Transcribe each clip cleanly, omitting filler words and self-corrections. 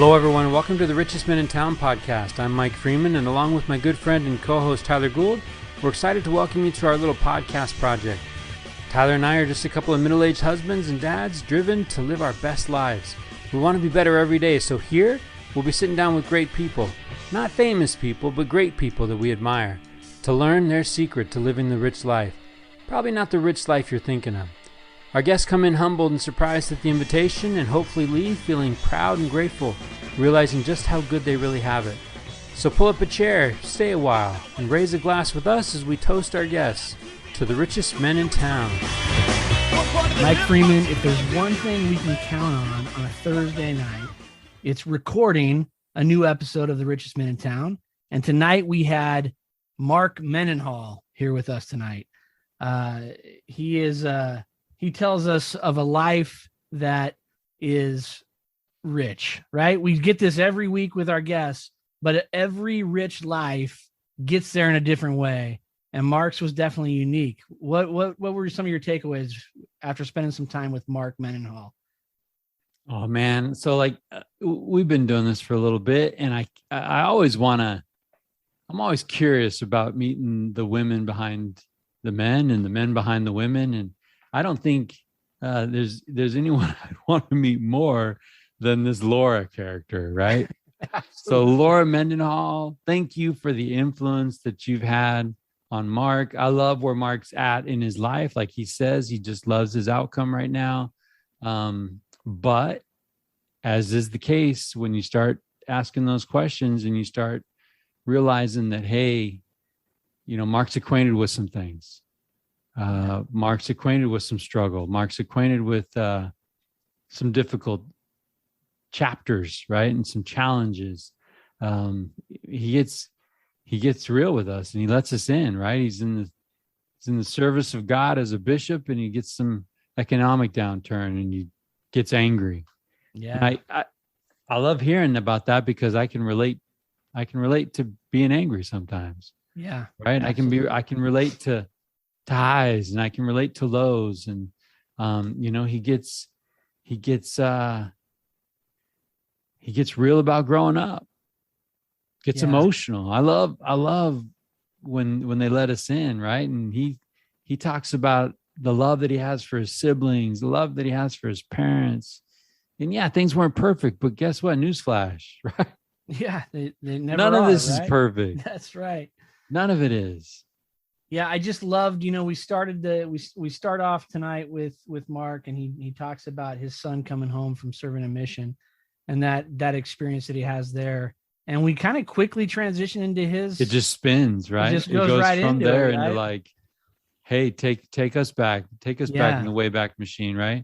Hello, everyone. Welcome to the Richest Men in Town podcast. I'm Mike Freeman, and along with my good friend and co-host Tyler Gould, we're excited to welcome you to our little podcast project. Tyler and I are just a couple of middle-aged husbands and dads driven to live our best lives. We want to be better every day, so here we'll be sitting down with great people. Not famous people, but great people that we admire, to learn their secret to living the rich life. Probably not the rich life you're thinking of. Our guests come in humbled and surprised at the invitation and hopefully leave feeling proud and grateful, realizing just how good they really have it. So pull up a chair, stay a while, and raise a glass with us as we toast our guests to the richest men in town. Mike Freeman, if there's one thing we can count on a Thursday night, it's recording a new episode of The Richest Men in Town. And tonight we had Mark Mendenhall here with us tonight. He tells us of a life that is rich, right? We get this every week with our guests, but every rich life gets there in a different way. And Mark's was definitely unique. What were some of your takeaways after spending some time with Mark Mendenhall? Oh man. So we've been doing this for a little bit, and I always I'm always curious about meeting the women behind the men and the men behind the women. And I don't think there's anyone I'd want to meet more than this Laura character, right? So Laura Mendenhall, thank you for the influence that you've had on Mark. I love where Mark's at in his life. Like he says, he just loves his outcome right now. But as is the case, when you start asking those questions and you start realizing that, hey, Mark's acquainted with some things. Mark's acquainted with some struggle. Mark's acquainted with some difficult chapters, right? And some challenges. He gets real with us and he lets us in, right? He's in the service of God as a bishop, and he gets some economic downturn and he gets angry. Yeah. And I love hearing about that because I can relate to being angry sometimes. Yeah. Right. Absolutely. I can relate to highs and I can relate to lows. And he gets real about growing up. Gets emotional. I love when they let us in, right? And he talks about the love that he has for his siblings, the love that he has for his parents. And yeah, things weren't perfect, but guess what? Newsflash, right? Yeah, they never. None of this right? is perfect. That's right. None of it is. Yeah, I just loved, we start off tonight with Mark, and he talks about his son coming home from serving a mission and that experience that he has there. And we kind of quickly transition into his. It just spins, right? It goes right from into there it, right? into like, hey, take us back back in the Wayback Machine, right?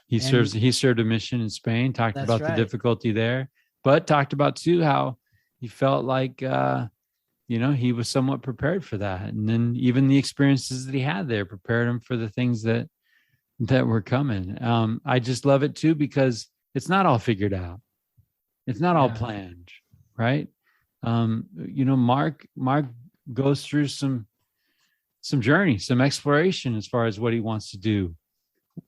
He served a mission in Spain, talked about the difficulty there, but talked about too how he felt like he was somewhat prepared for that. And then even the experiences that he had there prepared him for the things that were coming. I just love it too, because it's not all figured out. It's not all planned, right? Mark goes through some journey, some exploration as far as what he wants to do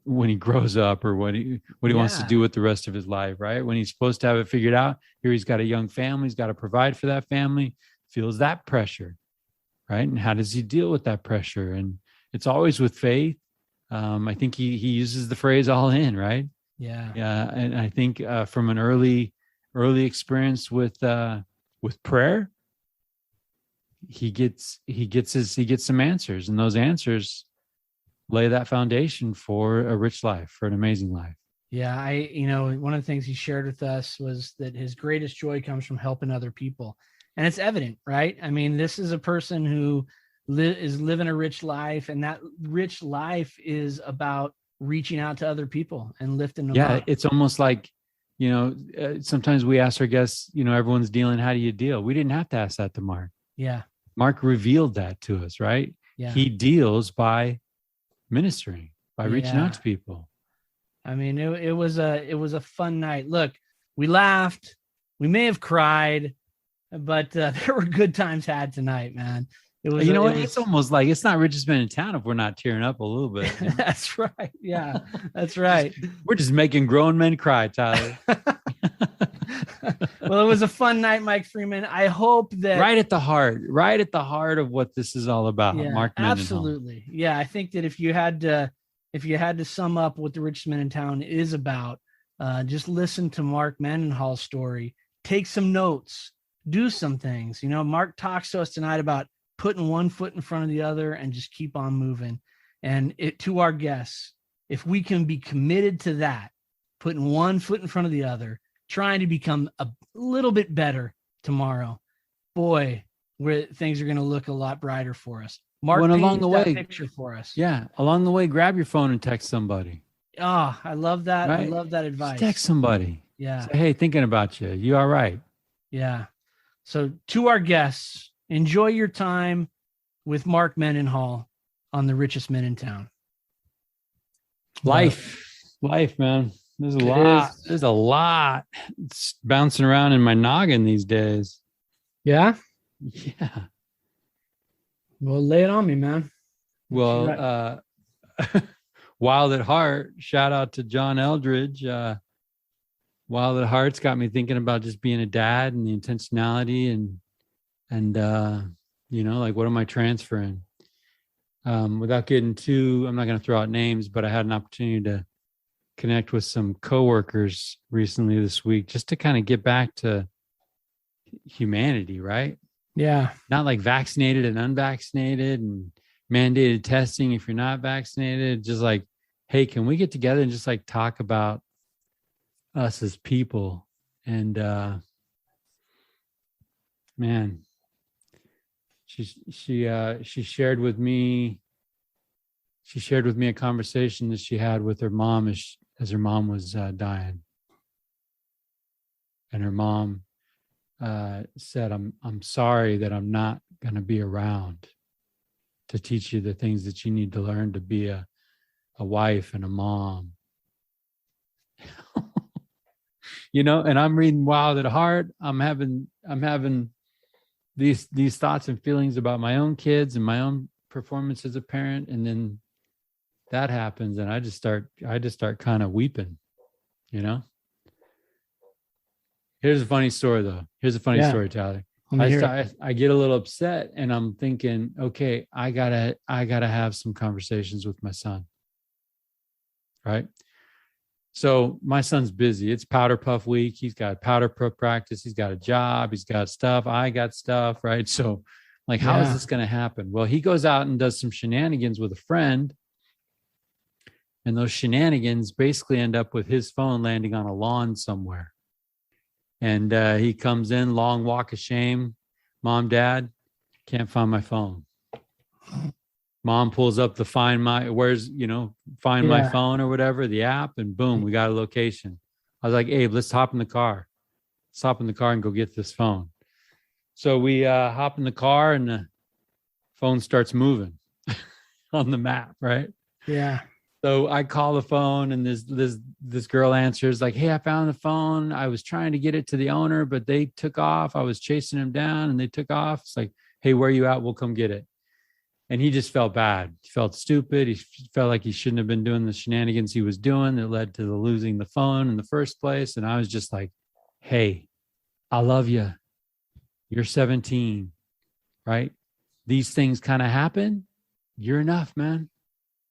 when he grows up, or what he wants to do with the rest of his life, right? When he's supposed to have it figured out, here he's got a young family, he's got to provide for that family, feels that pressure, right? And how does he deal with that pressure? And it's always with faith. I think he uses the phrase all in, right? Yeah. And I think from an early experience with prayer, he gets some answers, and those answers lay that foundation for a rich life, for an amazing life. Yeah. One of the things he shared with us was that his greatest joy comes from helping other people. And it's evident, right? I mean, this is a person who is living a rich life, and that rich life is about reaching out to other people and lifting them up. Yeah, it's almost like, sometimes we ask our guests, everyone's dealing, how do you deal? We didn't have to ask that to Mark. Yeah. Mark revealed that to us, right? Yeah. He deals by ministering, by reaching out to people. I mean, it was a fun night. Look, we laughed, we may have cried, but there were good times had tonight, man. It was, it's almost like it's not Richest Men in Town if we're not tearing up a little bit. That's right. Yeah, that's right. We're just making grown men cry, Tyler. Well, it was a fun night, Mike Freeman. I hope that right at the heart of what this is all about. yeah, Mark Mendenhall. absolutely. Yeah, I think that if you had to sum up what the richest man in town is about, just listen to Mark Mendenhall's story, take some notes, do some things. You know, Mark talks to us tonight about putting one foot in front of the other and just keep on moving. And to our guests, if we can be committed to that, putting one foot in front of the other, trying to become a little bit better tomorrow, boy, where things are going to look a lot brighter for us. Mark Along the that way, picture for us. yeah, along the way, grab your phone and text somebody. Oh, I love that. Right? I love that advice. Just text somebody. Yeah. Say, hey, thinking about you. You all right? Yeah. So to our guests, enjoy your time with Mark Mendenhall on The Richest Men in Town. Life, man. There's a lot. There's a lot. It's bouncing around in my noggin these days. Yeah. Yeah. Well, lay it on me, man. Well, Wild at Heart, shout out to John Eldridge. Wild at Heart's got me thinking about just being a dad and the intentionality and like, what am I transferring? Without getting too, I'm not going to throw out names, but I had an opportunity to connect with some coworkers recently this week just to kind of get back to humanity, right? Yeah. Not like vaccinated and unvaccinated and mandated testing if you're not vaccinated. Just like, hey, can we get together and just like talk about us as people? And man, she shared with me a conversation that she had with her mom as her mom was dying, and her mom said, I'm sorry that I'm not going to be around to teach you the things that you need to learn to be a wife and a mom. And I'm reading Wild at Heart. I'm having these thoughts and feelings about my own kids and my own performance as a parent, and then that happens and I just start kind of weeping. Here's a funny story though. Here's a funny story, Tyler. I get a little upset and I'm thinking, okay, I gotta have some conversations with my son. Right. So my son's busy. It's powder puff week. He's got powder puff practice. He's got a job. He's got stuff. I got stuff. Right. So like, how is this going to happen? Well, he goes out and does some shenanigans with a friend. And those shenanigans basically end up with his phone landing on a lawn somewhere. And he comes in, long walk of shame. Mom, Dad, can't find my phone. Mom pulls up the Find My Phone or whatever, the app, and boom, we got a location. I was like, Abe, let's hop in the car. Let's hop in the car and go get this phone. So we hop in the car and the phone starts moving on the map, right? Yeah. So I call the phone and this girl answers like, hey, I found the phone. I was trying to get it to the owner, but they took off. I was chasing them down and they took off. It's like, hey, where are you at? We'll come get it. And he just felt bad. He felt stupid. He felt like he shouldn't have been doing the shenanigans he was doing that led to the losing the phone in the first place. And I was just like, hey, I love you. You're 17, right? These things kind of happen. You're enough, man.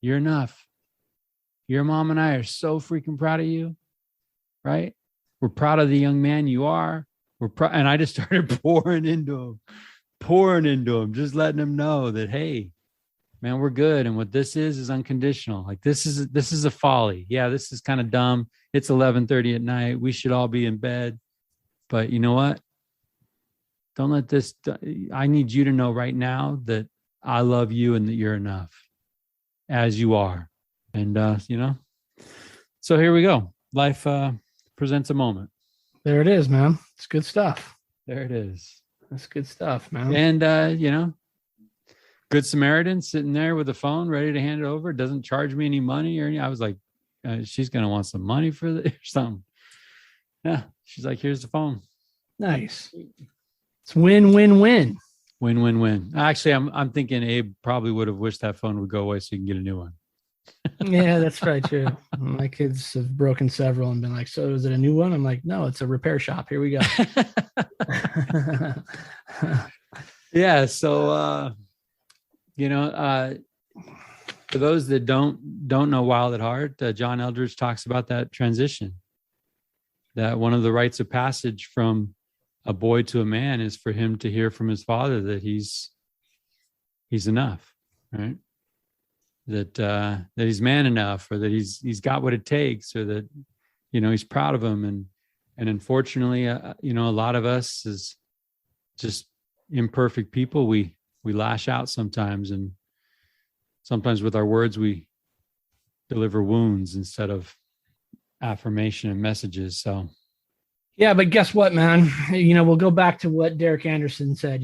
You're enough. Your mom and I are so freaking proud of you, right? We're proud of the young man you are. And I just started pouring into him, just letting him know that, hey, man, we're good. And what this is unconditional. Like this is a folly. Yeah, this is kind of dumb. It's 11:30 at night. We should all be in bed. But you know what? Don't let this, I need you to know right now that I love you and that you're enough as you are. And, so here we go. Life presents a moment. There it is, man. It's good stuff. There it is. That's good stuff, man. And, Good Samaritan sitting there with the phone ready to hand it over. Doesn't charge me any money or anything. I was like, she's going to want some money for this or something. Yeah. She's like, here's the phone. Nice. It's win-win-win. Win-win-win. Actually, I'm thinking Abe probably would have wished that phone would go away so you can get a new one. Yeah, that's probably true. My kids have broken several and been like, "So is it a new one?" I'm like, "No, it's a repair shop. Here we go." Yeah. So, you know, for those that don't know Wild at Heart, John Eldridge talks about that transition. That one of the rites of passage from a boy to a man is for him to hear from his father that he's enough, right? That he's man enough, or that he's got what it takes, or that he's proud of him. And unfortunately, a lot of us as just imperfect people, we lash out sometimes, and sometimes with our words we deliver wounds instead of affirmation and messages. So yeah, but guess what, man? We'll go back to what Derek Anderson said.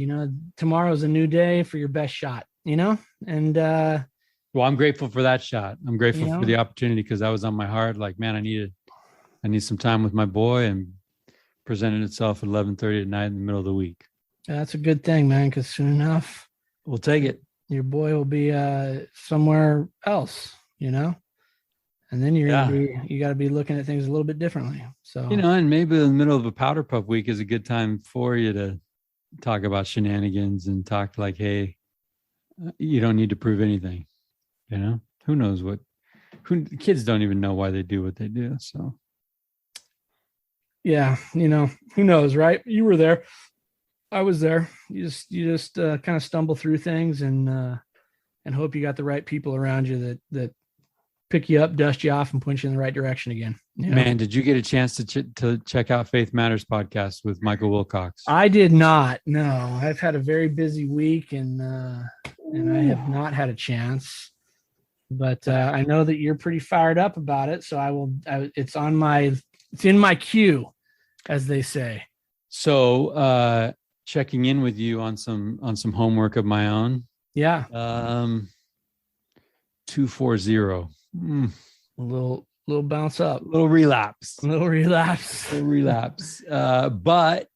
Tomorrow's a new day for your best shot. And well, I'm grateful for that shot. I'm grateful for the opportunity, because that was on my heart. Like, man, I need some time with my boy, and presented itself at 11:30 at night in the middle of the week. That's a good thing, man, because soon enough we'll take it. Your boy will be somewhere else, and then you got to be looking at things a little bit differently. So, and maybe in the middle of a powder puff week is a good time for you to talk about shenanigans and talk like, hey, you don't need to prove anything. Who knows kids don't even know why they do what they do. So, yeah, who knows, right? You were there. I was there. You just kind of stumble through things and hope you got the right people around you that pick you up, dust you off, and point you in the right direction again. Man, did you get a chance to check out Faith Matters podcast with Michael Wilcox? I did not. No, I've had a very busy week and I have not had a chance. But I know that you're pretty fired up about it, so it's in my queue, as they say. So, checking in with you on some homework of my own. Yeah. 240. A little bounce up. Little relapse. But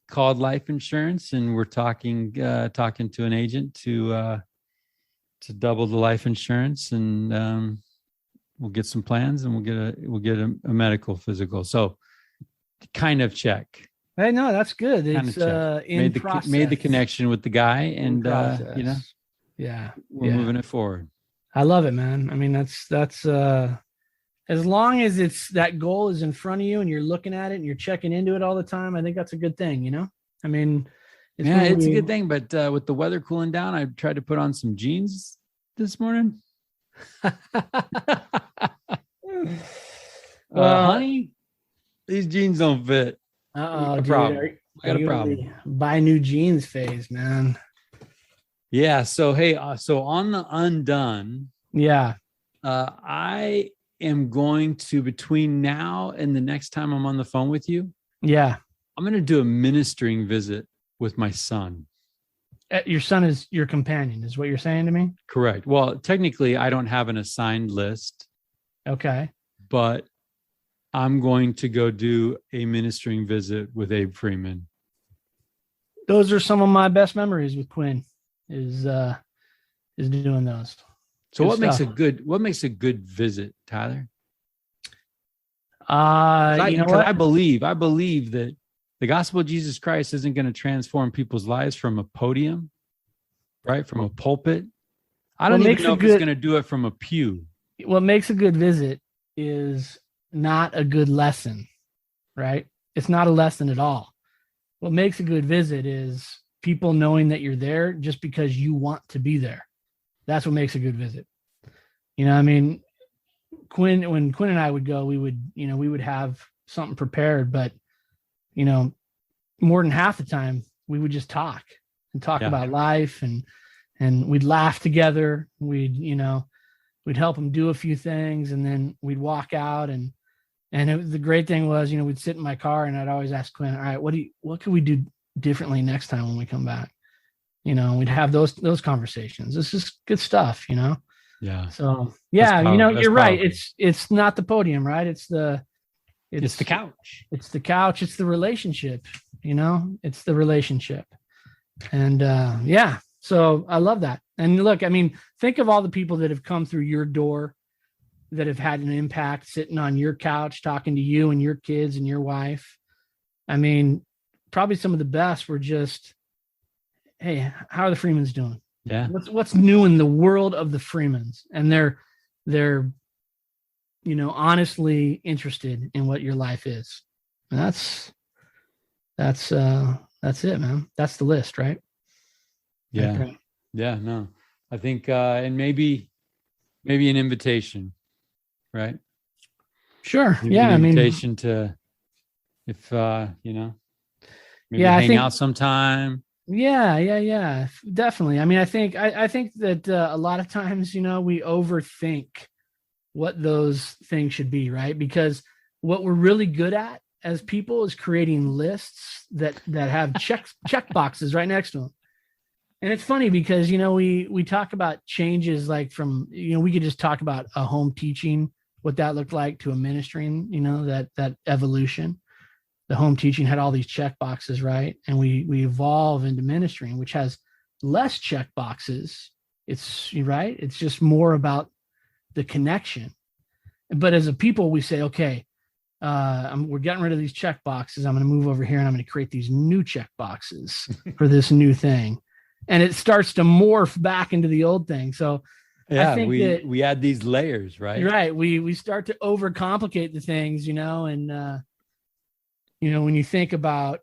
called life insurance, and we're talking to an agent to double the life insurance, and we'll get some plans, and we'll get a medical physical. So kind of check. Hey, no, that's good. It's made the connection with the guy, and yeah, we're moving it forward. I love it, man. I mean, that's as long as that goal is in front of you and you're looking at it and you're checking into it all the time, I think that's a good thing. I mean, it's a good thing. But with the weather cooling down, I tried to put on some jeans this morning. Honey, these jeans don't fit. I got a problem. Buy new jeans phase, man. Yeah. So, hey, so on the undone. Yeah. I am going to, between now and the next time I'm on the phone with you. Yeah. I'm going to do a ministering visit with my son. Your son is your companion, is what you're saying to me? Correct. Well, technically I don't have an assigned list. Okay. But I'm going to go do a ministering visit with Abe Freeman. Those are some of my best memories with Quinn is doing those. So what makes a good visit, Tyler? I believe that the gospel of Jesus Christ isn't going to transform people's lives from a podium, right? From a pulpit. I don't even know if it's going to do it from a pew. What makes a good visit is not a good lesson, right? It's not a lesson at all. What makes a good visit is people knowing that you're there just because you want to be there. That's what makes a good visit. I mean, when Quinn and I would go, we would have something prepared, but more than half the time we would just talk about life, and we'd laugh together. We'd help him do a few things, and then we'd walk out. And the great thing was, we'd sit in my car, and I'd always ask Quinn, all right, what could we do differently next time when we come back? We'd have those conversations. This is good stuff, Yeah. So yeah, you're right. It's not the podium, right? It's the couch. It's the couch. It's the relationship, it's the relationship. And so I love that. And look, I mean, think of all the people that have come through your door that have had an impact sitting on your couch, talking to you and your kids and your wife. I mean, probably some of the best were just, hey, how are the Freemans doing? Yeah. What's new in the world of the Freemans? And they're honestly interested in what your life is. And that's it, man. That's the list, right? Yeah. Okay. Yeah. No, I think, and maybe an invitation, right? Sure. Maybe Yeah. an I mean, invitation to, if, maybe yeah, I hang think, out sometime. yeah, definitely. I mean, I think that a lot of times, we overthink what those things should be, right? Because what we're really good at as people is creating lists that have check boxes right next to them. And it's funny because we talk about changes, like from we could just talk about a home teaching, what that looked like, to a ministering, that evolution. The home teaching had all these check boxes, right? And we evolve into ministering, which has less check boxes. It's right. It's just more about the connection. But as a people, we say, okay, we're getting rid of these check boxes. I'm going to move over here and I'm going to create these new check boxes for this new thing. And it starts to morph back into the old thing. So Yeah, I think we add these layers, right? Right. We start to overcomplicate the things, and when you think about,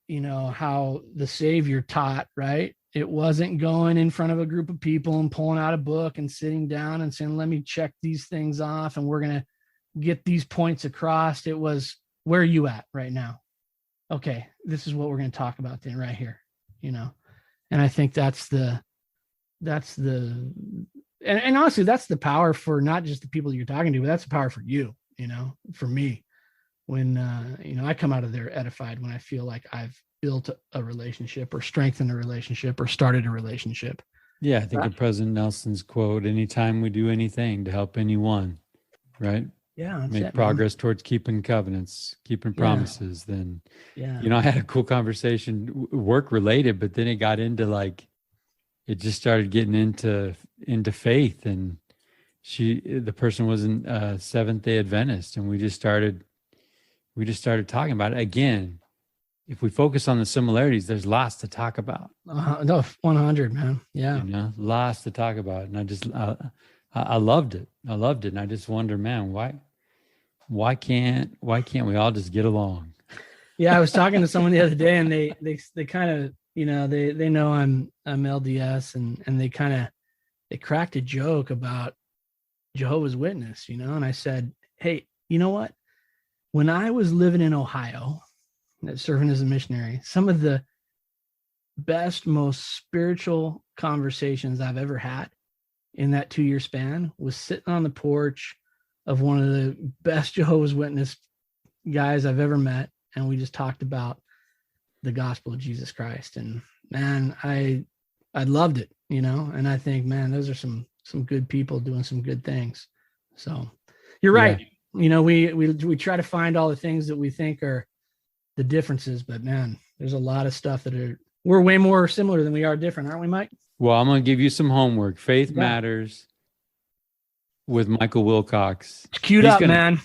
how the Savior taught, right? It wasn't going in front of a group of people and pulling out a book and sitting down and saying, let me check these things off and we're going to get these points across. It was, where are you at right now? Okay, this is what we're going to talk about then right here, And I think that's the and honestly, that's the power for not just the people you're talking to, but that's the power for you, for me. When I come out of there edified, when I feel like I've built a relationship or strengthened a relationship or started a relationship. Yeah, I think of President Nelson's quote, anytime we do anything to help anyone, right? Yeah, Make progress towards keeping covenants, keeping promises, then I had a cool conversation, work related, but then it got into it just started getting into faith, and the person wasn't a Seventh-day Adventist, and we just started talking about it. Again, if we focus on the similarities, there's lots to talk about. No, 100, man. Yeah. Lots to talk about. And I loved it. And I just wonder, man, why can't we all just get along? Yeah. I was talking to someone the other day, and they kind of, they know I'm LDS, and they cracked a joke about Jehovah's Witness, and I said, hey, you know what? When I was living in Ohio, serving as a missionary, some of the best, most spiritual conversations I've ever had in that 2-year span was sitting on the porch of one of the best Jehovah's Witness guys I've ever met. And we just talked about the gospel of Jesus Christ. And man, I loved it, and I think, man, those are some good people doing some good things. So you're right. Yeah. We try to find all the things that we think are the differences, but man, there's a lot of stuff we're way more similar than we are different, aren't we, Mike? Well, I'm going to give you some homework. Faith Matters with Michael Wilcox. It's queued up, man.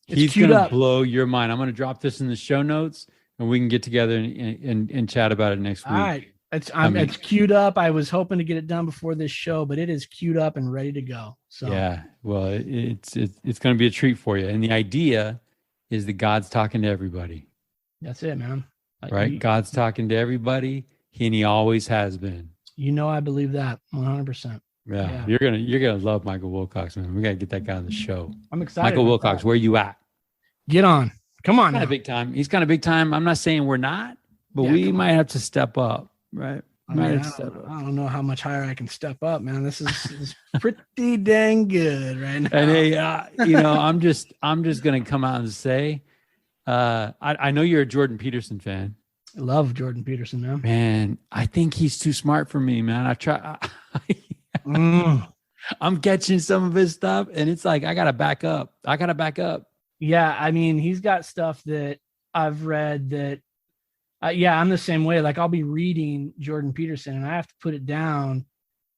He's going to blow your mind. I'm going to drop this in the show notes, and we can get together and chat about it next week. All right. It's queued up. I was hoping to get it done before this show, but it is queued up and ready to go. So yeah, well, it's going to be a treat for you. And the idea is that God's talking to everybody. That's it, man. Right? God's talking to everybody, and He always has been. I believe that 100%. Yeah. You're gonna love Michael Wilcox, man. We gotta get that guy on the show. I'm excited. Michael Wilcox, where you at? Get on. Come on. He's kind of big time. He's kind of big time. I'm not saying we're not, but we might have to step up, right? I don't know how much higher I can step up, man. This is pretty dang good right now. And hey, I'm just gonna come out and say, I know you're a Jordan Peterson fan. I love Jordan Peterson, man. Man, I think he's too smart for me, man. I try. I'm catching some of his stuff, and it's like I gotta back up. Yeah, I mean, he's got stuff that I've read that. I'm the same way. Like, I'll be reading Jordan Peterson, and I have to put it down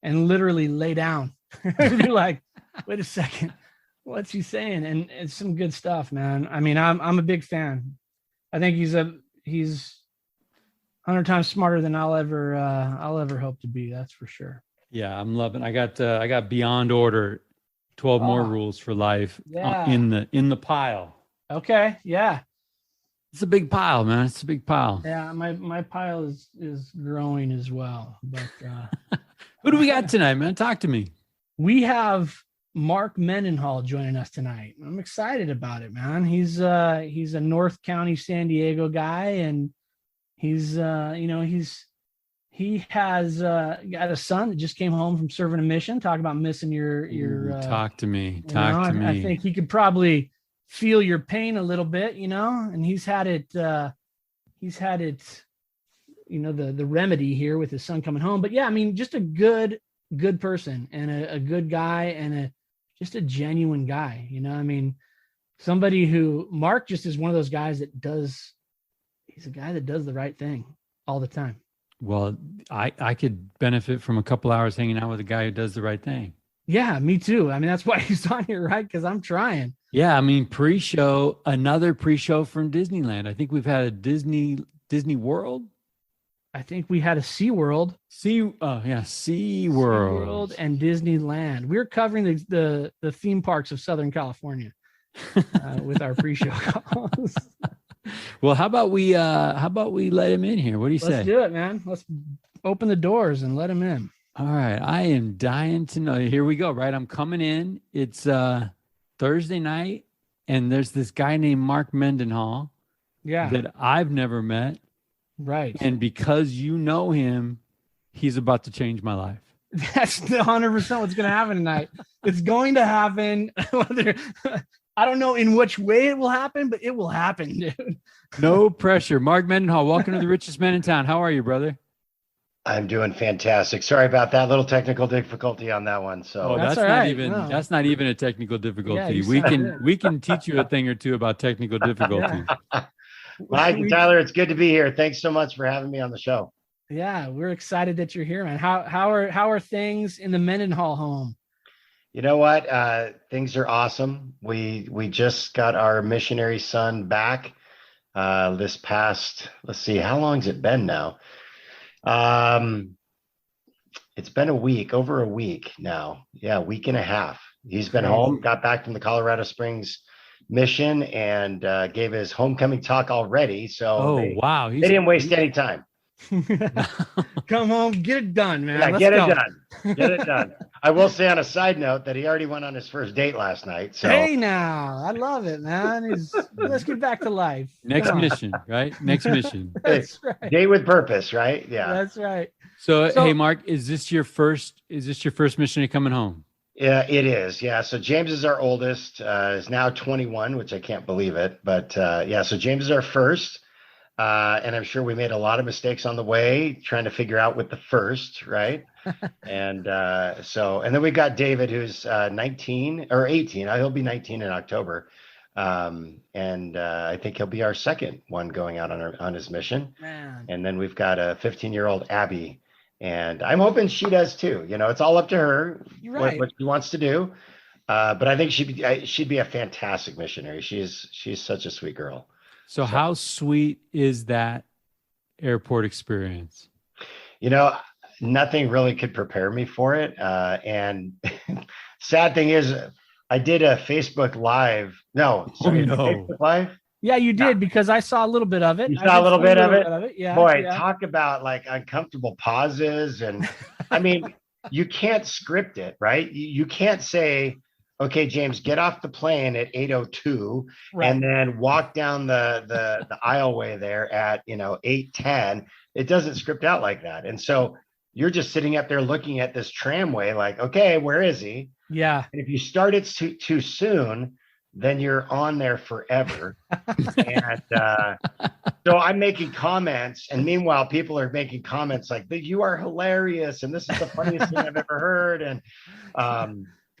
and literally lay down. Be like, wait a second. What's he saying? And it's some good stuff, man. I mean, I'm a big fan. I think he's 100 times smarter than I'll ever hope to be. That's for sure. Yeah, I'm loving. I got Beyond Order, 12 more Oh, rules for life yeah. in the pile. Okay. Yeah. It's a big pile, man. It's a big pile. Yeah. My pile is growing as well. But Who do we got tonight, man? Talk to me. we have Mark Mendenhall joining us tonight. I'm excited about it, man. He's a North County San Diego guy, and he's he has got a son that just came home from serving a mission. Talk about missing your Talk to me. Talk to me. I think he could probably feel your pain a little bit, and he's had it the remedy here with his son coming home. But yeah, I mean, just a good person and a good guy and just a genuine guy. I mean, somebody who Mark just is one of those guys he's a guy that does the right thing all the time. Well, I could benefit from a couple hours hanging out with a guy who does the right thing. Yeah, me too. I mean, that's why he's on here, right? Because I'm trying. Yeah, I mean, another pre-show from Disneyland. I think we've had a Disney World. I think we had a SeaWorld. SeaWorld and Disneyland. We're covering the theme parks of Southern California with our pre-show calls. Well, how about we let him in here? What do you say? Let's do it, man. Let's open the doors and let him in. All right. I am dying to know. Here we go, right? I'm coming in. It's Thursday night, and there's this guy named Mark Mendenhall that I've never met. Right. And because you know him, he's about to change my life. That's 100% what's going to happen tonight. It's going to happen. I don't know in which way it will happen, but it will happen, dude. No pressure. Mark Mendenhall, welcome to the richest man in town. How are you, brother? I'm doing fantastic. Sorry about that little technical difficulty on that one. So that's not even a technical difficulty. Yeah, we can teach you a thing or two about technical difficulties. Mike and Tyler, it's good to be here. Thanks so much for having me on the show. Yeah, we're excited that you're here, man. How are things in the Mendenhall home? You know what? Things are awesome. We just got our missionary son back this past, let's see, how long's it been now? It's been over a week now. Yeah, week and a half. He's been home, got back from the Colorado Springs mission and gave his homecoming talk already. So wow. They didn't waste any time. Come home, get it done, man. Yeah, get it done. I will say on a side note that he already went on his first date last night. So hey, now I love it, man. Let's get back to life. Next mission, right? Next mission. That's right. Date with purpose, right? Yeah, that's right. So hey, Mark, is this your first missionary coming home? Yeah, it is. Yeah. So James is our oldest, is now 21, which I can't believe it. But yeah, so James is our first. And I'm sure we made a lot of mistakes on the way trying to figure out with the first, right? And then we got David, who's 19 or 18. He'll be 19 in October. I think he'll be our second one going out on his mission. Man. And then we've got a 15-year-old Abby. And I'm hoping she does too. It's all up to her what she wants to do. But I think she'd be a fantastic missionary. She's such a sweet girl. So how sweet is that airport experience? Nothing really could prepare me for it. And sad thing is, I did a Facebook Live. Facebook Live. Yeah, you did because I saw a little bit of it. You saw a little bit of it? Yeah. Boy, talk about like uncomfortable pauses. And I mean, you can't script it, right? You can't say, okay, James, get off the plane at 8:02 and then walk down the aisleway there at 8:10. It doesn't script out like that. And so you're just sitting up there looking at this tramway like, okay, where is he? Yeah. And if you start it too soon, then you're on there forever. And so I'm making comments, and meanwhile, people are making comments like, you are hilarious, and this is the funniest thing I've ever heard. And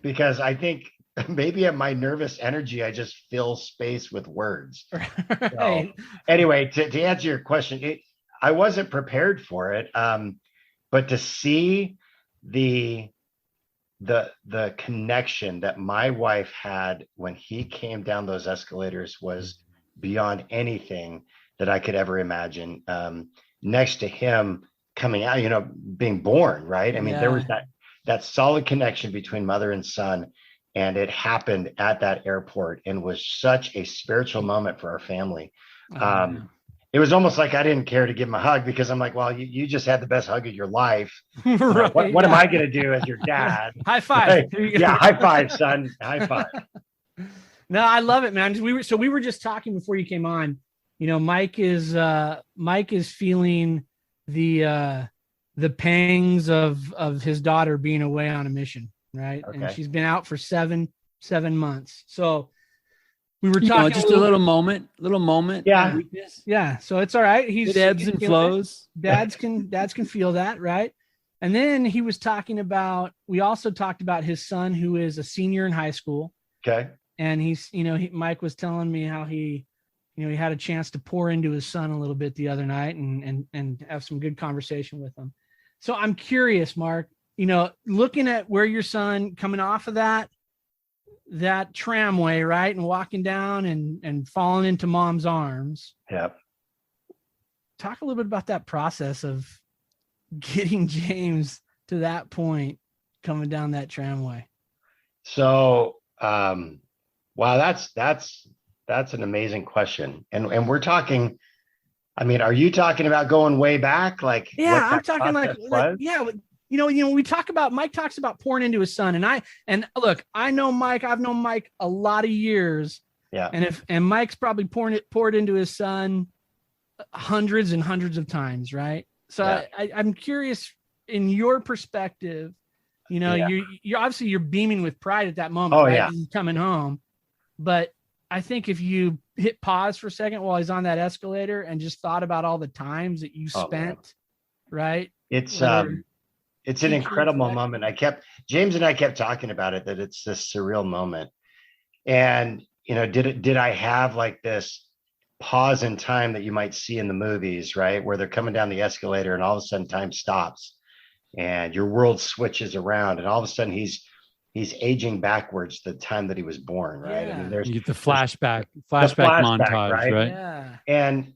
because I think maybe at my nervous energy, I just fill space with words. Right. So, anyway, to answer your question, I wasn't prepared for it, but to see the the connection that my wife had when he came down those escalators was beyond anything that I could ever imagine. Next to him coming out, being born, right? I mean, there was that solid connection between mother and son, and it happened at that airport and was such a spiritual moment for our family. It was almost like I didn't care to give him a hug, because I'm like, well, you just had the best hug of your life. Right, what am I going to do as your dad? High five. Right? Yeah, high five, son. High five. No, I love it, man. We were just talking before you came on. Mike is feeling the pangs of his daughter being away on a mission, right? Okay. And she's been out for seven months. So we were talking just a little moment. Yeah. Yeah. So it's all right. It ebbs and flows. Dads can feel that, right? And then he was talking about, we also talked about his son, who is a senior in high school. Okay. And he's, Mike was telling me how he had a chance to pour into his son a little bit the other night and have some good conversation with him. So I'm curious, Mark, looking at where your son coming off of that tramway, right, and walking down and falling into mom's arms. Yep. Talk a little bit about that process of getting James to that point, coming down that tramway. So, wow, that's an amazing question. And we're talking, I mean, are you talking about going way back? Like, yeah, I'm talking we talk about, Mike talks about pouring into his son. And look, I know Mike, I've known Mike a lot of years. Yeah. And Mike's probably poured into his son hundreds and hundreds of times. Right. So yeah. I'm curious, in your perspective, you're obviously you're beaming with pride at that moment. Oh, right? yeah. He's coming home. But I think if you hit pause for a second while he's on that escalator and just thought about all the times that you spent, right? It's an incredible moment. James and I kept talking about it, that it's this surreal moment. And, did I have like this pause in time that you might see in the movies, right? Where they're coming down the escalator and all of a sudden time stops and your world switches around and all of a sudden he's aging backwards the time that he was born, right? Yeah. I mean, you get the flashback montage, right? Yeah. And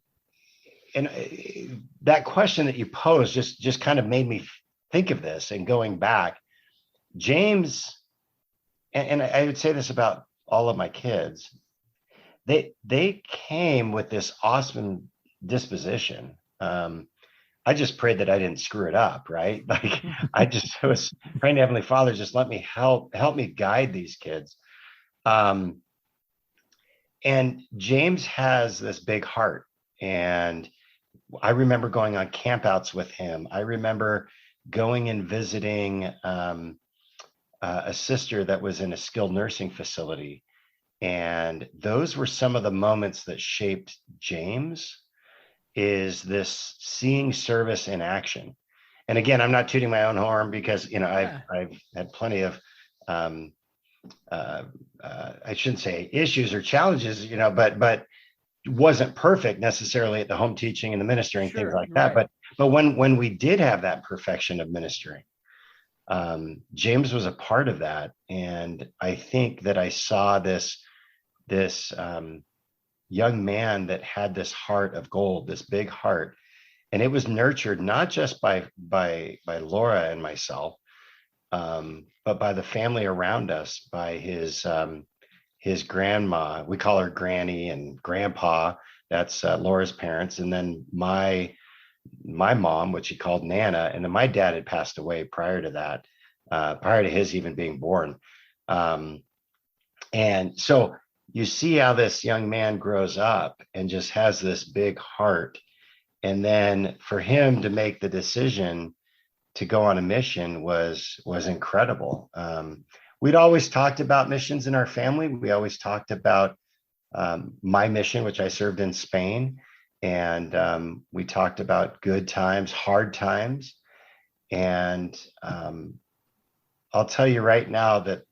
that question that you posed just kind of made me think of this. And going back, James, and I would say this about all of my kids, they came with this awesome disposition. I just prayed that I didn't screw it up, right? Like I was praying to Heavenly Father, just let me help me guide these kids. And James has this big heart. And I remember going on campouts with him. I remember going and visiting a sister that was in a skilled nursing facility. And those were some of the moments that shaped James, is this seeing service in action. And again, I'm not tooting my own horn because, I've had plenty of, I shouldn't say issues or challenges, but wasn't perfect necessarily at the home teaching and the ministering, things like that. Right. But when we did have that perfection of ministering, James was a part of that. And I think that I saw this young man that had this heart of gold, this big heart. And it was nurtured not just by Laura and myself, but by the family around us, by his grandma. We call her Granny, and grandpa, that's Laura's parents. And then my mom, which he called Nana. And then my dad had passed away prior to that, prior to his even being born. And so you see how this young man grows up and just has this big heart. And then for him to make the decision to go on a mission was incredible. We'd always talked about missions in our family. We always talked about my mission, which I served in Spain. And we talked about good times, hard times. And I'll tell you right now that,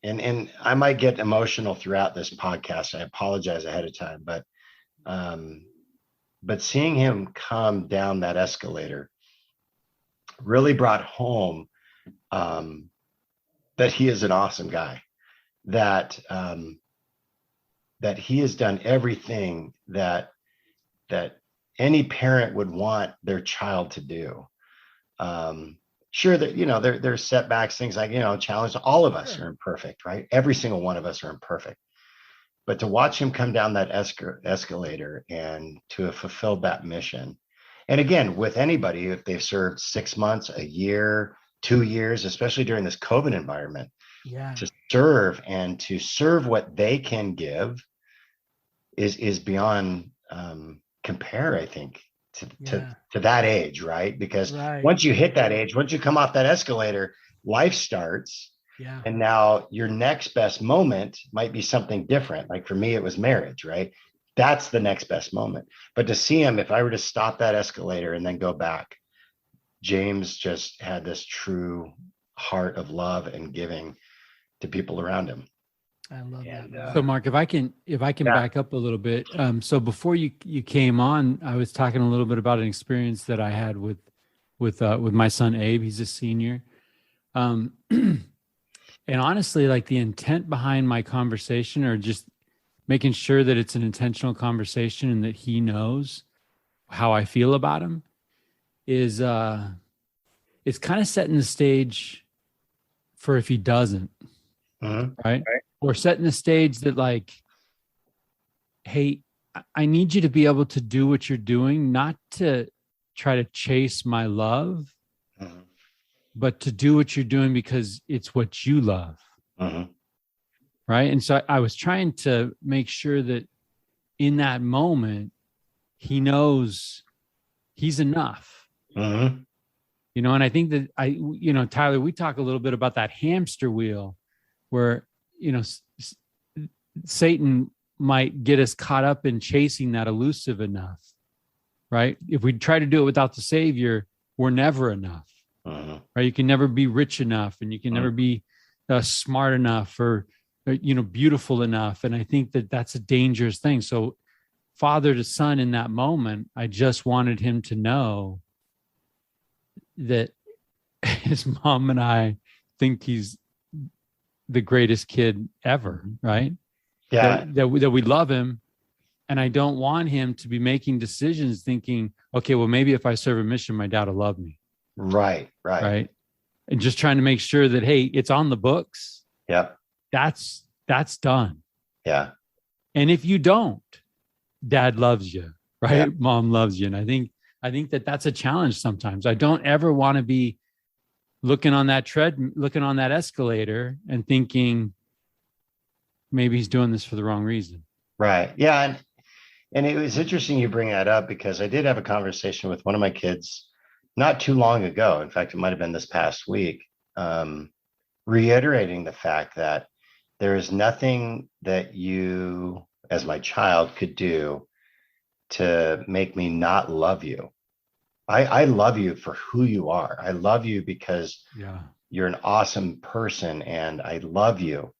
and I might get emotional throughout this podcast. I apologize ahead of time, but seeing him come down that escalator really brought home that he is an awesome guy, that that he has done everything that any parent would want their child to do. Sure that, there's setbacks, things like, challenge. All of us are imperfect, right? Every single one of us are imperfect. But to watch him come down that escalator and to have fulfilled that mission. And again, with anybody, if they've served 6 months, a year, 2 years, especially during this COVID environment, to serve what they can give is beyond compare, I think, to that age, right? Because once you hit that age, once you come off that escalator, life starts. Yeah. And now your next best moment might be something different. Like for me, it was marriage, right? That's the next best moment. But to see him, if I were to stop that escalator and then go back, James just had this true heart of love and giving to people around him. I love that. So Mark, if I can back up a little bit. So before you came on, I was talking a little bit about an experience that I had with my son Abe. He's a senior. And honestly, like the intent behind my conversation, or just making sure that it's an intentional conversation and that he knows how I feel about him, is it's kind of setting the stage for if he doesn't, right? Or setting the stage that like, hey, I need you to be able to do what you're doing, not to try to chase my love, but to do what you're doing because it's what you love. Right. And so I was trying to make sure that in that moment, he knows he's enough. And I think that Tyler, we talk a little bit about that hamster wheel where, Satan might get us caught up in chasing that elusive enough, right? If we try to do it without the Savior, we're never enough. Right? You can never be rich enough, and you can never be smart enough or beautiful enough. And I think that that's a dangerous thing. So father to son in that moment, I just wanted him to know that his mom and I think he's the greatest kid ever, right? Yeah. That we love him. And I don't want him to be making decisions thinking, okay, well, maybe if I serve a mission, my dad will love me. Right. And just trying to make sure that, hey, it's on the books. Yep. That's done. Yeah. And if you don't, dad loves you, right? Yeah. Mom loves you. And I think that that's a challenge sometimes. I don't ever want to be looking on that escalator and thinking maybe he's doing this for the wrong reason. Right. Yeah. And it was interesting you bring that up, because I did have a conversation with one of my kids not too long ago. In fact, it might have been this past week, reiterating the fact that there is nothing that you, as my child, could do to make me not love you. I love you for who you are. I love you because you're an awesome person, and I love you.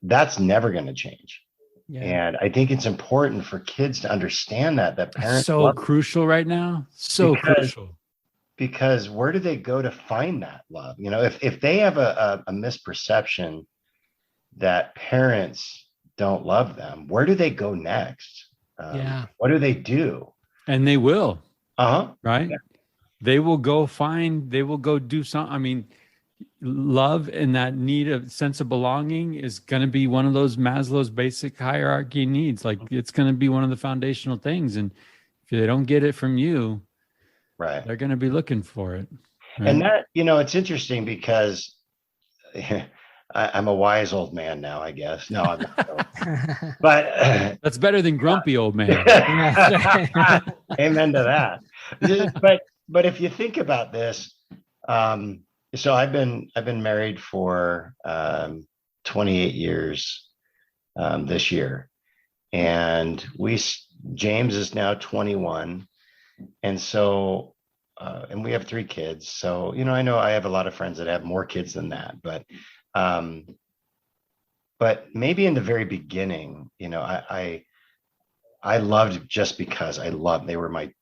That's never going to change. Yeah. And I think it's important for kids to understand that parents so crucial right now. So crucial. Because where do they go to find that love? If they have a misperception that parents don't love them, where do they go next? What do they do? And they will. Right. Yeah. They will go do something. I mean, love and that need of sense of belonging is going to be one of those Maslow's basic hierarchy needs. Like, it's going to be one of the foundational things. And if they don't get it from you, right, they're going to be looking for it. Right? And that, it's interesting because I'm a wise old man now, I guess. No, I'm not. But that's better than grumpy old man. Amen to that. But if you think about this, so I've been married for 28 years this year, and James is now 21, and so and we have 3 kids. So I know I have a lot of friends that have more kids than that, but maybe in the very beginning, I loved just because they were my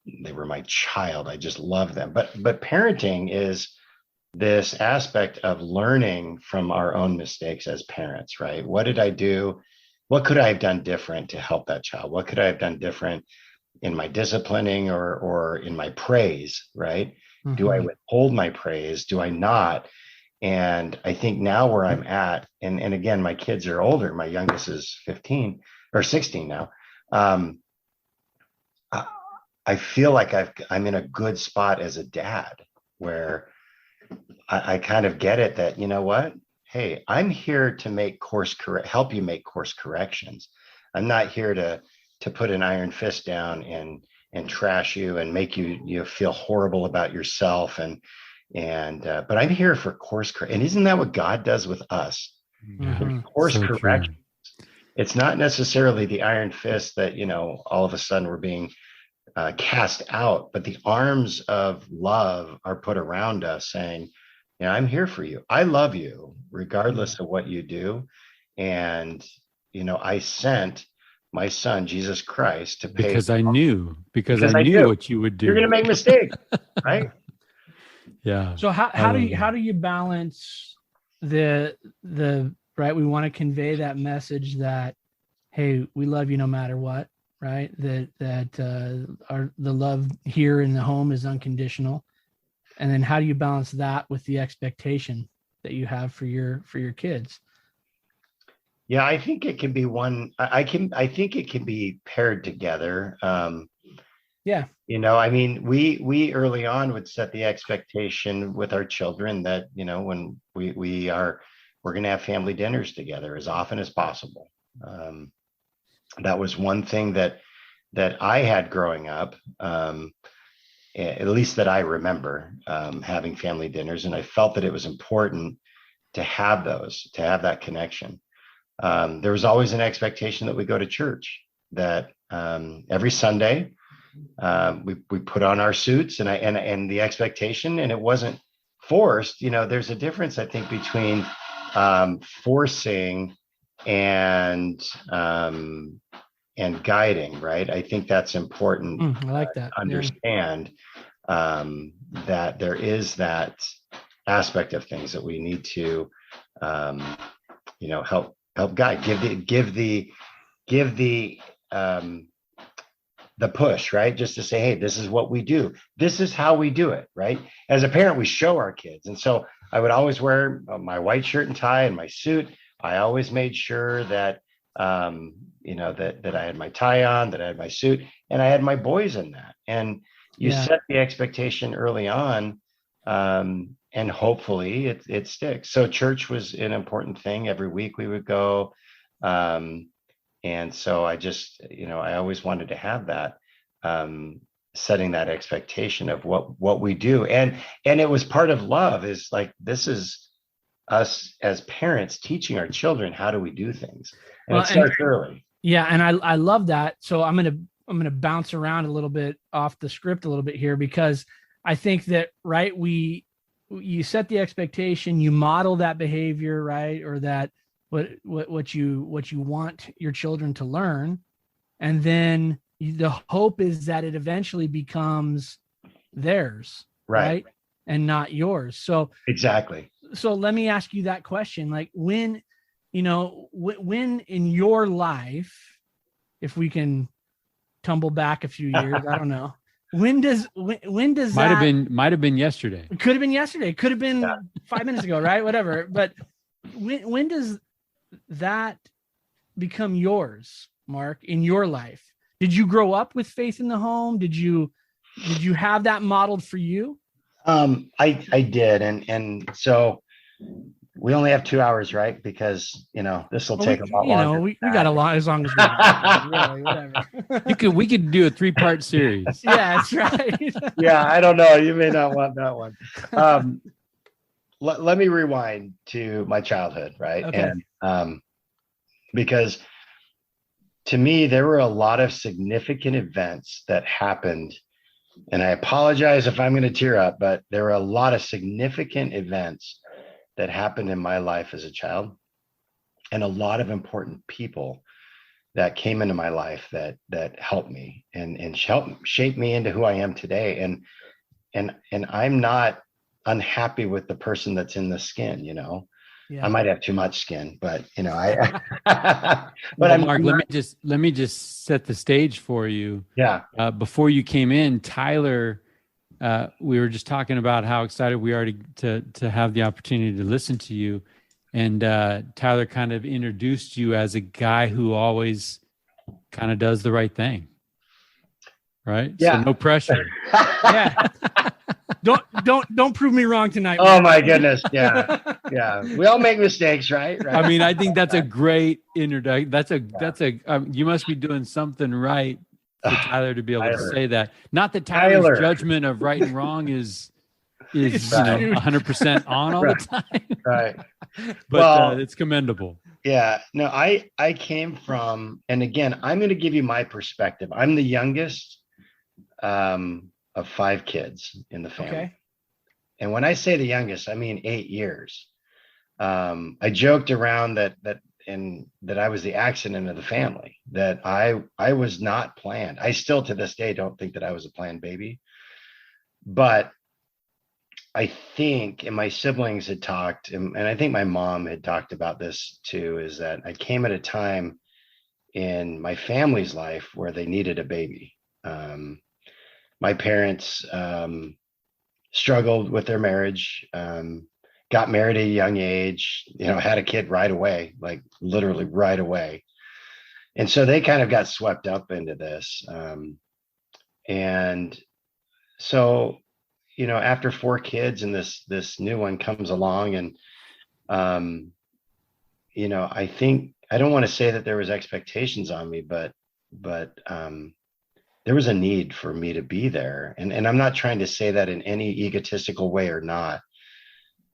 child. I just loved them. But parenting is this aspect of learning from our own mistakes as parents, right? What did I do? What could I have done different to help that child? What could I have done different in my disciplining or in my praise, right? Do I withhold my praise? Do I not? And I think now where I'm at, and again, my kids are older. My youngest is 15 or 16 now. I, I feel like I'm in a good spot as a dad where I kind of get it that, you know what? Hey, I'm here to help you make course corrections. I'm not here to put an iron fist down and trash you and make you feel horrible about yourself. But I'm here for and isn't that what God does with us? Course So correction. It's not necessarily the iron fist that, all of a sudden we're being cast out, but the arms of love are put around us saying, I'm here for you. I love you regardless of what you do. And, I sent my son, Jesus Christ, to pay. Because I knew what you would do. You're going to make mistakes, right? Yeah. So how do you balance the right? We want to convey that message that, hey, we love you no matter what, right? That the love here in the home is unconditional. And then how do you balance that with the expectation that you have for your kids? Yeah, I think it can be I think it can be paired together. Yeah. We early on would set the expectation with our children that, when we're going to have family dinners together as often as possible. That was one thing that I had growing up, at least that I remember, having family dinners. And I felt that it was important to have that connection. There was always an expectation that we go to church, that every Sunday we put on our suits, and the expectation, and it wasn't forced. There's a difference, I think, between forcing and guiding, right? I think that's important. I like that. Understand that there is that aspect of things that we need to, help guide, give the push, right? Just to say, hey, this is what we do. This is how we do it, right? As a parent, we show our kids. And so I would always wear my white shirt and tie and my suit. I always made sure that, that I had my tie on, that I had my suit, and I had my boys in that. And you set the expectation early on, and hopefully it sticks. So church was an important thing. Every week we would go. And so I just, I always wanted to have that, setting that expectation of what we do. And it was part of love, is like, this is us as parents teaching our children, how do we do things? And it starts early. Yeah. And I love that. So I'm going to bounce around a little bit off the script a little bit here, because I think that, right, you set the expectation, you model that behavior, right? Or that what you want your children to learn. And then the hope is that it eventually becomes theirs, right? And not yours. So exactly. So let me ask you that question. Like, when in your life, if we can tumble back a few years, I don't know. When does might have been yesterday. It could have been yesterday. It could have been 5 minutes ago, right? Whatever. But when does that become yours, Mark, in your life? Did you grow up with faith in the home? Did you have that modeled for you? I did. And so we only have 2 hours, right? Because, this will take a lot longer. We got a lot, as long as we really, whatever. We could do a 3-part series. Yeah, that's right. Yeah, I don't know. You may not want that one. Let me rewind to my childhood, right? Okay. And because to me, there were a lot of significant events that happened, and I apologize if I'm going to tear up, but there were a lot of significant events that happened in my life as a child, and a lot of important people that came into my life that helped me and helped shape me into who I am today. And I'm not unhappy with the person that's in the skin, Yeah. I might have too much skin, but I but Well, I'm Mark, not, let me just set the stage for you. yeah. Before you came in, Tyler, we were just talking about how excited we are to have the opportunity to listen to you, and Tyler kind of introduced you as a guy who always kind of does the right thing, right? So Yeah. no pressure. Yeah. Don't prove me wrong tonight. Oh Mark. my goodness. Yeah. Yeah. We all make mistakes, right? I mean, I think that's a great introduction. That's a you must be doing something right for Tyler to be able to Tyler. say that. Not that Tyler's Tyler. judgment of right and wrong is It's Right. 100% on all the time. Right. But it's commendable. Yeah. No, I came from, and again, I'm going to give you my perspective. I'm the youngest of 5 kids in the family. Okay. And when I say the youngest, I mean 8 years. I joked around that I was the accident of the family, that I was not planned. I still to this day don't think that I was a planned baby. But I think, and my siblings had talked, and I think my mom had talked about this too, is that I came at a time in my family's life where they needed a baby. My parents struggled with their marriage, got married at a young age, had a kid right away, like literally right away. And so they kind of got swept up into this. And so, after 4 kids and this new one comes along, and, I think, I don't want to say that there was expectations on me, but there was a need for me to be there. And I'm not trying to say that in any egotistical way or not.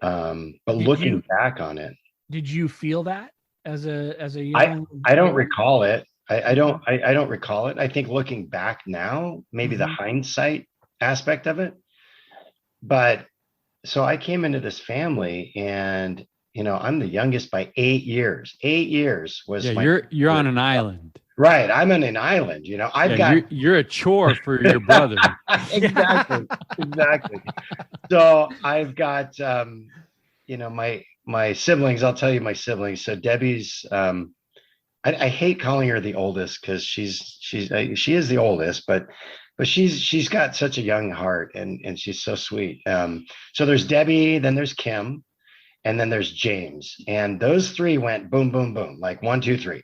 But looking back on it, did you feel that as a young? I don't recall it. I don't recall it. I think looking back now, maybe the hindsight aspect of it. But so I came into this family, and I'm the youngest by 8 years. 8 years was you're on an island. Right. I'm on an island, I've got you're a chore for your brother. Exactly. So I've got my siblings. I'll tell you my siblings. So Debbie's I hate calling her the oldest, because she is the oldest, but she's got such a young heart, and she's so sweet. So there's Debbie, then there's Kim, and then there's James, and those 3 went boom, boom, boom, like 1, 2, 3.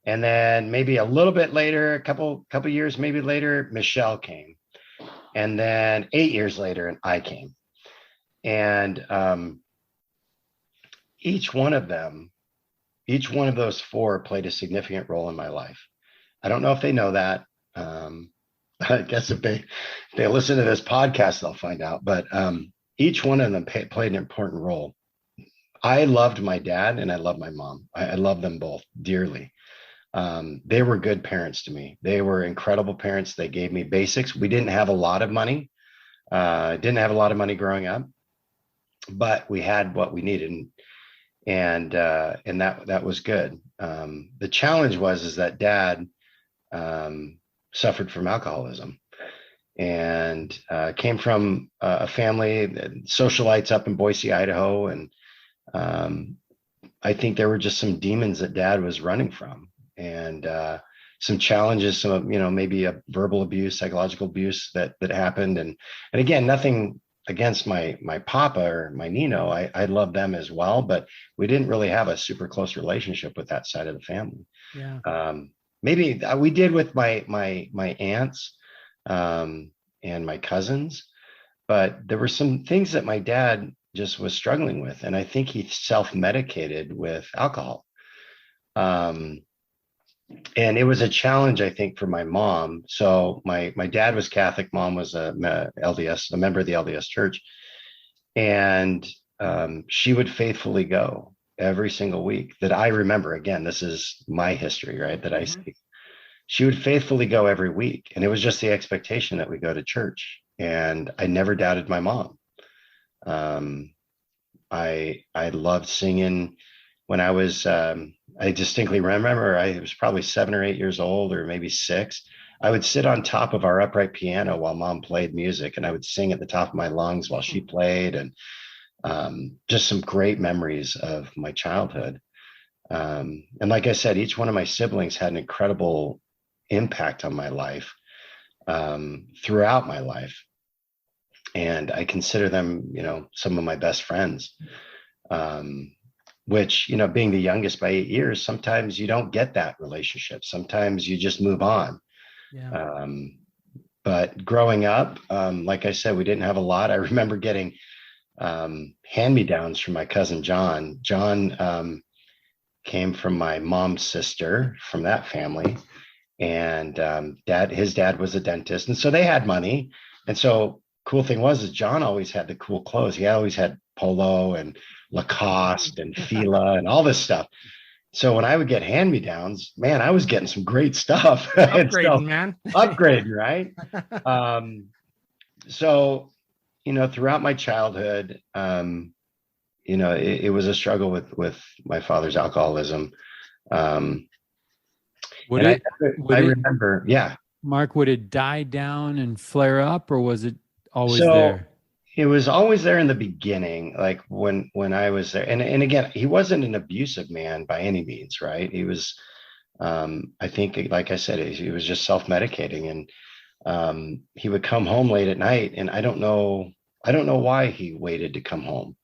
And then maybe a little bit later, a couple years maybe later, Michelle came, and then 8 years later, and I came, and each one of those 4 played a significant role in my life. I don't know if they know that. I guess if they listen to this podcast, they'll find out. But each one of them played an important role. I loved my dad and I loved my mom. I love them both dearly. They were good parents to me. They were incredible parents. They gave me basics. We didn't have a lot of money. Didn't have a lot of money growing up, but we had what we needed. And that was good. The challenge is that Dad suffered from alcoholism, and came from a family, socialites up in Boise, Idaho. And I think there were just some demons that Dad was running from, and some challenges, some maybe a verbal abuse, psychological abuse that happened. And again, nothing against my papa or my Nino. I love them as well, but we didn't really have a super close relationship with that side of the family. Yeah. Maybe we did with my aunts and my cousins, but there were some things that my dad just was struggling with, and I think he self-medicated with alcohol. And it was a challenge, I think, for my mom. So my dad was Catholic, mom was a LDS, a member of the LDS church, and she would faithfully go every single week that I remember. Again, this is my history, right? That I speak. She would faithfully go every week, and it was just the expectation that we go to church. And I never doubted my mom. I loved singing when I was. I distinctly remember I was probably 7 or 8 years old, or maybe 6. I would sit on top of our upright piano while mom played music, and I would sing at the top of my lungs while she played, and just some great memories of my childhood. And like I said, each one of my siblings had an incredible impact on my life throughout my life. And I consider them, some of my best friends, which, being the youngest by 8 years, sometimes you don't get that relationship. Sometimes you just move on. Yeah. But growing up, like I said, we didn't have a lot. I remember getting hand-me-downs from my cousin John. John came from my mom's sister from that family, and his dad was a dentist, and so they had money. And so cool thing was is John always had the cool clothes. He always had polo and Lacoste and Fila and all this stuff. So when I would get hand-me-downs, man, I was getting some great stuff. Upgrading, man. Upgrading, right? So, throughout my childhood, it was a struggle with my father's alcoholism. I remember, yeah. Mark, would it die down and flare up, or was it always So there? it was always there in the beginning, like when I was there. And again, he wasn't an abusive man by any means, right? He was, I think, like I said, he was just self-medicating, and he would come home late at night, and I don't know why he waited to come home.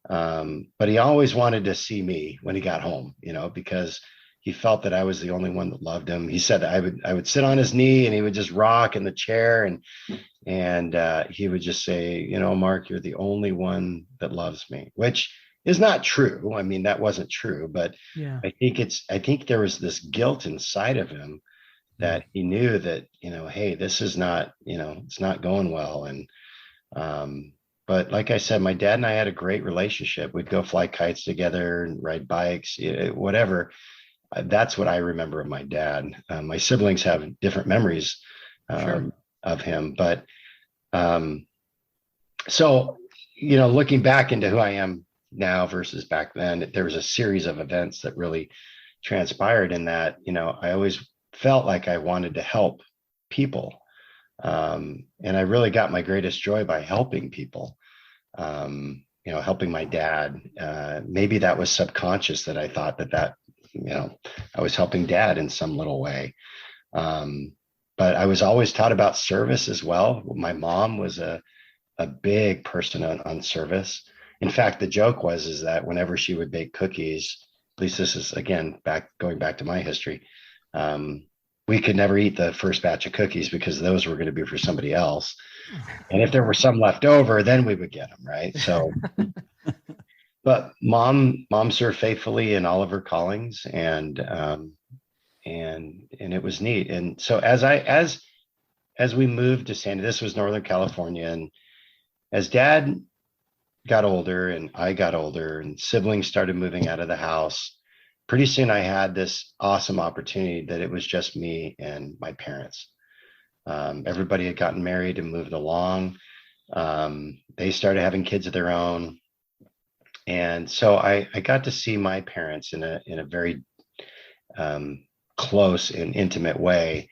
But he always wanted to see me when he got home, because he felt that I was the only one that loved him. He said that I would sit on his knee, and he would just rock in the chair, and he would just say, Mark, you're the only one that loves me, which is not true. I mean, that wasn't true, but yeah. I think there was this guilt inside of him that he knew that, hey, this is not, it's not going well. And, but like I said, my dad and I had a great relationship. We'd go fly kites together and ride bikes, whatever. That's what I remember of my dad. My siblings have different memories of him, but so, looking back into who I am now versus back then, there was a series of events that really transpired in that, I always felt like I wanted to help people. And I really got my greatest joy by helping people, helping my dad. Maybe that was subconscious, that I thought that, I was helping dad in some little way. But I was always taught about service as well. My mom was a big person on service. In fact, the joke is that whenever she would bake cookies, at least this is, again, going back to my history, we could never eat the first batch of cookies because those were going to be for somebody else. And if there were some left over, then we would get them, right? So, but mom served faithfully in all of her callings, and it was neat. And so as we moved to this was Northern California, and as dad got older and I got older and siblings started moving out of the house, pretty soon I had this awesome opportunity that it was just me and my parents. Everybody had gotten married and moved along. They started having kids of their own. And so I got to see my parents in a very close and intimate way.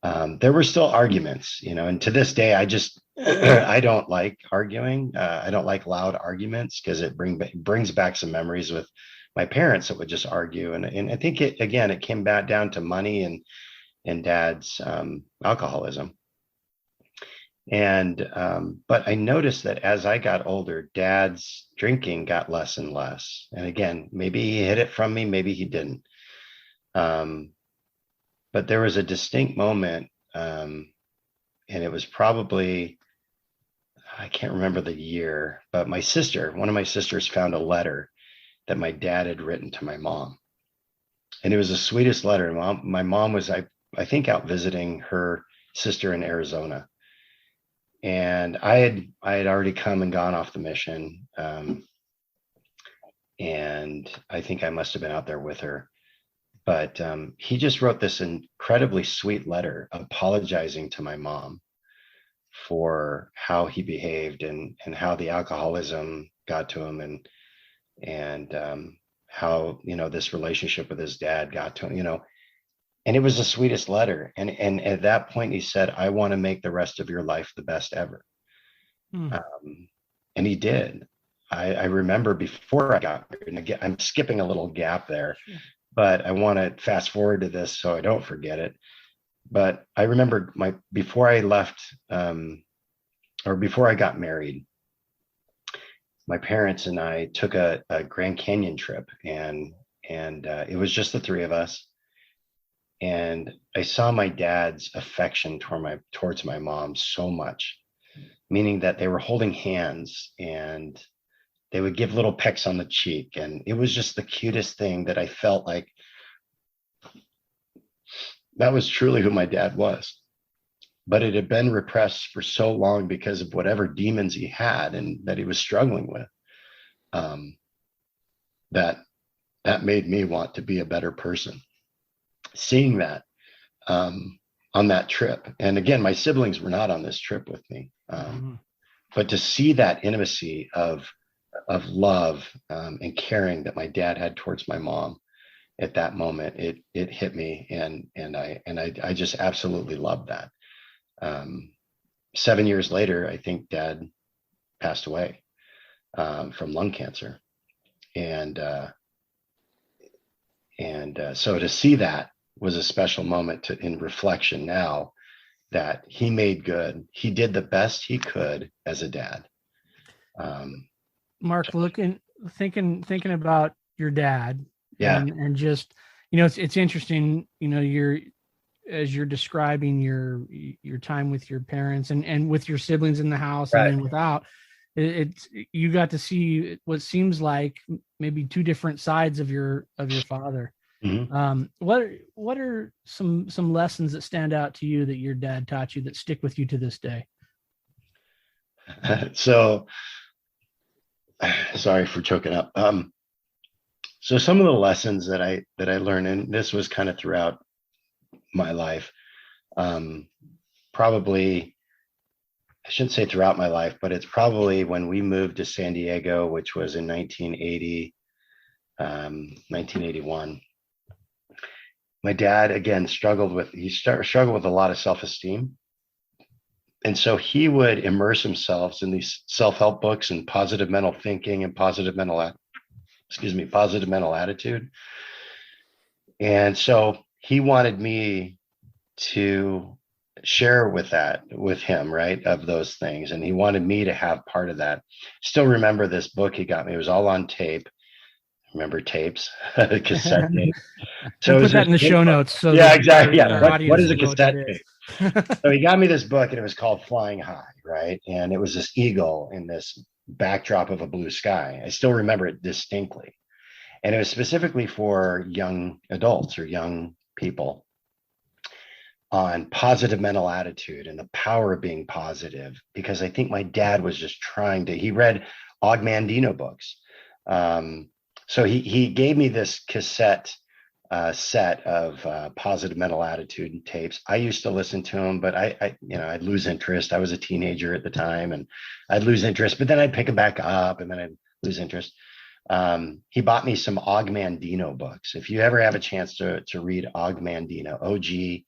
There were still arguments, and to this day, I don't like arguing. I don't like loud arguments because it brings back some memories with my parents that would just argue. And I think it came back down to money and dad's alcoholism. And but I noticed that as I got older, dad's drinking got less and less. And again, maybe he hid it from me, maybe he didn't. But there was a distinct moment, and it was probably, I can't remember the year, but one of my sisters found a letter that my dad had written to my mom. And it was the sweetest letter. My mom was, I think, out visiting her sister in Arizona. And I had already come and gone off the mission. And I think I must have been out there with her. But he just wrote this incredibly sweet letter apologizing to my mom for how he behaved and how the alcoholism got to him, and how, this relationship with his dad got to him. And it was the sweetest letter. And at that point, he said, I want to make the rest of your life the best ever. Hmm. And he did. I remember before I got married, and again, I'm skipping a little gap there, Sure. but I want to fast forward to this so I don't forget it. But I remember before I left, or before I got married, my parents and I took a Grand Canyon trip, and it was just the three of us. And I saw my dad's affection towards my mom so much, meaning that they were holding hands and they would give little pecks on the cheek. And it was just the cutest thing that I felt like that was truly who my dad was. But it had been repressed for so long because of whatever demons he had and that he was struggling with. That made me want to be a better person. Seeing that on that trip, and again, my siblings were not on this trip with me, but to see that intimacy of love and caring that my dad had towards my mom at that moment, it hit me, and I just absolutely loved that. 7 years later, I think Dad passed away from lung cancer, and so to see that was a special moment in reflection now that he made good. He did the best he could as a dad. Mark, thinking about your dad, Yeah. and just, it's interesting, as you're describing your time with your parents and with your siblings in the house, Right. and then without it's you got to see what seems like maybe two different sides of your father. Mm-hmm. What are some lessons that stand out to you that your dad taught you that stick with you to this day? So sorry for choking up. So some of the lessons that I learned, and this was kind of throughout my life, probably, I shouldn't say throughout my life, but it's probably when we moved to San Diego, which was in 1980, 1981. My dad, again, struggled with a lot of self-esteem. And so he would immerse himself in these self-help books and positive mental thinking and positive mental attitude. And so he wanted me to share with him, right, of those things. And he wanted me to have part of that. Still remember this book he got me. It was all on tape. Remember tapes, cassette tape. So we'll put that in the show notes. So yeah, exactly. Yeah. What is a will cassette tape? So he got me this book, and it was called Flying High, right? And it was this eagle in this backdrop of a blue sky. I still remember it distinctly. And it was specifically for young adults or young people on positive mental attitude and the power of being positive, because I think my dad was just he read Og Mandino books. So he gave me this cassette set of positive mental attitude tapes. I used to listen to them, but I'd lose interest. I was a teenager at the time, and I'd lose interest, but then I'd pick them back up, and then I'd lose interest. He bought me some Og Mandino books. If you ever have a chance to read Og Mandino, OG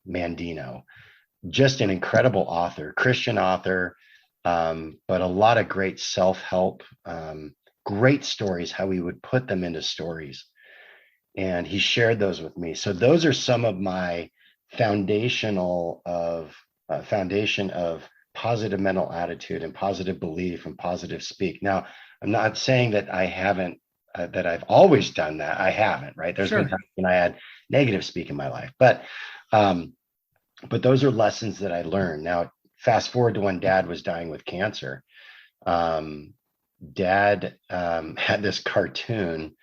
Mandino, just an incredible author, Christian author, but a lot of great self-help, great stories, how he would put them into stories. And he shared those with me. So those are some of my foundation of positive mental attitude and positive belief and positive speak. Now, I'm not saying that I haven't, that I've always done that. I haven't, right? There's been times when I had negative speak in my life, but those are lessons that I learned. Now, fast forward to when Dad was dying with cancer. Dad had this cartoon,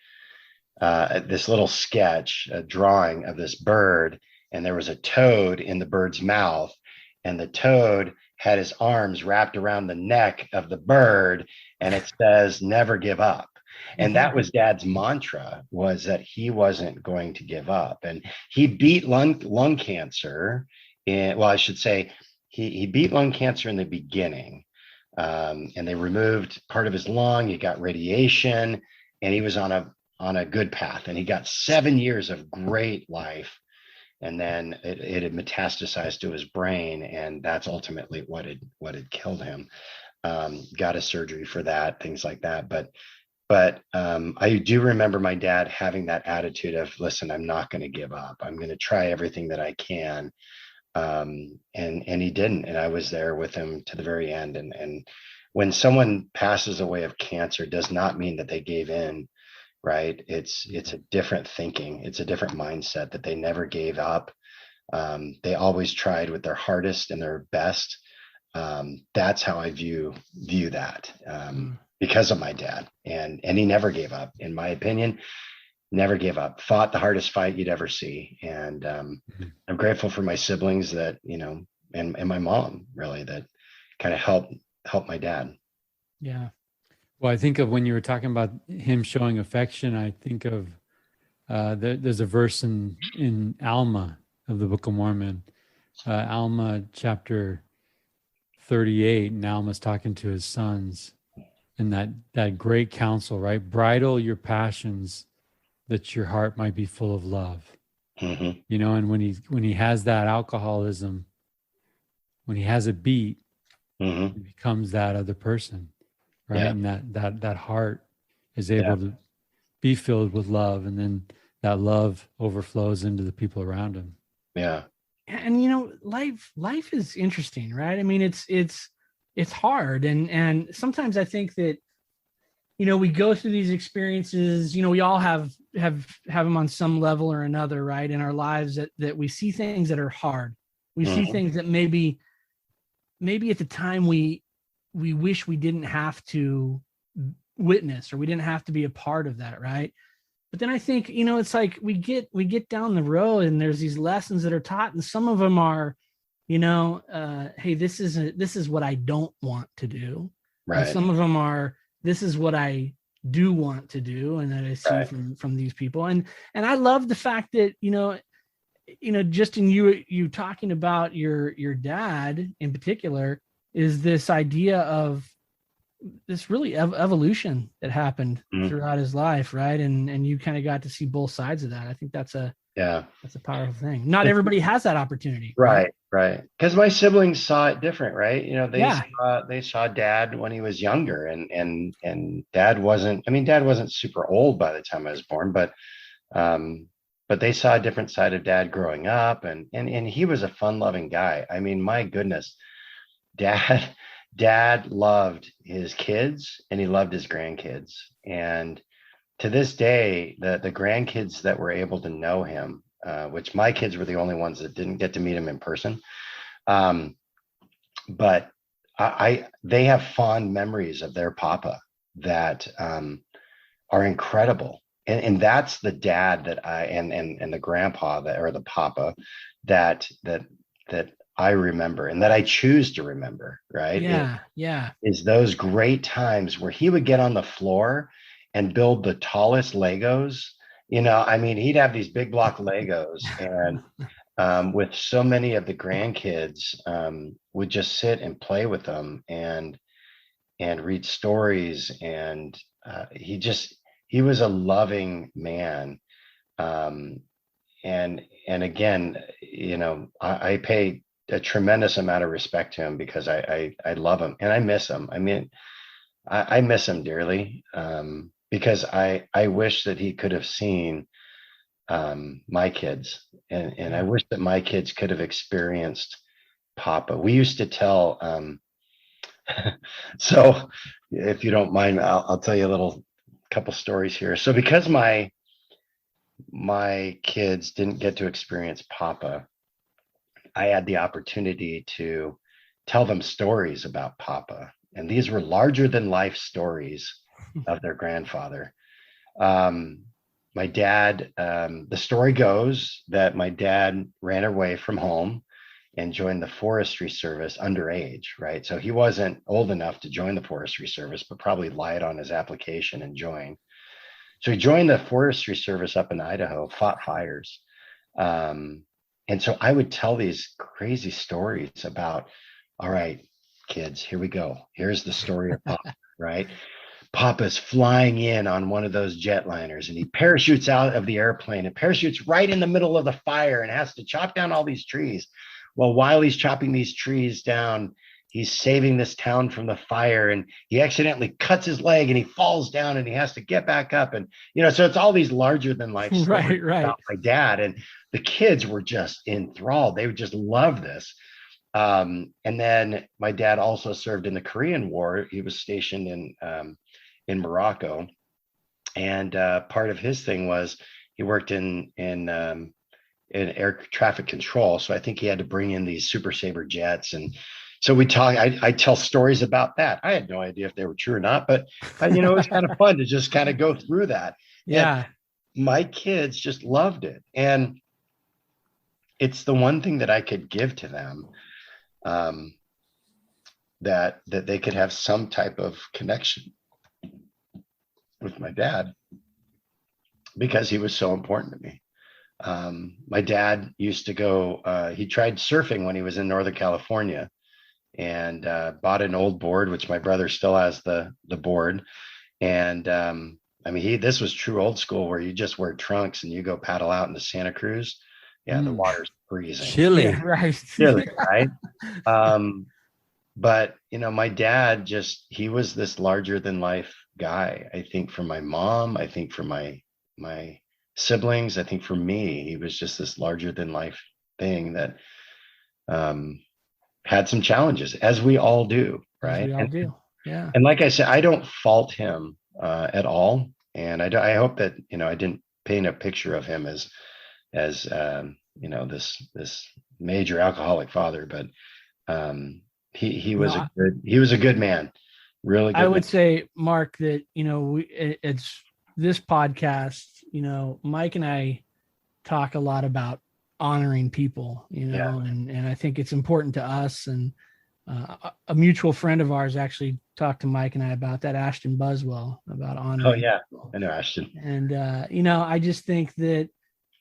this little sketch, a drawing of this bird, and there was a toad in the bird's mouth, and the toad had his arms wrapped around the neck of the bird, and it says, "Never give up." And that was Dad's mantra, was that he wasn't going to give up. And he beat lung cancer. I should say he beat lung cancer in the beginning. And they removed part of his lung. He got radiation, and he was on a on a good path, and he got 7 years of great life. And then it had metastasized to his brain, and that's ultimately what had killed him. Got a surgery for that, things like that. But I do remember my dad having that attitude of, listen, I'm not going to give up. I'm going to try everything that I can. And he didn't. And I was there with him to the very end. And when someone passes away of cancer, does not mean that they gave in, right? It's a different thinking. It's a different mindset, that they never gave up. They always tried with their hardest and their best. That's how I view that. Because of my dad, and he never gave up, in my opinion. Never gave up. Fought the hardest fight you'd ever see. And I'm grateful for my siblings that, and my mom, really, that kind of helped my dad. Yeah. Well, I think of when you were talking about him showing affection, I think of there's a verse in Alma of the Book of Mormon, Alma chapter 38, and Alma's talking to his sons, and that great counsel, right? Bridle your passions, that your heart might be full of love. Mm-hmm. And when he has that alcoholism, when he has a beat, Mm-hmm. he becomes that other person, right? Yeah. And that heart is able to be filled with love, and then that love overflows into the people around him. Yeah. And life is interesting, right? I mean, it's hard, and sometimes I think that we go through these experiences. We all have them on some level or another, right, in our lives, that we see things that are hard. We see things that maybe at the time we wish we didn't have to witness, or we didn't have to be a part of that, right? But then I think it's like we get down the road, and there's these lessons that are taught, and some of them are, hey, this is what I don't want to do. Right. And some of them are, this is what I do want to do, and that I see from these people. And I love the fact that, just in you talking about your dad in particular, is this idea of this really evolution that happened throughout his life, right? And you kind of got to see both sides of that. I think that's a powerful thing. Not everybody has that opportunity. Right. Because my siblings saw it different, right? They saw dad when he was younger, and dad wasn't super old by the time I was born, but they saw a different side of dad growing up, and he was a fun-loving guy. I mean, my goodness, dad loved his kids, and he loved his grandkids. And to this day, the grandkids that were able to know him, which my kids were the only ones that didn't get to meet him in person, but they have fond memories of their papa that are incredible. And that's the dad that and the grandpa or the papa that I remember, and that I choose to remember, right? Yeah. Is those great times where he would get on the floor and build the tallest Legos. He'd have these big block Legos, and with so many of the grandkids, would just sit and play with them and read stories. And he was a loving man. And again, I pay a tremendous amount of respect to him, because I love him and I miss him. I mean, I miss him dearly, because I wish that he could have seen my kids, and I wish that my kids could have experienced Papa. We used to tell, so if you don't mind, I'll tell you a couple stories here. So because my kids didn't get to experience Papa, I had the opportunity to tell them stories about Papa. And these were larger than life stories of their grandfather. My dad, the story goes that my dad ran away from home and joined the forestry service underage, right? So he wasn't old enough to join the forestry service, but probably lied on his application and joined. So he joined the forestry service up in Idaho, fought fires. And so I would tell these crazy stories about, all right, kids, here we go. Here's the story of Papa, right? Papa's flying in on one of those jetliners, and he parachutes out of the airplane and parachutes right in the middle of the fire and has to chop down all these trees. Well, while he's chopping these trees down, he's saving this town from the fire, and he accidentally cuts his leg and he falls down and he has to get back up. And, so it's all these larger than life stories about my dad. And the kids were just enthralled. They would just love this. And then my dad also served in the Korean War. He was stationed in Morocco. And part of his thing was he worked in air traffic control. So I think he had to bring in these Super Sabre jets. And so we talk, I tell stories about that. I had no idea if they were true or not, but it was kind of fun to just kind of go through that. Yeah. And my kids just loved it. And it's the one thing that I could give to them, that they could have some type of connection with my dad, because he was so important to me. My dad used to go, he tried surfing when he was in Northern California, and bought an old board, which my brother still has the board. And this was true old school, where you just wear trunks and you go paddle out into Santa Cruz. Yeah, the water's freezing. Chilly. Yeah, right. Chilly, right? But my dad he was this larger than life guy. I think for my mom, I think for my siblings, I think for me, he was just this larger than life thing that had some challenges, as we all do, right? As we all do. Yeah. And like I said, I don't fault him at all. And I hope that, I didn't paint a picture of him as this major alcoholic father, but he was a good man. Really good. I would say, Mark, that, it's this podcast, Mike and I talk a lot about honoring people, and I think it's important to us. And a mutual friend of ours actually talked to Mike and I about that, Ashton Buswell, about honoring. Oh yeah, people. I know Ashton. And I just think that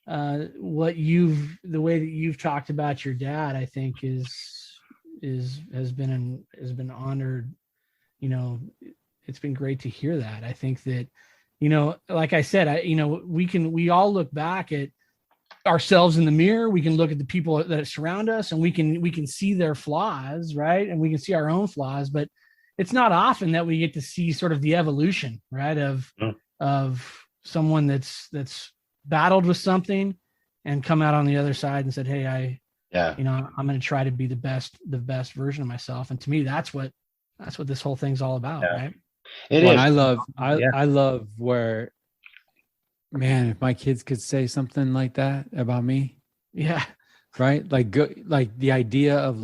the way that you've talked about your dad, I think has been honored. It's been great to hear that. I think that, like I said, we all look back at ourselves in the mirror. We can look at the people that surround us, and we can see their flaws, right? And we can see our own flaws, but it's not often that we get to see sort of the evolution, right? Of someone that's battled with something and come out on the other side and said, hey, I'm going to try to be the best version of myself. And to me, that's what this whole thing's all about. Yeah. Right. It is. I love where, man, if my kids could say something like that about me. Yeah. Right. Like the idea of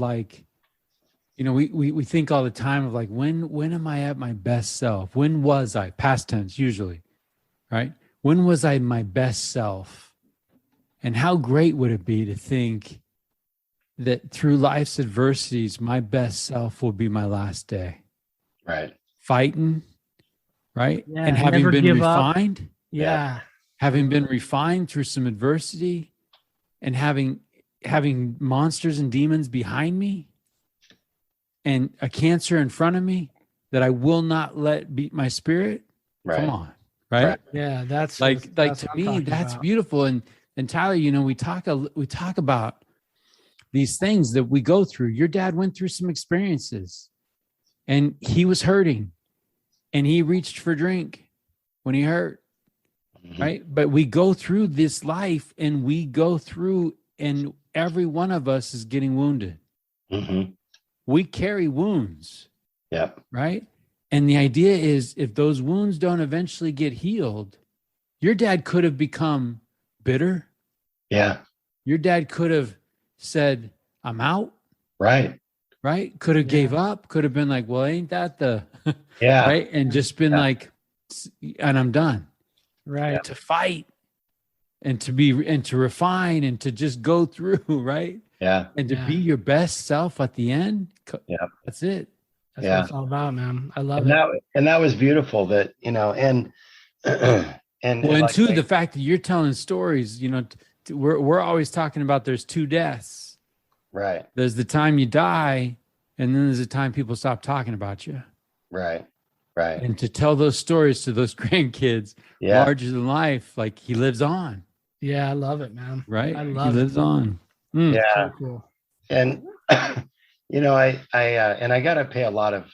we think all the time of when am I at my best self? When was I? Past tense, usually. Right. When was I my best self? And how great would it be to think that through life's adversities, my best self will be my last day. Right. Fighting, right? Yeah, and having been refined. Up. Yeah. Having been refined through some adversity, and having monsters and demons behind me, and a cancer in front of me that I will not let beat my spirit. Right. Come on. Right. Yeah. That's to me, that's beautiful. And Tyler, we talk about these things that we go through. Your dad went through some experiences, and he was hurting, and he reached for drink when he hurt. Mm-hmm. Right. But we go through this life, and and every one of us is getting wounded. Mm-hmm. We carry wounds. Yep. Right. And the idea is, if those wounds don't eventually get healed, your dad could have become bitter. Yeah. Your dad could have said, I'm out. Right. Right. Could have gave up. Could have been like, well, ain't that the yeah. Right. And just been like, and I'm done. Right. To fight and to refine and to just go through. Right. Yeah. And to be your best self at the end. Yeah. That's it. That's what it's all about, man. I love it. And that was beautiful that, and the fact that you're telling stories, we're always talking about there's two deaths. Right. There's the time you die, and then there's the time people stop talking about you. Right. Right. And to tell those stories to those grandkids, Yeah. larger than life, like he lives on, Yeah, I love it, man. right? I He love it. lives on. Mm. Yeah. So cool. And I got to pay a lot of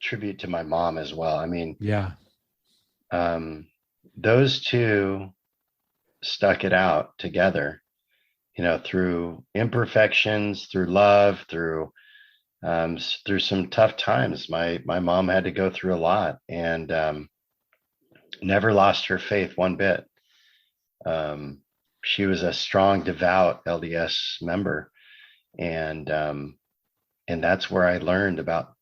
tribute to my mom as well. I mean, Yeah. those two stuck it out together, through imperfections, through love, through some tough times. My mom had to go through a lot, and never lost her faith one bit. She was a strong, devout LDS member, and that's where I learned about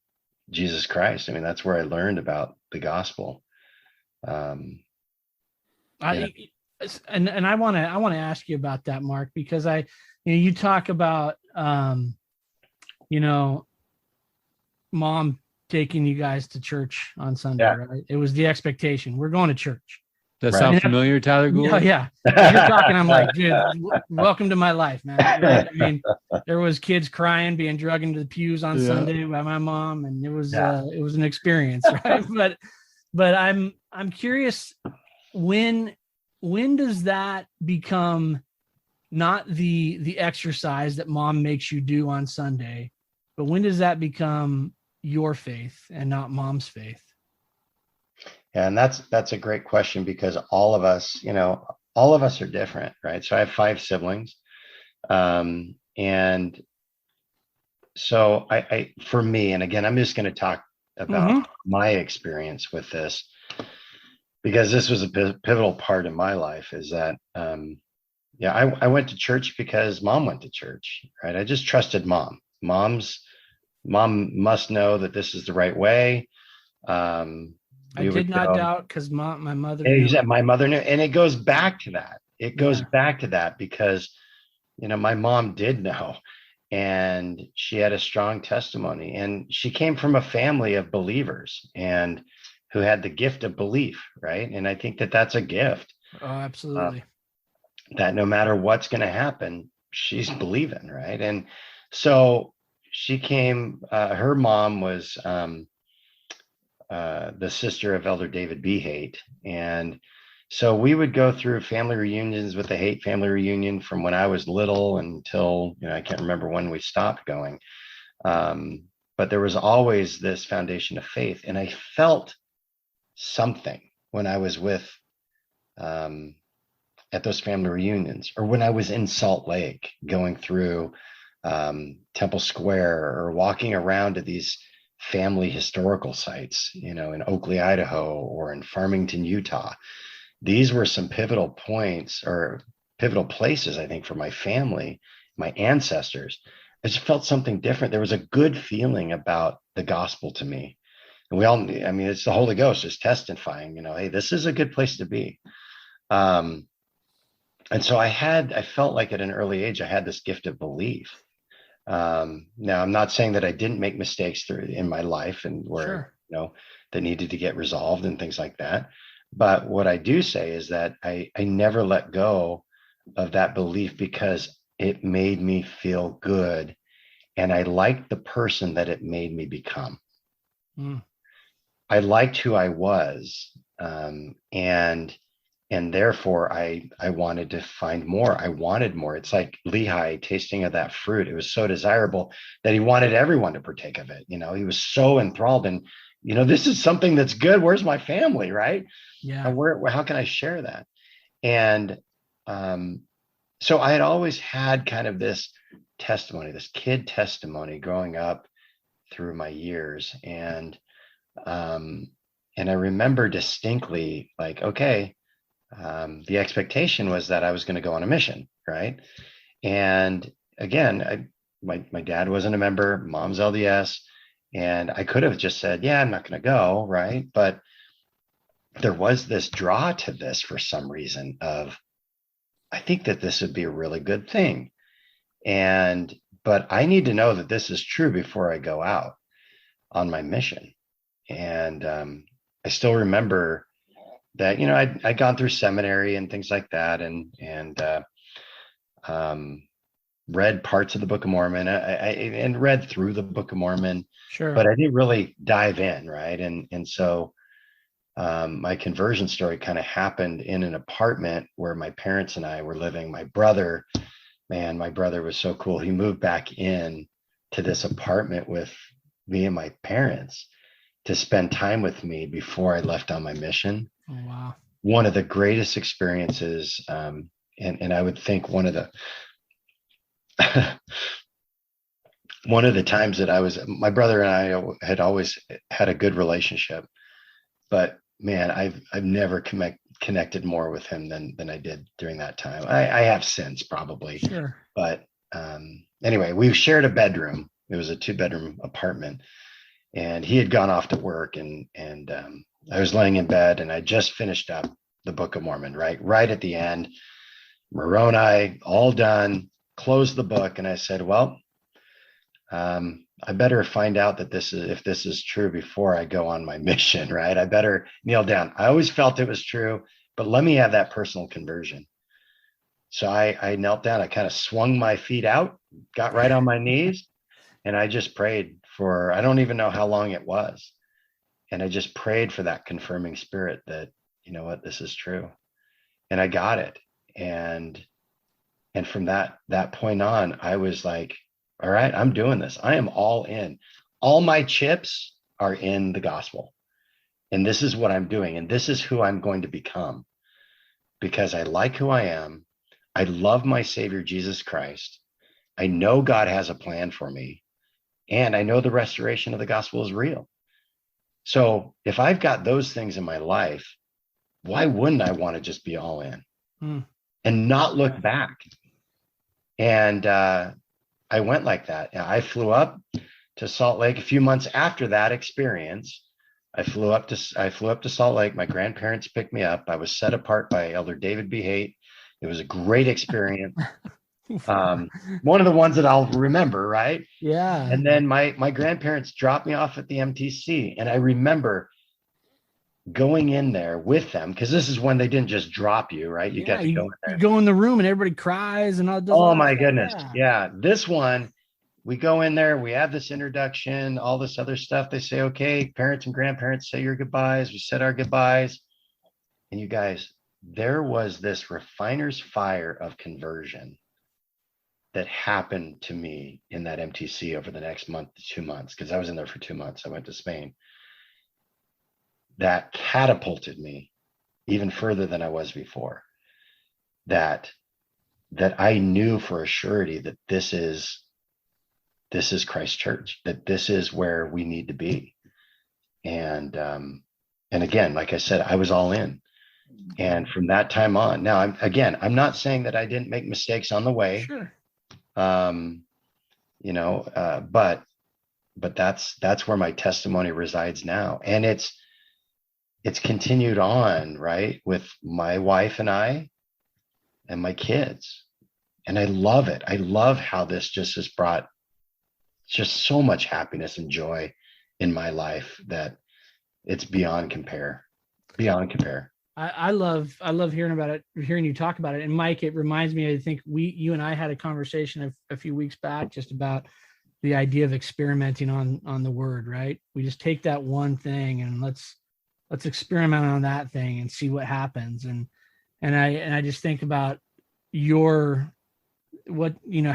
Jesus Christ. I mean, that's where I learned about the gospel. I and I want to ask you about that, Mark, because you talk about mom taking you guys to church on Sunday, Yeah. right? It was the expectation. We're going to church. That Right. sound familiar, Tyler Gould? Oh, yeah. As you're talking, I'm like, dude, welcome to my life, man. Right? I mean, there was kids crying, being drugged into the pews on Sunday by my mom, and it was an experience, right? but I'm curious, when does that become not the exercise that mom makes you do on Sunday, but when does that become your faith and not mom's faith? And that's a great question, because all of us are different, right? So I have 5 siblings. And so for me, and again, I'm just going to talk about my experience with this, because this was a pivotal part in my life, is that, I went to church because mom went to church, right? I just trusted mom. Mom must know that this is the right way. I did not doubt, because my mother knew. knew. My mother knew. And it goes back to that. Because, my mom did know, and she had a strong testimony, and she came from a family of believers and who had the gift of belief, right? And I think that that's a gift. Oh, absolutely. That no matter what's going to happen, she's believing, right? And so she came, her mom was the sister of Elder David B. Haight. And so we would go through family reunions with the Haight family reunion from when I was little until, I can't remember when we stopped going. But there was always this foundation of faith. And I felt something when I was at those family reunions, or when I was in Salt Lake going through Temple Square, or walking around to these family historical sites, in Oakley, Idaho, or in Farmington, Utah. These were some pivotal points, or pivotal places, I think, for my family, my ancestors. I just felt something different. There was a good feeling about the gospel to me. And it's the Holy Ghost just testifying, hey, this is a good place to be. And so I felt like at an early age, I had this gift of belief. Now, I'm not saying that I didn't make mistakes in my life, and where, that needed to get resolved and things like that. But what I do say is that I never let go of that belief, because it made me feel good. And I liked the person that it made me become. I liked who I was. And therefore I wanted to find more. I wanted more. It's like Lehi tasting of that fruit. It was so desirable that he wanted everyone to partake of it. He was so enthralled, and, this is something that's good. Where's my family? Right. Yeah. And how can I share that? And, so I had always had kind of this testimony, this kid testimony growing up through my years. And I remember distinctly, like, okay, the expectation was that I was going to go on a mission, right? And again, my dad wasn't a member, mom's LDS, and I could have just said, yeah, I'm not going to go, right? But there was this draw to this for some reason of, I think that this would be a really good thing. But I need to know that this is true before I go out on my mission. And I still remember that, I'd gone through seminary and things like that. And read parts of the Book of Mormon, and read through the Book of Mormon, Sure. but I didn't really dive in, right? And so my conversion story kind of happened in an apartment where my parents and I were living. My brother was so cool. He moved back in to this apartment with me and my parents to spend time with me before I left on my mission. Oh, wow. One of the greatest experiences, and I would think one of the one of the times that my brother and I had always had a good relationship, but man, I've never connected more with him than I did during that time. I have since, probably, Sure. but anyway, we shared a bedroom. It was a 2-bedroom apartment, and he had gone off to work, and I was laying in bed, and I just finished up the Book of Mormon, right at the end. Moroni, all done, closed the book, and I said, well, I better find out that if this is true before I go on my mission, right? I better kneel down. I always felt it was true, but let me have that personal conversion. So I knelt down. I kind of swung my feet out, got right on my knees, and I just prayed for, I don't even know how long it was. And I just prayed for that confirming spirit that, you know what, this is true. And I got it. And from that point on, I was like, all right, I'm doing this. I am all in. All my chips are in the gospel. And this is what I'm doing. And this is who I'm going to become, because I like who I am. I love my Savior, Jesus Christ. I know God has a plan for me. And I know the restoration of the gospel is real. So if I've got those things in my life, why wouldn't I want to just be all in and not look back? And I went like that. I flew up to Salt Lake a few months after that experience. I flew up to Salt Lake. My grandparents picked me up. I was set apart by Elder David B. Haight. It was a great experience. One of the ones that I'll remember, right? Yeah. And then my grandparents dropped me off at the MTC, and I remember going in there with them, because this is when they didn't just drop you, right? You got to go in there. You go in the room and everybody cries and all. Oh my goodness. Yeah. This one, we go in there, we have this introduction, all this other stuff. They say, okay, parents and grandparents, say your goodbyes. We said our goodbyes. And you guys, there was this refiner's fire of conversion that happened to me in that MTC over the next month to 2 months, because I was in there for 2 months. I went to Spain. That catapulted me even further than I was before. That I knew for a surety that this is Christ Church, that this is where we need to be. And again, like I said, I was all in. And from that time on, now I'm not saying that I didn't make mistakes on the way. Sure. But that's where my testimony resides now. And it's continued on, right, with my wife and I and my kids. And I love it. I love how this just has brought just so much happiness and joy in my life that it's beyond compare. I love hearing about it, hearing you talk about it. And Mike, it reminds me, I think you and I had a conversation a few weeks back just about the idea of experimenting on the word, right? We just take that one thing and let's experiment on that thing and see what happens. And I just think about how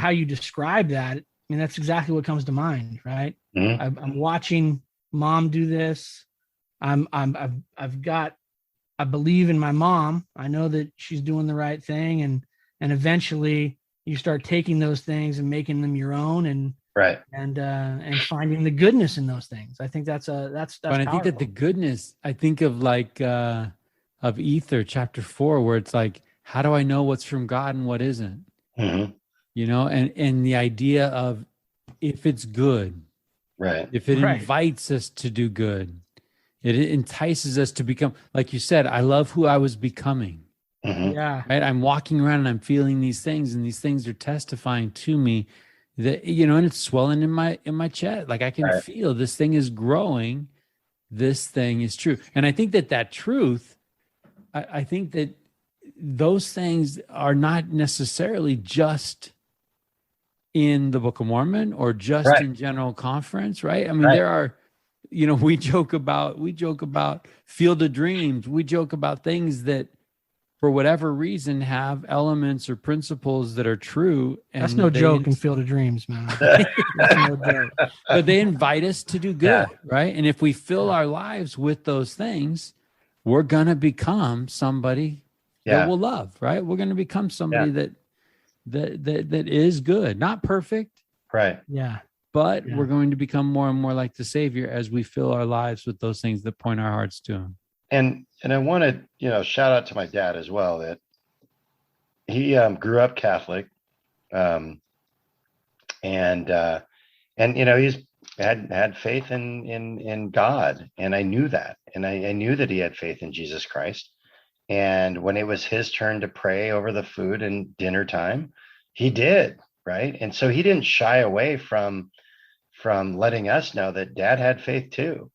you describe that. I mean, that's exactly what comes to mind, right? Mm-hmm. I'm watching mom do this. I believe in my mom. I know that she's doing the right thing, and eventually you start taking those things and making them your own, and right, and finding the goodness in those things. I think that's But I think that the goodness, I think of like of Ether chapter 4, where it's like, how do I know what's from God and what isn't? Mm-hmm. And the idea of, if it's good, right, if it invites us to do good, it entices us to become, like you said, I love who I was becoming. Mm-hmm. Yeah. Right. I'm walking around and I'm feeling these things, and these things are testifying to me that, and it's swelling in my chest. Like I can feel this thing is growing. This thing is true. And I think that truth, I think that those things are not necessarily just in the Book of Mormon or just Right. in general conference, right? I mean, Right. there are, we joke about Field of Dreams. We joke about things that for whatever reason have elements or principles that are true. And That's no joke in Field of Dreams, man. That's no joke. But they invite us to do good, Yeah. right? And if we fill our lives with those things, we're going to become somebody that we'll love, right? We're going to become somebody that is good, not perfect, Right. Yeah. but we're going to become more and more like the Savior as we fill our lives with those things that point our hearts to him. And I want to, shout out to my dad as well, that he grew up Catholic. And he's had faith in God. And I knew that. And I knew that he had faith in Jesus Christ. And when it was his turn to pray over the food and dinner time, he did, right? And so he didn't shy away from letting us know that dad had faith too.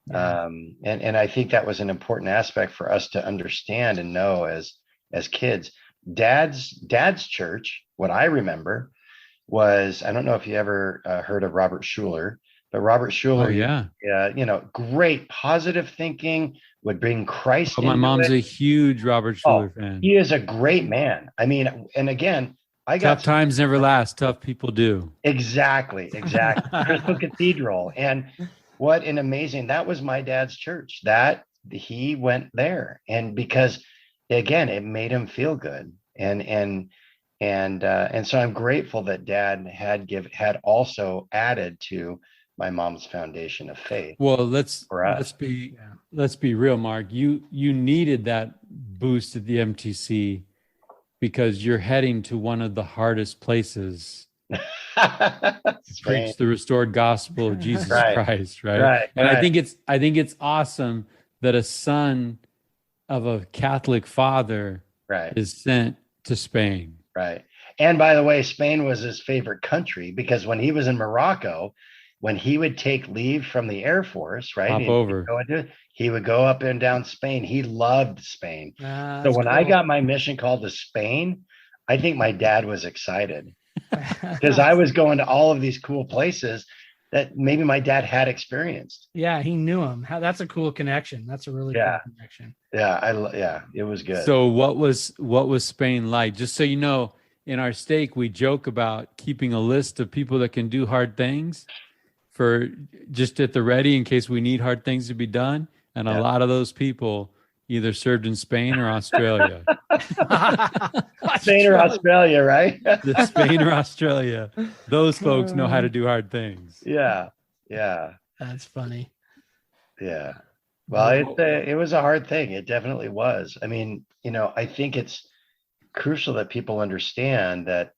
Yeah. And I think that was an important aspect for us to understand and know as kids. Dad's church, what I remember was, I don't know if you ever heard of Robert Schuller, but Robert Schuller, great positive thinking, would bring Christ But my into mom's it. a huge Robert Schuller fan. He is a great man. I mean, and again, Tough times never last. Tough people do. Exactly. Crystal Cathedral. And what an amazing, that was my dad's church, that he went there. And because again, it made him feel good. And so I'm grateful that dad had also added to my mom's foundation of faith. Well, let's be real, Mark. You needed that boost at the MTC because you're heading to one of the hardest places to preach the restored gospel of Jesus Christ, right? And I think it's awesome that a son of a Catholic father is sent to Spain. Right. And by the way, Spain was his favorite country because when he was in Morocco, when he would take leave from the Air Force, right? He would go up and down Spain. He loved Spain. So when I got my mission called to Spain, I think my dad was excited because I was going to all of these cool places that maybe my dad had experienced. Yeah, he knew him. That's a cool connection. That's a really cool connection. Yeah, it was good. So what was Spain like? Just so you know, in our stake, we joke about keeping a list of people that can do hard things for just at the ready in case we need hard things to be done. And a lot of those people either served in Spain or Australia. Spain or Australia, right? Spain or Australia. Those folks know how to do hard things. Yeah. That's funny. Yeah. Well, it was a hard thing. It definitely was. I mean, I think it's crucial that people understand that,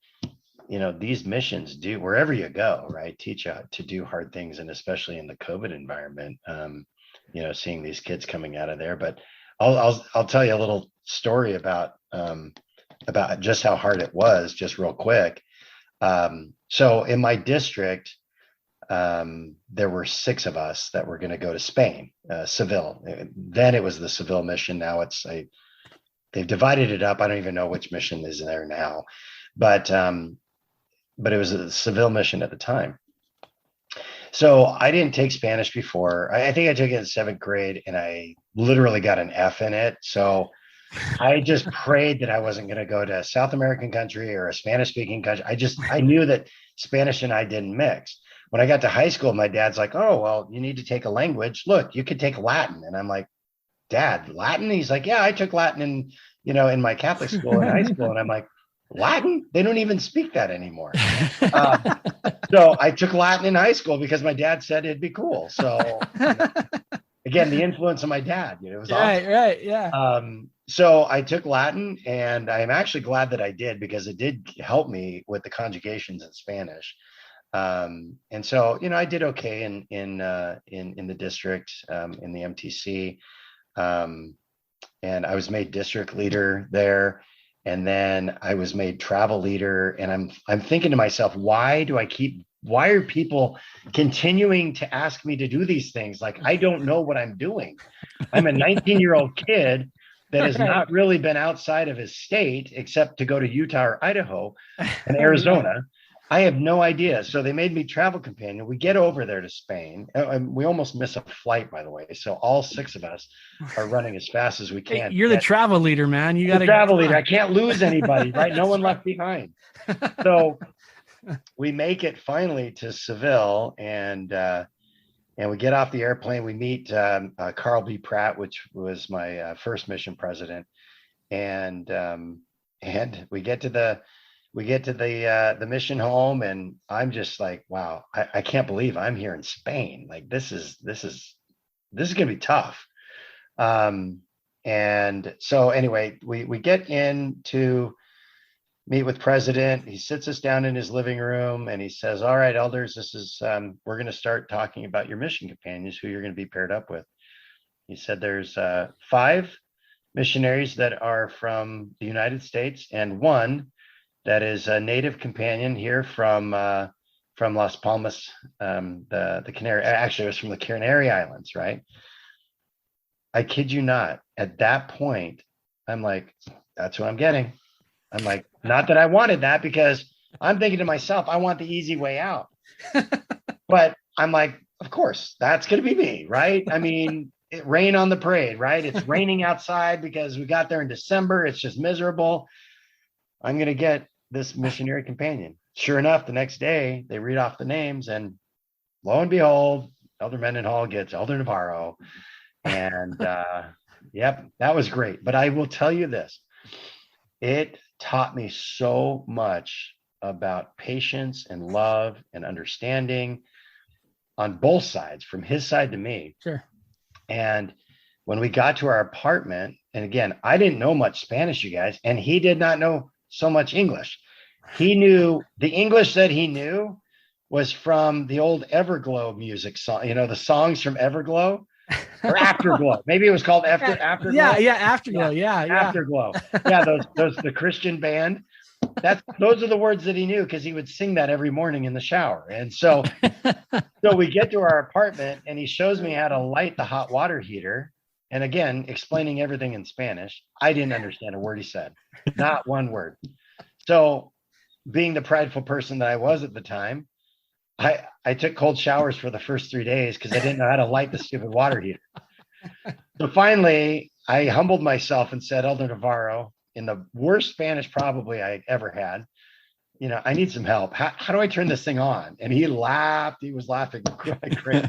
these missions do, wherever you go, right, teach you to do hard things, and especially in the COVID environment, seeing these kids coming out of there. But I'll tell you a little story about just how hard it was, just real quick. So in my district, there were 6 of us that were going to go to Spain, Seville. Then it was the Seville mission. Now they've divided it up. I don't even know which mission is there now, but it was a Seville mission at the time. So I didn't take Spanish before. I think I took it in 7th grade and I literally got an F in it. So I just prayed that I wasn't going to go to a South American country or a Spanish speaking country. I knew that Spanish and I didn't mix. When I got to high school, my dad's like, "Oh, well, you need to take a language. Look, you could take Latin." And I'm like, "Dad, Latin?" He's like, "Yeah, I took Latin in my Catholic school in high school." And I'm like, "Latin? They don't even speak that anymore." So I took Latin in high school because my dad said it'd be cool. So again, the influence of my dad, it was awesome. Right. Yeah. So I took Latin, and I'm actually glad that I did because it did help me with the conjugations in Spanish. And so, I did okay in the district, in the MTC. And I was made district leader there. And then I was made travel leader. And I'm thinking to myself, why are people continuing to ask me to do these things? Like, I don't know what I'm doing. I'm a 19-year-old kid that has not really been outside of his state except to go to Utah or Idaho and Arizona. I have no idea. So they made me travel companion. We get over there to Spain. We almost miss a flight, by the way. So all 6 of us are running as fast as we Hey, can. you're the travel leader, man. You got to travel leader. I can't lose anybody, right? No one left behind. So we make it finally to Seville, and we get off the airplane. We meet Carl B. Pratt, which was my first mission president, and we get to the mission home, and I'm just like, wow, I can't believe I'm here in Spain. Like this is gonna be tough. And so anyway, we get in to meet with president. He sits us down in his living room and he says, all right, elders, this is we're going to start talking about your mission companions, who you're going to be paired up with. He said there's 5 missionaries that are from the United States and 1 that is a native companion here from Las Palmas, the Canary. Actually, it was from the Canary Islands, right? I kid you not. At that point, I'm like, that's what I'm getting. I'm like, not that I wanted that, because I'm thinking to myself, I want the easy way out. But I'm like, of course, that's going to be me, right? I mean, rain on the parade, right? It's raining outside because we got there in December. It's just miserable. I'm going to get this missionary companion. Sure enough, the next day they read off the names, and lo and behold, Elder Mendenhall gets Elder Navarro. And yep, that was great. But I will tell you this, it taught me so much about patience and love and understanding on both sides, from his side to me. Sure. And when we got to our apartment, and again, I didn't know much Spanish, you guys, and he did not know so much English. He knew the English that he knew was from the old Everglow music song, the songs from Everglow. Or Afterglow. Maybe it was called Afterglow. Yeah, Afterglow. Yeah. Afterglow. Yeah, those the Christian band. Those are the words that he knew, because he would sing that every morning in the shower. And so we get to our apartment and he shows me how to light the hot water heater. And again, explaining everything in Spanish. I didn't understand a word he said. Not one word. So being the prideful person that I was at the time, I took cold showers for the first 3 days because I didn't know how to light the stupid water heater. So finally, I humbled myself and said, Elder Navarro, in the worst Spanish probably I ever had, I need some help. How do I turn this thing on? And he laughed. He was laughing like crazy.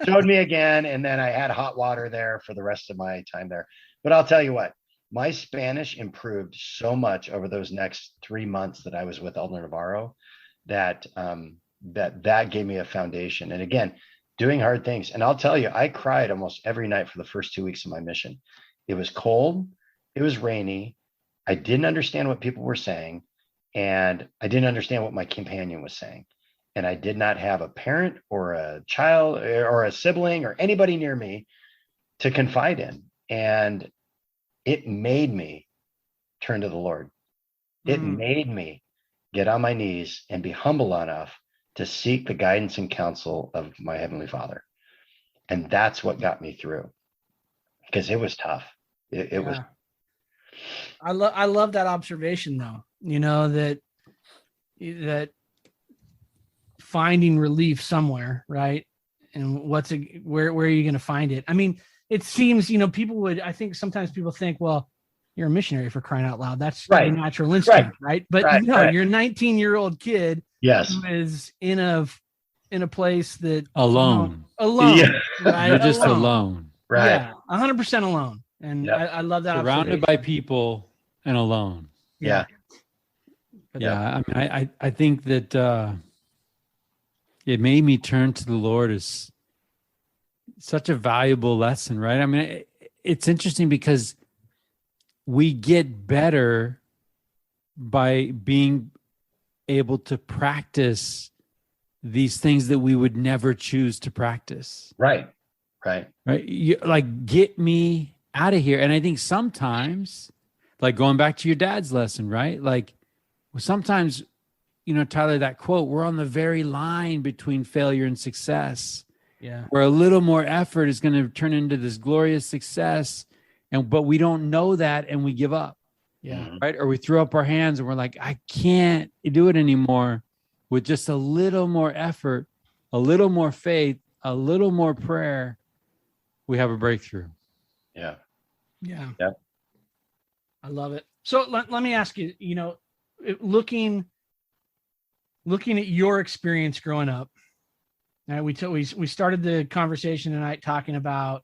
Showed me again, and then I had hot water there for the rest of my time there. But I'll tell you what, my Spanish improved so much over those next 3 months that I was with Elder Navarro that that gave me a foundation. And again, doing hard things. And I'll tell you, I cried almost every night for the first 2 weeks of my mission. It was cold. It was rainy. I didn't understand what people were saying. And I didn't understand what my companion was saying. And I did not have a parent or a child or a sibling or anybody near me to confide in. And it made me turn to the Lord. It made me get on my knees and be humble enough to seek the guidance and counsel of my Heavenly Father. And that's what got me through, because it was tough. It was. I love that observation, though, that finding relief somewhere, right? And where are you going to find it? I mean, it seems, I think sometimes people think, well, you're a missionary, for crying out loud. That's right. Your natural instinct, right? But you're a 19-year-old kid. Yes. Who is in a place that alone, yeah. Right? You're just alone. Right. Yeah. 100% alone. And yep. I love that. Surrounded by people and alone. Yeah. Yeah. I mean, I think that it made me turn to the Lord as such a valuable lesson, right? I mean, it's interesting because we get better by being able to practice these things that we would never choose to practice. Right. Get me out of here. And I think sometimes, like going back to your dad's lesson, right? Like sometimes, Tyler, that quote, we're on the very line between failure and success. Yeah. Where a little more effort is going to turn into this glorious success. But we don't know that, and we give up. Yeah. Right. Or we throw up our hands and we're like, I can't do it anymore. with just a little more effort, a little more faith, a little more prayer, we have a breakthrough. Yeah. Yeah. Yep. I love it. So let me ask you, looking at your experience growing up, right? We started the conversation tonight talking about,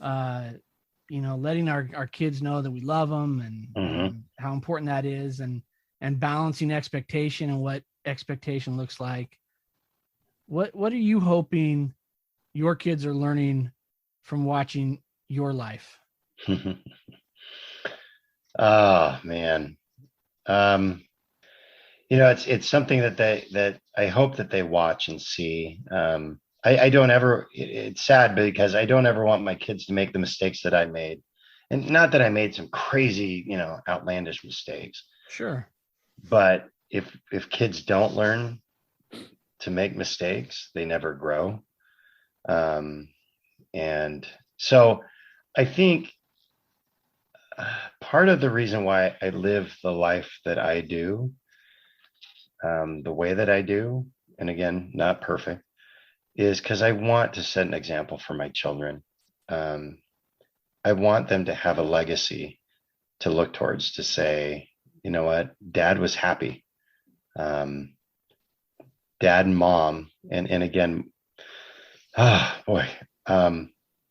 letting our kids know that we love them and how important that is, and balancing expectation and what expectation looks like. What are you hoping your kids are learning from watching your life? Oh man. It's something that I hope that they watch and see. I don't ever, it's sad because I don't ever want my kids to make the mistakes that I made. And not that I made some crazy, outlandish mistakes. Sure. But if kids don't learn to make mistakes, they never grow. And so I think part of the reason why I live the life that I do, the way that I do, and again, not perfect, is because I want to set an example for my children. I want them to have a legacy to look towards, to say, you know what, dad was happy. Dad and mom, and again,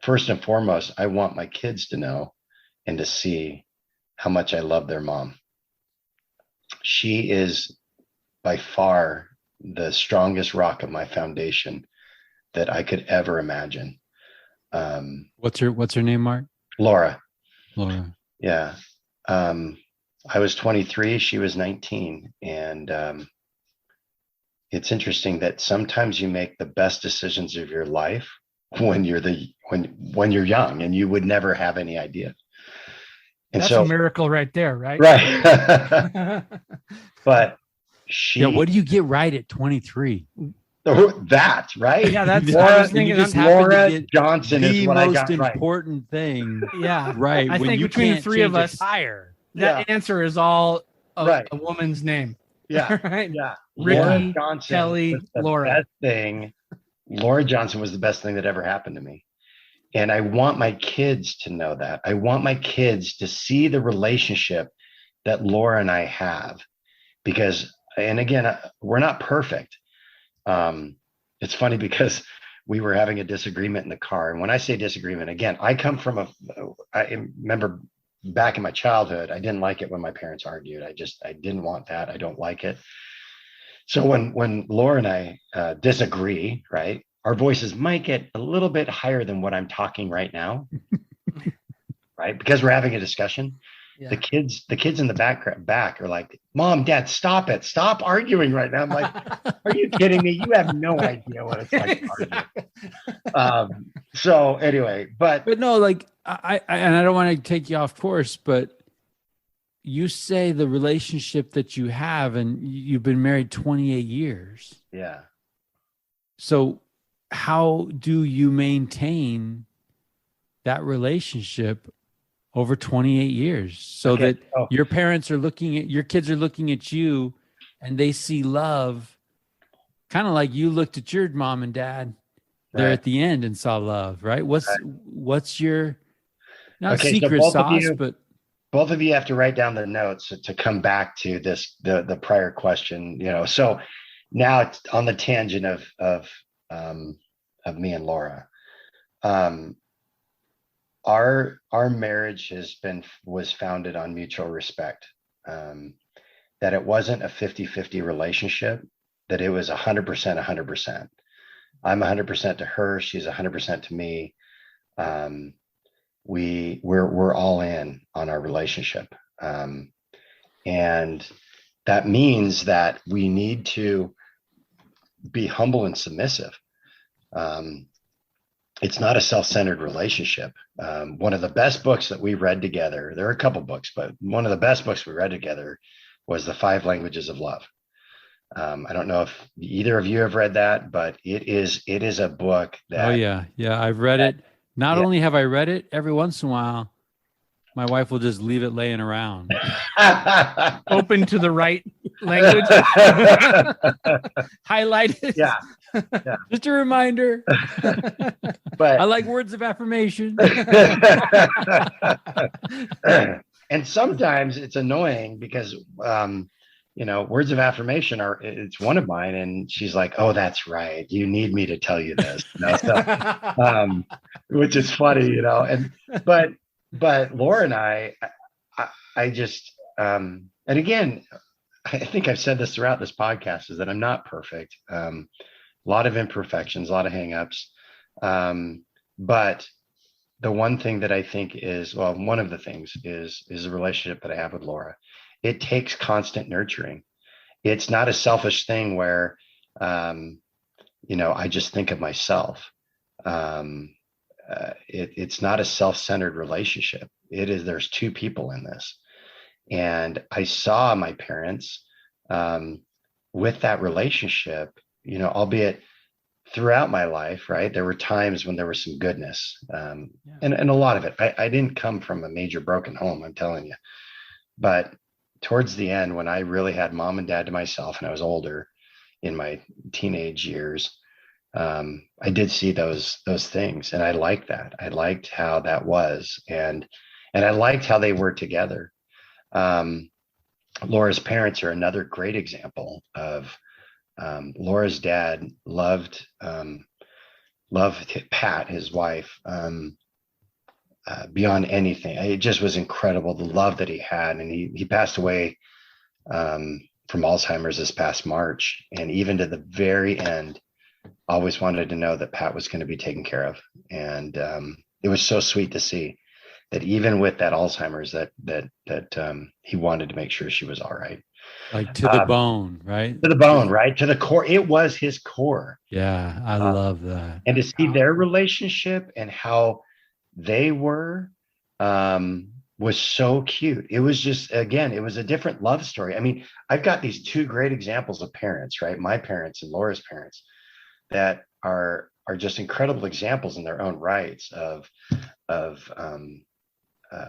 first and foremost, I want my kids to know and to see how much I love their mom. She is by far the strongest rock of my foundation that I could ever imagine. What's her name, Mark? Laura. Yeah. I was 23, she was 19. And it's interesting that sometimes you make the best decisions of your life when you're young, and you would never have any idea. And that's a miracle right there, right? Right. But what do you get right at 23? That, right? Yeah, that's Laura Johnson is what I got right. The most important thing. Yeah. Right. I think between the three of us, that answer is all a woman's name. Yeah. Right. Yeah. Ricky, Kelly, Laura. Best thing. Laura Johnson was the best thing that ever happened to me. And I want my kids to know that. I want my kids to see the relationship that Laura and I have, because, and again, we're not perfect. It's funny because we were having a disagreement in the car. And when I say disagreement, again, I come from I remember back in my childhood, I didn't like it when my parents argued. I didn't want that. I don't like it. So when Laura and I disagree, right, our voices might get a little bit higher than what I'm talking right now, right? Because we're having a discussion. Yeah. The kids in the back are like, Mom, Dad, stop it. Stop arguing right now. I'm like, are you kidding me? You have no idea what it's like to argue. So anyway, but no, like I don't want to take you off course, but you say the relationship that you have, and you've been married 28 years. Yeah. So how do you maintain that relationship over 28 years so that your parents are your kids are looking at you and they see love, kind of like you looked at your mom and dad there at the end and saw love, right? What's your secret sauce, but both of you have to write down the notes to come back to this, the prior question, so now it's on the tangent of me and Laura. Our marriage was founded on mutual respect, that it wasn't a 50-50 relationship, that it was 100%. I'm 100% to her. She's 100% to me. We're all in on our relationship. And that means that we need to be humble and submissive. It's not a self-centered relationship. One of the best books that we read together, there are a couple books, but one of the best books we read together was The 5 Languages of Love. I don't know if either of you have read that, but it is a book that. Oh yeah. I've read it. Not only have I read it, every once in a while, my wife will just leave it laying around. Open to the right language. Highlighted. Yeah. Just a reminder. But I like words of affirmation. and sometimes it's annoying because words of affirmation it's one of mine, and she's like, oh, that's right, you need me to tell you this, which is funny, and but Laura and I just and again, I think I've said this throughout this podcast, is that I'm not perfect. A lot of imperfections, a lot of hangups. But the one thing that I think one of the things is the relationship that I have with Laura. It takes constant nurturing. It's not a selfish thing where, I just think of myself. It's not a self-centered relationship. There's two people in this. And I saw my parents with that relationship, albeit throughout my life, right? There were times when there was some goodness, and a lot of it. I didn't come from a major broken home, I'm telling you. But towards the end, when I really had mom and dad to myself, and I was older in my teenage years, I did see those things, and I liked that. I liked how that was, and I liked how they were together. Laura's parents are another great example of Laura's dad loved Pat, his wife, beyond anything. It just was incredible, the love that he had. And he passed away from Alzheimer's this past March. And even to the very end, always wanted to know that Pat was going to be taken care of. And it was so sweet to see that even with that Alzheimer's, that he wanted to make sure she was all right. Like to the bone, right? To the bone, right? To the core. It was his core. Yeah, I love that. And to see their relationship and how they were was so cute. It was just, again, it was a different love story. I mean, I've got these two great examples of parents, right? My parents and Laura's parents, that are just incredible examples in their own rights of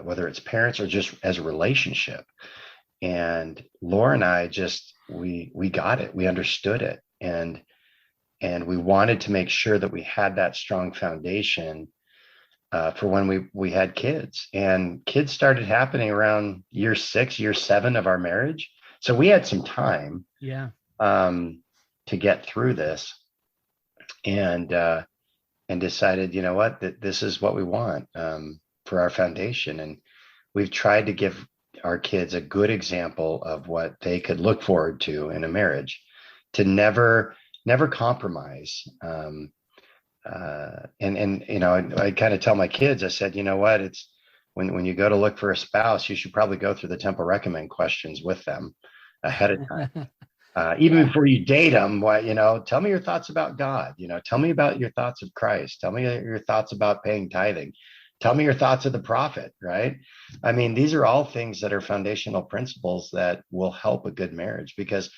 whether it's parents or just as a relationship. And Laura and I we got it. We understood it. And we wanted to make sure that we had that strong foundation for when we had kids. And kids started happening around year 6, year 7 of our marriage. So we had some time to get through this, and decided, that this is what we want for our foundation. And we've tried to give our kids a good example of what they could look forward to in a marriage, to never compromise. And I kind of tell my kids, I said, it's when you go to look for a spouse, you should probably go through the Temple Recommend questions with them ahead of time. Even before you date them, tell me your thoughts about God, tell me about your thoughts of Christ, tell me your thoughts about paying tithing, tell me your thoughts of the prophet, right? I mean, these are all things that are foundational principles that will help a good marriage, because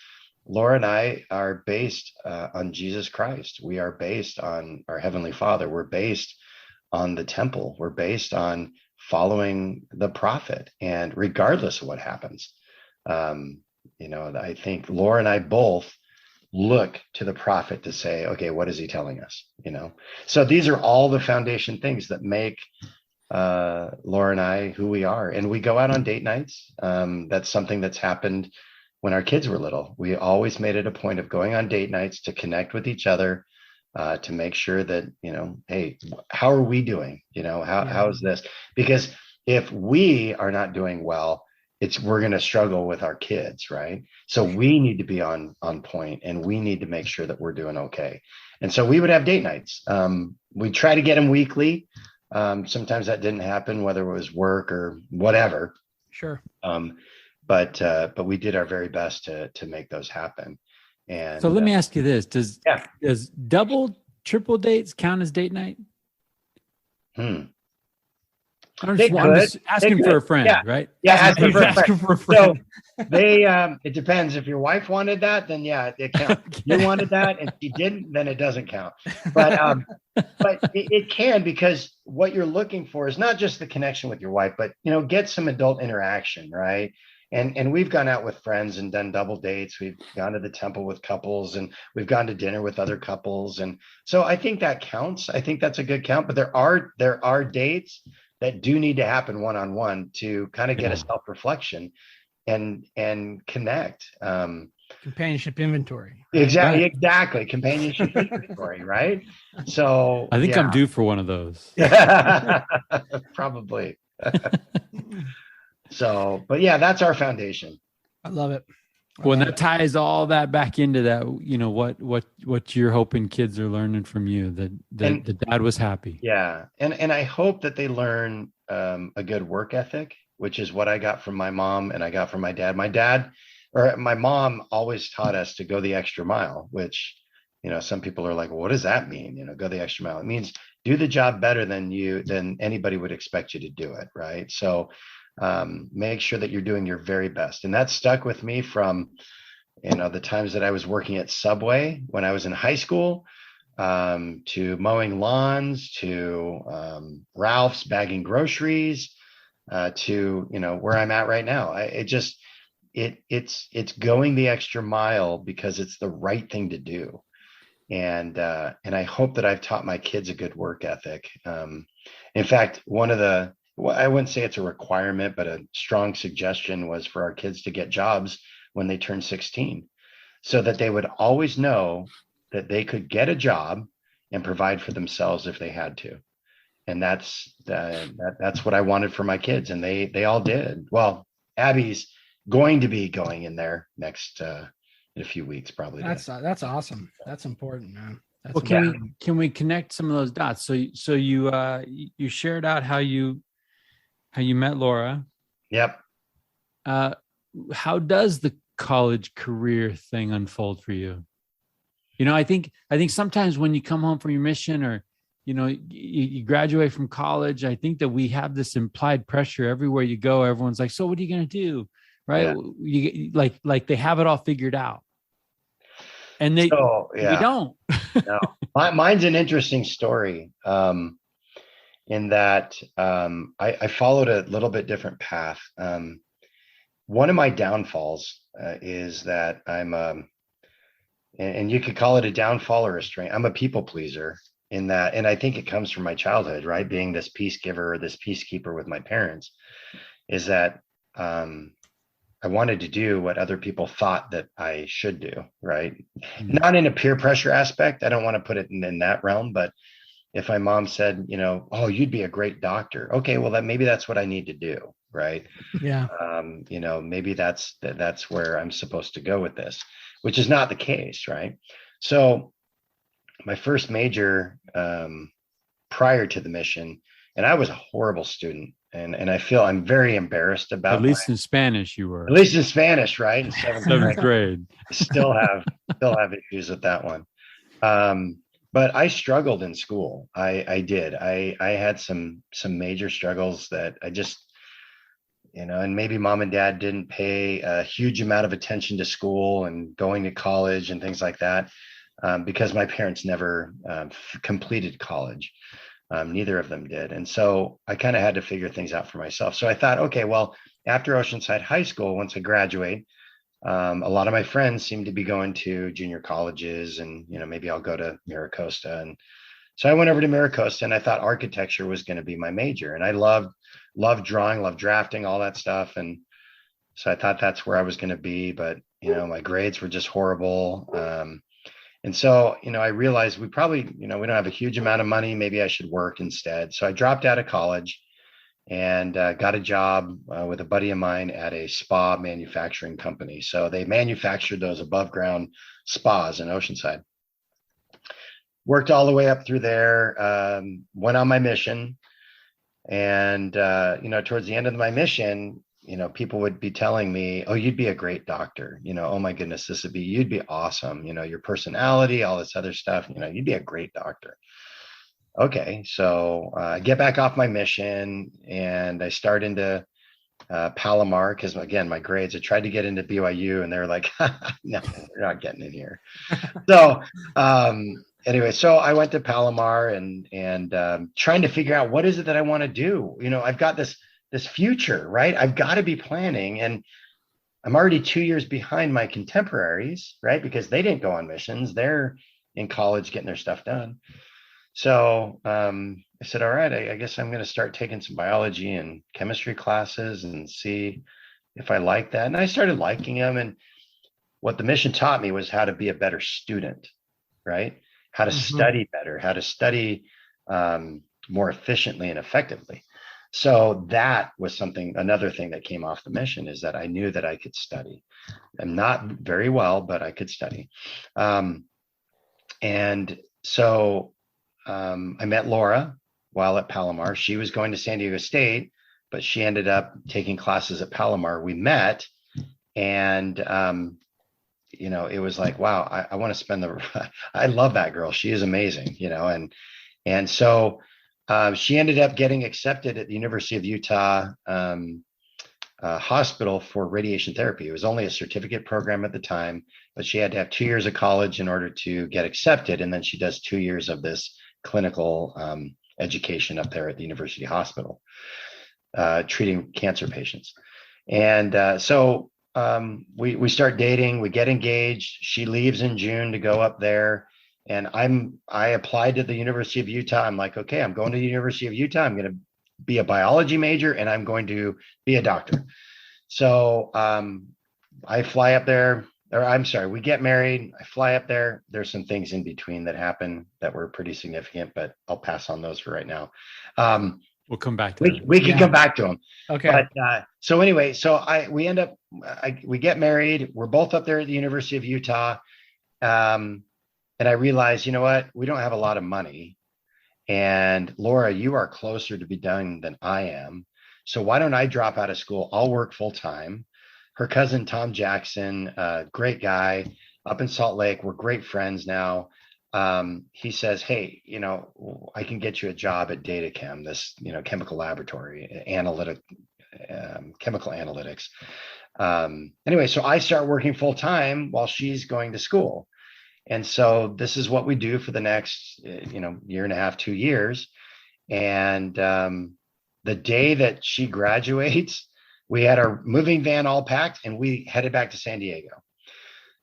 Laura and I are based on Jesus Christ. We are based on our Heavenly Father. We're based on the temple. We're based on following the prophet. And regardless of what happens, I think Laura and I both look to the prophet to say, okay, what is he telling us? So these are all the foundation things that make Laura and I who we are. And we go out on date nights. That's something that's happened when our kids were little. We always made it a point of going on date nights to connect with each other, to make sure that, hey, how are we doing? How is this? Because if we are not doing well, we're going to struggle with our kids, right? So we need to be on point, and we need to make sure that we're doing okay. And so we would have date nights. We try to get them weekly. Sometimes that didn't happen, whether it was work or whatever. Sure. But we did our very best to make those happen. And so let me ask you this: Does double, triple dates count as date night? I'm just asking for a friend, right? Yeah, asking for a friend. So it depends. If your wife wanted that, then yeah, it counts. Okay. You wanted that, and she didn't, then it doesn't count. But it can, because what you're looking for is not just the connection with your wife, but get some adult interaction, right? And we've gone out with friends and done double dates. We've gone to the temple with couples, and we've gone to dinner with other couples. And so I think that counts. I think that's a good count. But there are dates that do need to happen one-on-one to kind of get a self-reflection and connect. Companionship inventory. Right? Exactly. Right. Exactly. Companionship inventory. Right. So I think I'm due for one of those. Probably. So, but yeah, that's our foundation. I love it. When that ties all that back into that, what you're hoping kids are learning from you, that the dad was happy. Yeah. And I hope that they learn a good work ethic, which is what I got from my mom and I got from my dad. My mom always taught us to go the extra mile, which, some people are like, well, what does that mean? Go the extra mile. It means do the job better than anybody would expect you to do it. Right. So make sure that you're doing your very best. And that stuck with me from, the times that I was working at Subway when I was in high school, to mowing lawns, to Ralph's bagging groceries, to, where I'm at right now. It's going the extra mile because it's the right thing to do. And I hope that I've taught my kids a good work ethic. In fact, I wouldn't say it's a requirement, but a strong suggestion was for our kids to get jobs when they turn 16, so that they would always know that they could get a job and provide for themselves if they had to. And that's what I wanted for my kids. And they all did. Well, Abby's going to be going in there next in a few weeks, probably. That's awesome. That's important, man. Well, can we connect some of those dots? So you shared out how you met Laura. Yep. How does the college career thing unfold for you? I think sometimes when you come home from your mission, or you graduate from college, I think that we have this implied pressure everywhere you go. Everyone's like, so what are you going to do? Right. Yeah. You like they have it all figured out. And they don't. No. Mine's an interesting story. In that I followed a little bit different path. One of my downfalls is that I'm, and you could call it a downfall or a strength. I'm a people pleaser in that, and I think it comes from my childhood, right? Being this peacegiver, this peacekeeper with my parents, is that I wanted to do what other people thought that I should do, right? Mm-hmm. Not in a peer pressure aspect. I don't want to put it in that realm, but if my mom said, oh, you'd be a great doctor. Okay, well, maybe that's what I need to do, right? Yeah. Maybe that's where I'm supposed to go with this, which is not the case, right? So my first major prior to the mission, and I was a horrible student, and I feel I'm very embarrassed about. At least in Spanish, you were. At least in Spanish, right? In seventh grade. Still have issues with that one. But I struggled in school. I did. I had some major struggles that I just, and maybe mom and dad didn't pay a huge amount of attention to school and going to college and things like that, because my parents never completed college. Neither of them did. And so I kind of had to figure things out for myself. So I thought, okay, well, after Oceanside High School, once I graduate, a lot of my friends seem to be going to junior colleges, and maybe I'll go to Miracosta. And so I went over to Miracosta, and I thought architecture was going to be my major. And I loved drawing, loved drafting, all that stuff. And so I thought that's where I was going to be, but my grades were just horrible. And so I realized we probably we don't have a huge amount of money. Maybe I should work instead. So I dropped out of college and got a job with a buddy of mine at a spa manufacturing company. So they manufactured those above ground spas in Oceanside. Worked all the way up through there, went on my mission. And, towards the end of my mission, people would be telling me, oh, you'd be a great doctor. Oh my goodness, you'd be awesome. Your personality, all this other stuff, you'd be a great doctor. Okay, so I get back off my mission and I start into Palomar because, again, my grades, I tried to get into BYU and they're like, no, you're not getting in here. So anyway, so I went to Palomar and trying to figure out what is it that I want to do. I've got this future, right? I've got to be planning. And I'm already 2 years behind my contemporaries, right? Because they didn't go on missions. They're in college getting their stuff done. So I said, all right, I guess I'm going to start taking some biology and chemistry classes and see if I like that. And I started liking them. And what the mission taught me was how to be a better student, right? How to study better, how to study more efficiently and effectively. So that was another thing that came off the mission, is that I knew that I could study. I'm not very well, but I could study. And so I met Laura while at Palomar. She was going to San Diego State, but she ended up taking classes at Palomar. We met, and it was like, wow, I want to spend I love that girl. She is amazing, and so she ended up getting accepted at the University of Utah hospital for radiation therapy. It was only a certificate program at the time, but she had to have 2 years of college in order to get accepted. And then she does 2 years of this clinical education up there at the University Hospital, treating cancer patients. And so we start dating, we get engaged. She leaves in June to go up there. And I applied to the University of Utah. I'm like, okay, I'm going to the University of Utah. I'm going to be a biology major, and I'm going to be a doctor. So I fly up there, or I'm sorry, we get married. I fly up there. There's some things in between that happen that were pretty significant, but I'll pass on those for right now. We'll come back to that. We can come back to them. Okay. But so anyway, so we get married. We're both up there at the University of Utah. And I realized, you know what? We don't have a lot of money. And Laura, you are closer to be done than I am. So why don't I drop out of school? I'll work full time. Her cousin, Tom Jackson, great guy up in Salt Lake. We're great friends now. He says, hey, I can get you a job at DataChem, this, chemical laboratory, chemical analytics. Anyway, so I start working full time while she's going to school. And so this is what we do for the next, year and a half, 2 years. And the day that she graduates, we had our moving van all packed and we headed back to San Diego.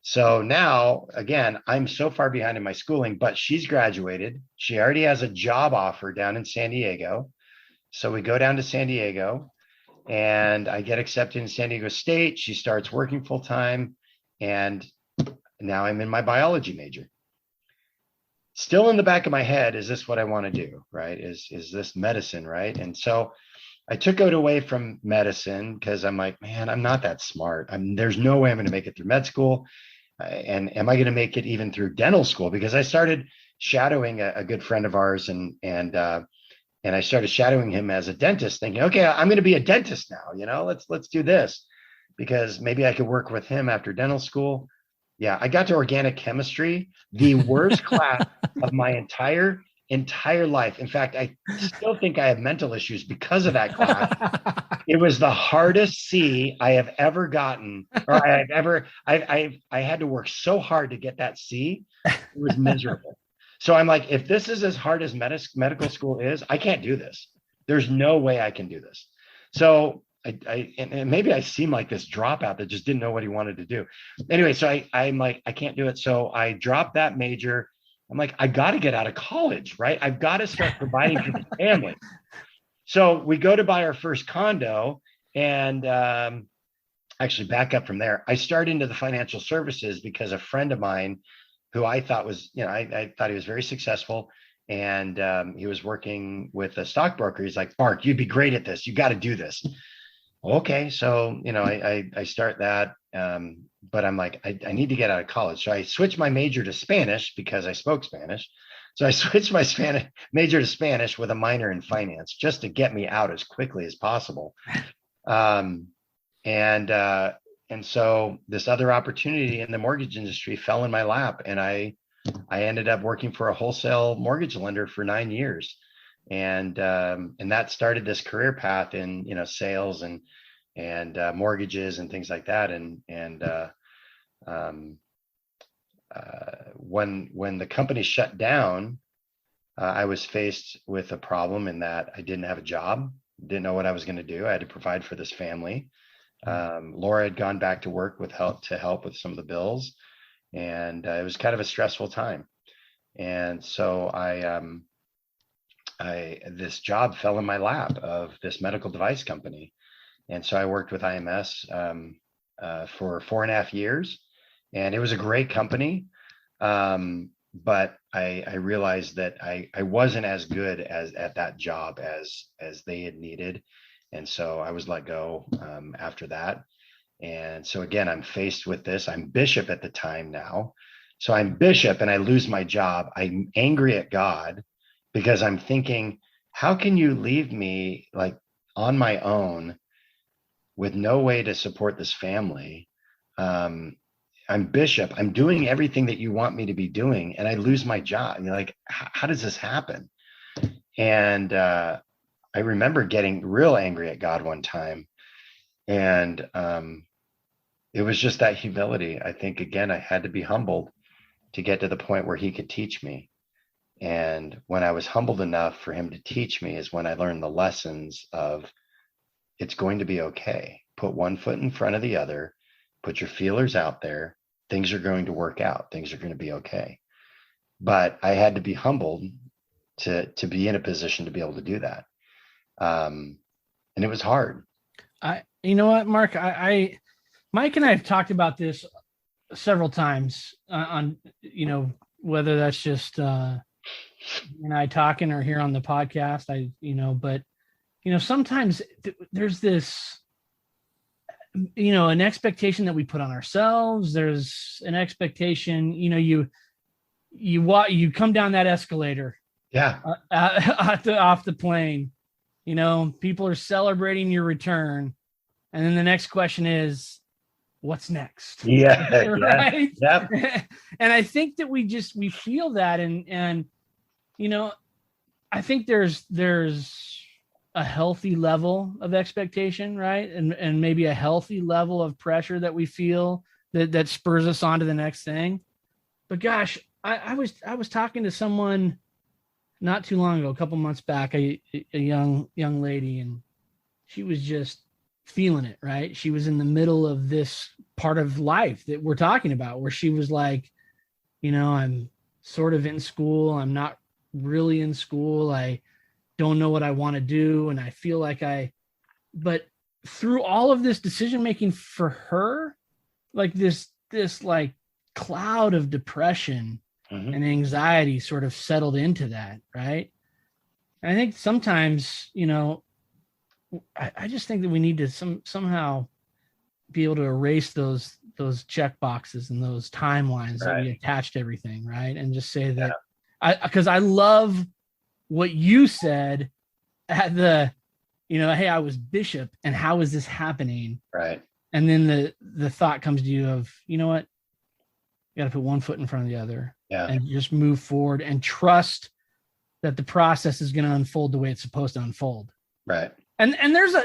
So now, again, I'm so far behind in my schooling, but she's graduated. She already has a job offer down in San Diego. So we go down to San Diego and I get accepted in San Diego State. She starts working full time. And now I'm in my biology major. Still in the back of my head, is this what I want to do, right? Is this medicine, right? And so I took it away from medicine because I'm like, man, I'm not that smart. There's no way I'm going to make it through med school. And am I going to make it even through dental school? Because I started shadowing a good friend of ours, and I started shadowing him as a dentist, thinking, okay, I'm going to be a dentist now. Let's do this because maybe I could work with him after dental school. Yeah, I got to organic chemistry, the worst class of my entire life. In fact, I still think I have mental issues because of that class. It was the hardest C I have ever gotten, or I had to work so hard to get that C. It was miserable. So I'm like, if this is as hard as medical school is, I can't do this. There's no way I can do this. So and maybe I seem like this dropout that just didn't know what he wanted to do. Anyway, so I'm like, I can't do it. So I dropped that major. I'm like, I got to get out of college, right? I've got to start providing for the family. So we go to buy our first condo, and actually back up from there. I started into the financial services because a friend of mine who I thought was, I thought he was very successful. And he was working with a stockbroker. He's like, Mark, you'd be great at this. You got to do this. Okay. So, I start that. But I'm like, I need to get out of college. So I switched my major to Spanish because I spoke Spanish. So I switched my Spanish major to Spanish with a minor in finance just to get me out as quickly as possible. And so this other opportunity in the mortgage industry fell in my lap, and I ended up working for a wholesale mortgage lender for 9 years. And that started this career path in, sales and mortgages and things like that. When the company shut down, I was faced with a problem in that I didn't have a job, didn't know what I was going to do. I had to provide for this family. Laura had gone back to work with help with some of the bills, and it was kind of a stressful time. And so this job fell in my lap of this medical device company. And so I worked with IMS for 4.5 years, and it was a great company. But I realized that I wasn't as good at that job as they had needed. And so I was let go after that. And so again, I'm faced with this. I'm bishop at the time now. So I'm bishop and I lose my job. I'm angry at God because I'm thinking, how can you leave me like on my own with no way to support this family? I'm bishop. I'm doing everything that you want me to be doing, and I lose my job. And you're like, how does this happen? And I remember getting real angry at God one time, and it was just that humility. I think again, I had to be humbled to get to the point where He could teach me. And when I was humbled enough for Him to teach me is when I learned the lessons of it's going to be okay. Put one foot in front of the other. Put your feelers out there. Things are going to work out. Things are going to be okay. But I had to be humbled to be in a position to be able to do that. And it was hard. You know what, Mark, Mike and I have talked about this several times on, whether that's just you and I talking or here on the podcast, but sometimes there's this, an expectation that we put on ourselves. There's an expectation, you come down that escalator. Yeah. Off the plane, people are celebrating your return. And then the next question is, what's next? Yeah. Right. Yep. And I think that we feel that. And, I think there's a healthy level of expectation, right? And maybe a healthy level of pressure that we feel that spurs us on to the next thing. But gosh, I was talking to someone not too long ago, a couple months back, a young lady, and she was just feeling it, right? She was in the middle of this part of life that we're talking about, where she was like, I'm sort of in school. I'm not really in school. I don't know what I want to do. And I feel like but through all of this decision making for her, like this like cloud of depression and anxiety sort of settled into that. Right. And I think sometimes, I just think that we need to somehow be able to erase those check boxes and those timelines that we attach to everything. Right. And just say that because I love what you said at the, hey, I was bishop and how is this happening? Right. And then the thought comes to you of, you know what? You got to put one foot in front of the other and just move forward and trust that the process is going to unfold the way it's supposed to unfold. Right. And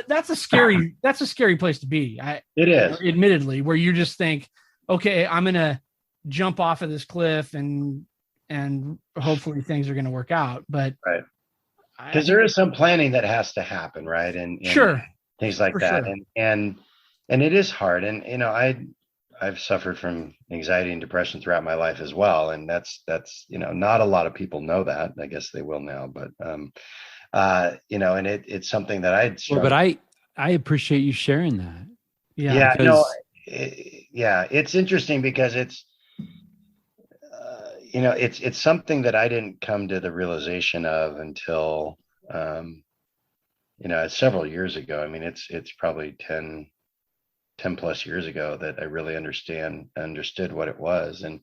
that's a scary place to be. It is, admittedly, where you just think, okay, I'm going to jump off of this cliff and hopefully things are going to work out. But because there is some planning that has to happen, right? And sure, things like that. Sure. And it is hard. And I've suffered from anxiety and depression throughout my life as well. And that's not a lot of people know that. I guess they will now, but and it's something that I'd struggled. Well, but I appreciate you sharing that. Yeah. It's interesting because it's it's something that I didn't come to the realization of until several years ago. I mean, it's probably 10 plus years ago that I really understood what it was. And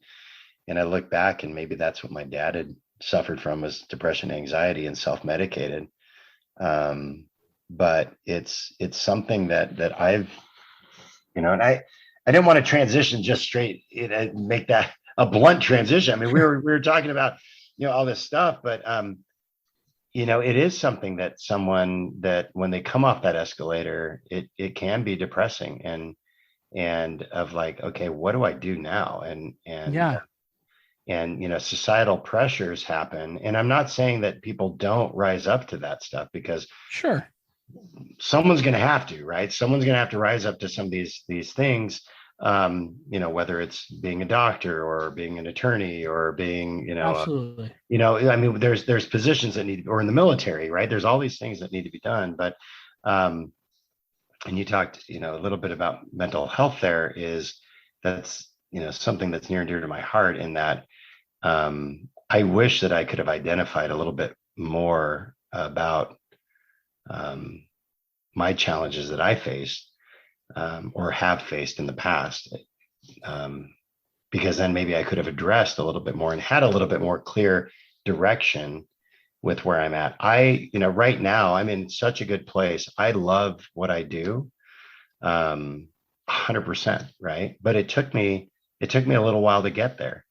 I look back and maybe that's what my dad had suffered from, was depression, anxiety, and self-medicated. But it's something that I've, and I didn't want to transition just straight, make that a blunt transition. I mean, we were talking about, all this stuff, but it is something that when they come off that escalator, it can be depressing and of like, okay, what do I do now? And societal pressures happen. And I'm not saying that people don't rise up to that stuff, because sure, someone's going to have to, right? Someone's going to have to rise up to some of these things. Whether it's being a doctor or being an attorney or being, Absolutely. I mean, there's positions that need, or in the military, right? There's all these things that need to be done. But, and you talked, a little bit about mental health there that's, something that's near and dear to my heart, in that I wish that I could have identified a little bit more about my challenges that I faced, or have faced in the past, because then maybe I could have addressed a little bit more and had a little bit more clear direction with where I'm at. Right now I'm in such a good place. I love what I do, 100%, right? But it took me a little while to get there.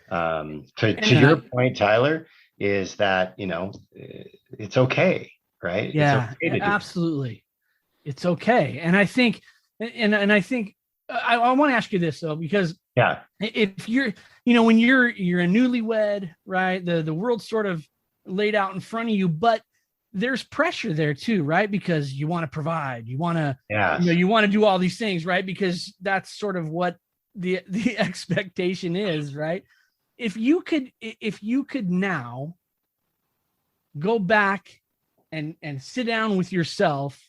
To your point, Tyler, is that, it's okay, right? Yeah, it's okay to absolutely. It's okay. And I think, I want to ask you this though, because if you're, when you're a newlywed, right? The world's sort of laid out in front of you, but there's pressure there too, right? Because you want to provide, you want to, you want to do all these things, right? Because that's sort of what the expectation is, right? If you could now go back and sit down with yourself,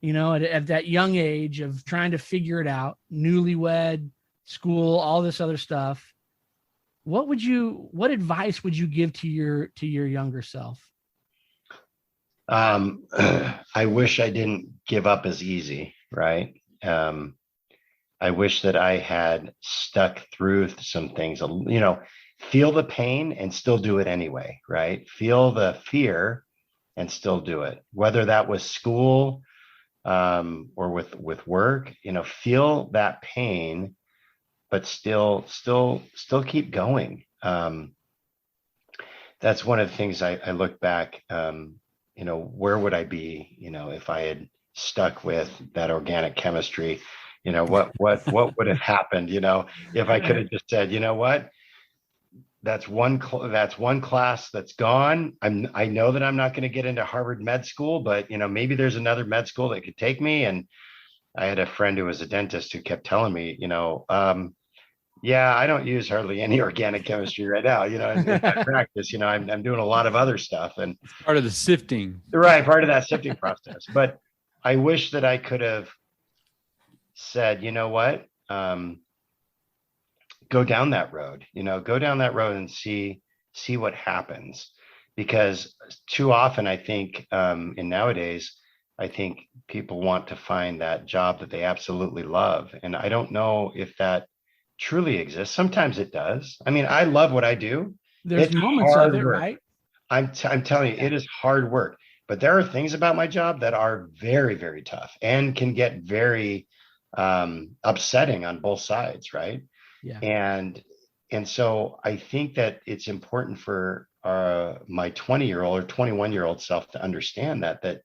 at that young age of trying to figure it out, newlywed, school, all this other stuff, what advice would you give to your younger self? I wish I didn't give up as easy, right? I wish that I had stuck through some things, feel the pain and still do it anyway, right? Feel the fear and still do it, whether that was school, or with work, feel that pain, but still keep going. That's one of the things I look back, where would I be, if I had stuck with that organic chemistry, what would have happened, if I could have just said, what, that's one class that's gone. I know that I'm not going to get into Harvard med school, but maybe there's another med school that could take me. And I had a friend who was a dentist who kept telling me, I don't use hardly any organic chemistry right now. In my practice, I'm doing a lot of other stuff, and it's part of the sifting, right? Part of that sifting process. But I wish that I could have said, what, go down that road, and see what happens. Because too often, I think, in nowadays, I think people want to find that job that they absolutely love. And I don't know if that truly exists. Sometimes it does. I mean, I love what I do. There's moments of it, right? I'm telling you, it is hard work. But there are things about my job that are very, very tough and can get very upsetting on both sides, right? Yeah. And so I think that it's important for my 20-year-old or 21-year-old self to understand that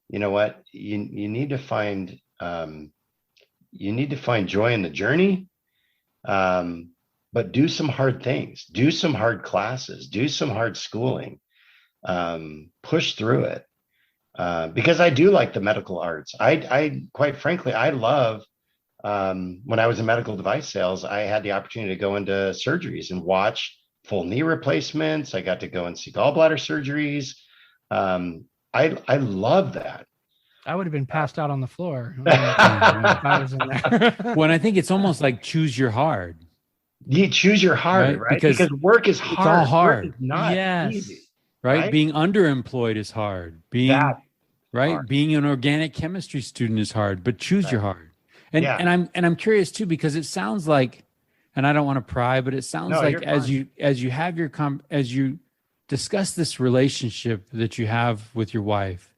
what, you need to find joy in the journey, but do some hard things, do some hard classes, do some hard schooling, push through it, because I do like the medical arts. I quite frankly, I love, when I was in medical device sales, I had the opportunity to go into surgeries and watch full knee replacements. I got to go and see gallbladder surgeries. I love that. I would have been passed out on the floor if I was in there. When I think it's almost like choose your hard. You choose your hard, right? Because work is hard. It's all hard. Work is not easy. Right? Being underemployed is hard. Being hard. Being an organic chemistry student is hard, but choose your hard. And I'm curious too, because it sounds like, and I don't want to pry, but it sounds like as you discuss this relationship that you have with your wife,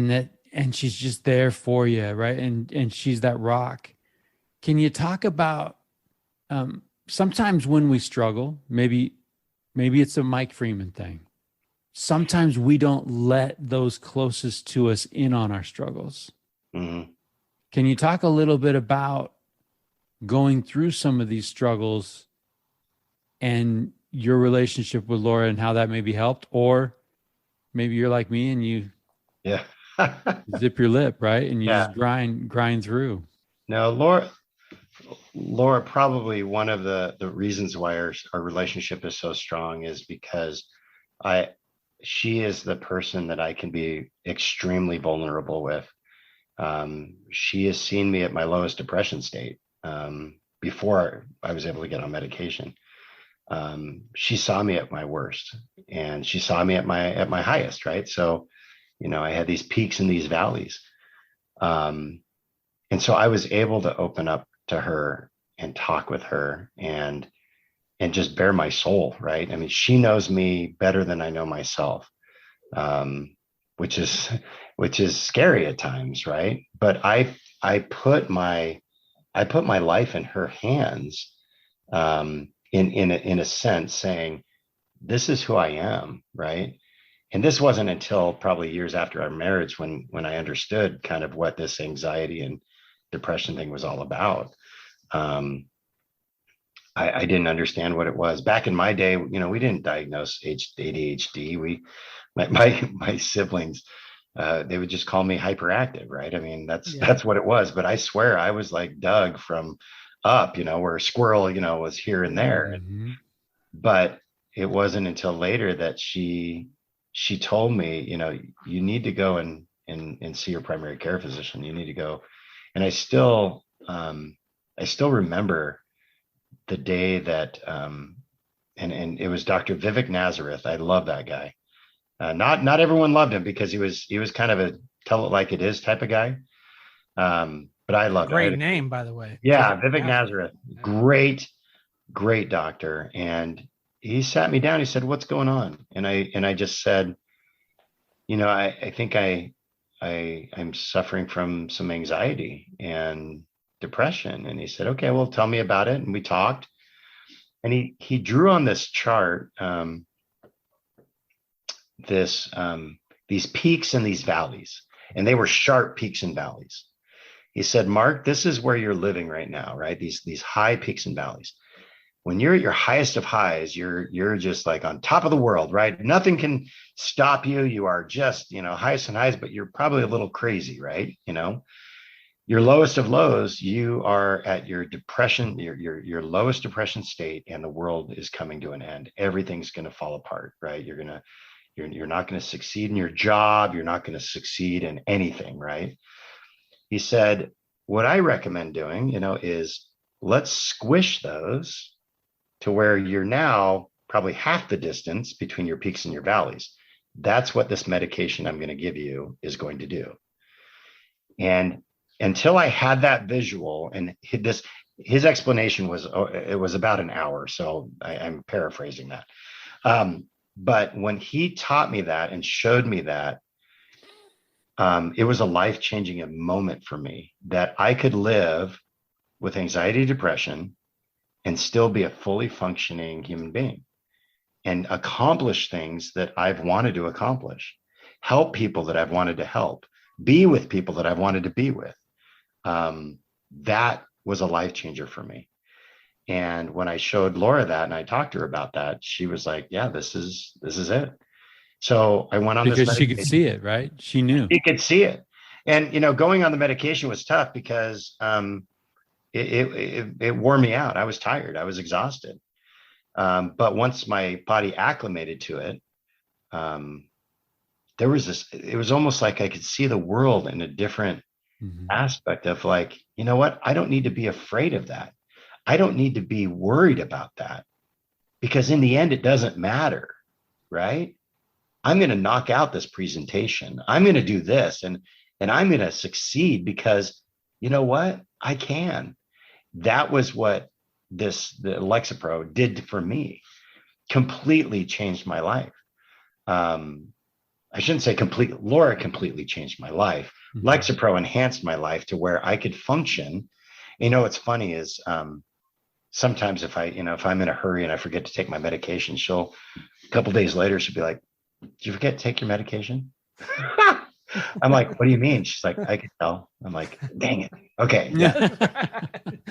and she's just there for you, right? And she's that rock. Can you talk about sometimes when we struggle, maybe it's a Mike Freeman thing. Sometimes we don't let those closest to us in on our struggles. Mm-hmm. Can you talk a little bit about going through some of these struggles and your relationship with Laura and how that maybe helped? Or maybe you're like me and you Yeah. Zip your lip, right? And you Yeah. just grind through. No, Laura, probably one of the reasons why our relationship is so strong is because I she is the person that I can be extremely vulnerable with. She has seen me at my lowest depression state before I was able to get on medication. She saw me at my worst, and she saw me at my highest, right? So, I had these peaks and these valleys. Um, and so I was able to open up to her and talk with her and just bare my soul, right? I mean, she knows me better than I know myself, um, which is which is scary at times, right? But I put my I put my life in her hands, in a sense, saying, "This is who I am," right? And this wasn't until probably years after our marriage when I understood kind of what this anxiety and depression thing was all about. Um, I didn't understand what it was back in my day. We didn't diagnose ADHD. My siblings, they would just call me hyperactive, right? I mean, that's what it was. But I swear I was like Doug from Up, where a squirrel, was here and there. Mm-hmm. But it wasn't until later that she told me, you need to go and see your primary care physician. You need to go. And I still remember the day that and it was Dr. Vivek Nazareth. I love that guy. Not everyone loved him because he was kind of a tell it like it is type of guy. But I loved Great it. name, by the way. Yeah, Vivek Nazareth. Great doctor. And he sat me down. He said, "What's going on?" And I just said, I think I'm suffering from some anxiety and depression. And he said, "Okay, well, tell me about it." And we talked. And he drew on this chart these peaks and these valleys, and they were sharp peaks and valleys. He said, "Mark, this is where you're living right now, right? These high peaks and valleys. When you're at your highest of highs, you're just like on top of the world, right? Nothing can stop you. You are just, highest and highs, but you're probably a little crazy, right? Your lowest of lows, you are at your depression, your lowest depression state, and the world is coming to an end. Everything's going to fall apart, right? You're not going to succeed in your job. You're not going to succeed in anything, right?" He said, "What I recommend doing, is let's squish those to where you're now probably half the distance between your peaks and your valleys. That's what this medication I'm going to give you is going to do." And until I had that visual, and his explanation it was about an hour. So I'm paraphrasing that. But when he taught me that and showed me that, it was a life-changing moment for me that I could live with anxiety, depression, and still be a fully functioning human being and accomplish things that I've wanted to accomplish, help people that I've wanted to help, be with people that I've wanted to be with. That was a life changer for me. And when I showed Laura that and I talked to her about that, she was like, "Yeah, this is it." So I went on this Because she medication. could see it, right? She knew. She could see it. And, going on the medication was tough because it wore me out. I was tired. I was exhausted. But once my body acclimated to it, it was almost like I could see the world in a different aspect of like, you know what? I don't need to be afraid of that. I don't need to be worried about that because in the end, it doesn't matter, right? I'm going to knock out this presentation. I'm going to do this and I'm going to succeed because you know what? I can. That was what the Lexapro did for me. Completely changed my life. I shouldn't say Laura completely changed my life. Lexapro enhanced my life to where I could function. What's funny is sometimes if I'm in a hurry and I forget to take my medication, a couple days later, she'll be like, "Did you forget to take your medication?" I'm like, "What do you mean?" She's like, "I can tell." I'm like, "Dang it." Okay. Yeah.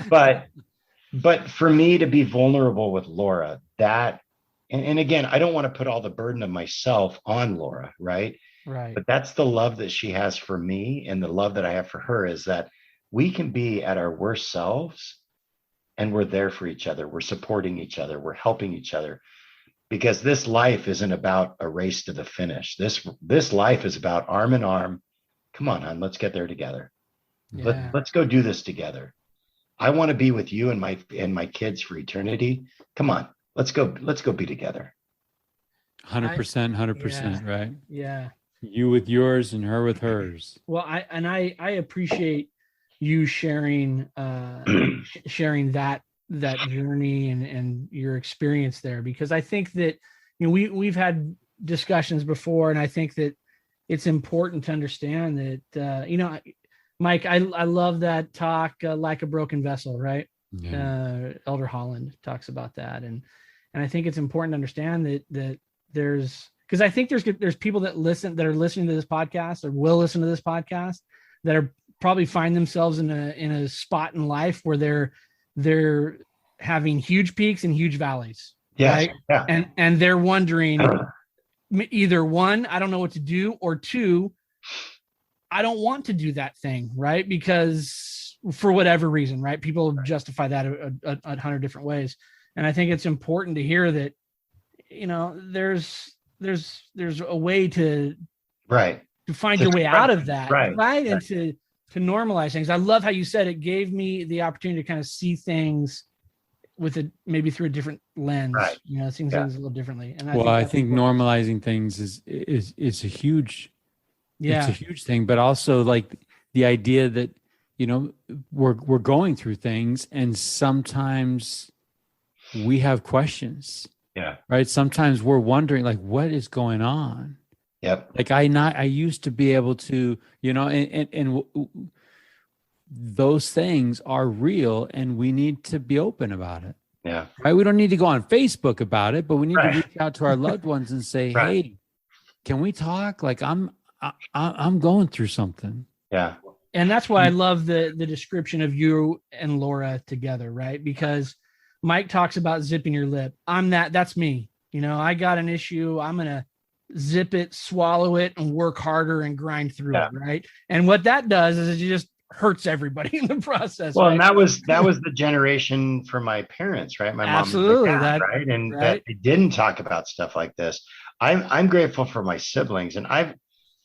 But for me to be vulnerable with Laura, and again, I don't want to put all the burden of myself on Laura, right? Right. But that's the love that she has for me, and the love that I have for her is that we can be at our worst selves and we're there for each other. We're supporting each other. We're helping each other, because this life isn't about a race to the finish. This life is about arm in arm. Come on, hon, let's get there together. Yeah. Let's go do this together. I want to be with you and my kids for eternity. Come on, let's go be together. 100%, 100%, right? Yeah. You with yours and her with hers. Well, I appreciate you sharing sharing that journey and your experience there, because I think that, you know, we've had discussions before, and I think that it's important to understand that you know, Mike, I love that talk, like a broken vessel, right? Yeah. Elder Holland talks about that, and I think it's important to understand that there's, because I think there's people that are listening to this podcast or will listen to this podcast that are probably find themselves in a spot in life where they're having huge peaks and huge valleys. Yes. Right. Yeah. And they're wondering, either one, I don't know what to do, or two, I don't want to do that thing, right? Because for whatever reason, right? People justify that a 100 different ways. And I think it's important to hear that, you know, there's a way to find your way out of that. Right. And to normalize things. I love how you said it gave me the opportunity to kind of see things with maybe through a different lens, you know, seeing things a little differently. And I think normalizing things is a huge, it's a huge thing, but also like the idea that, you know, we're going through things, and sometimes we have questions. Yeah. Right. Sometimes we're wondering, like, what is going on? Yep. Like I used to be able to, you know, and those things are real, and we need to be open about it. Yeah. Right. We don't need to go on Facebook about it, but we need to reach out to our loved ones and say, hey, can we talk? Like I'm going through something. Yeah. And that's why I love the description of you and Laura together, right? Because Mike talks about zipping your lip. That's me. You know, I got an issue. I'm going to zip it, swallow it, and work harder and grind through it. Right. And what that does is it just hurts everybody in the process. Well, right? and that was the generation for my parents, right? My mom and my dad, right? And that they didn't talk about stuff like this. I'm grateful for my siblings, and I've,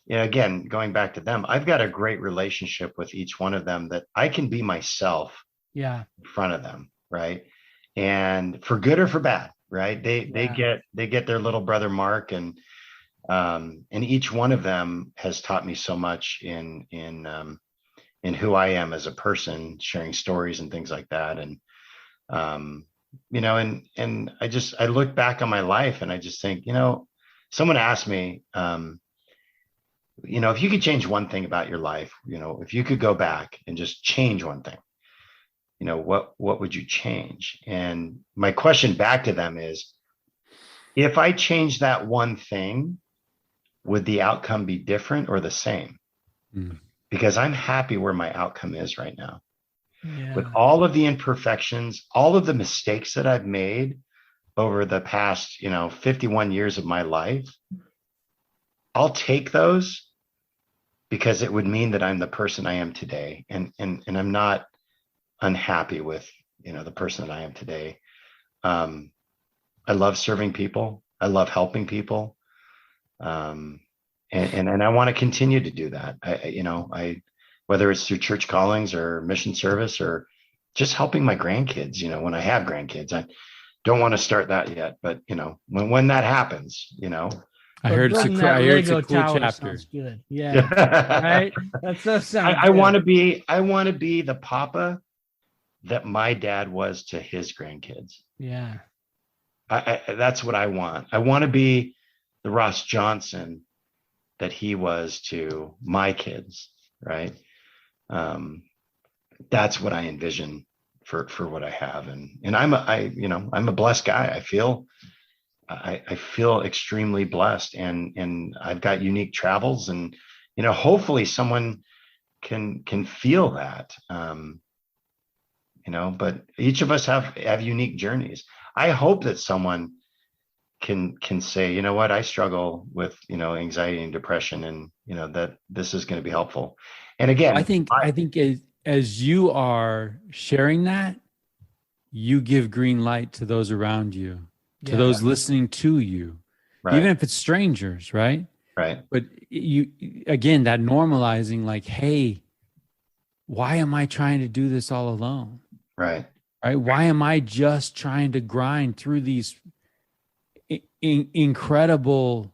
you know, again, going back to them, I've got a great relationship with each one of them that I can be myself in front of them, right? And for good or for bad, right? They get their little brother Mark, and each one of them has taught me so much in who I am as a person, sharing stories and things like that. And you know, and I look back on my life and I just think, you know, someone asked me, you know, if you could change one thing about your life, you know, if you could go back and just change one thing, you know, what would you change? And my question back to them is, if I change that one thing, would the outcome be different or the same? Because I'm happy where my outcome is right now. With all of the imperfections, all of the mistakes that I've made over the past, you know, 51 years of my life, I'll take those, because it would mean that I'm the person I am today. And I'm not unhappy with, you know, the person that I am today. I love serving people. I love helping people. And I want to continue to do that. Whether it's through church callings or mission service or just helping my grandkids, you know, when I have grandkids. I don't want to start that yet, but you know, when that happens, you know. I heard it's a cool chapter. Good. Yeah. Right. That sounds I want to be the papa that my dad was to his grandkids. Yeah. That's what I want. I want to be the Ross Johnson that he was to my kids. Right. That's what I envision for what I have. And I'm a blessed guy. I feel extremely blessed, and I've got unique travels, and, you know, hopefully someone can feel that, you know, but each of us have unique journeys. I hope that someone can say, you know what, I struggle with, anxiety and depression, and that this is going to be helpful. And Well, again, I think as you are sharing that, you give green light to those around you, to Yeah. those listening to you, even right, if it's strangers, right? right, But you, again, that normalizing, like, hey, why am I trying to do this all alone? right, Right? Why am I just trying to grind through these incredible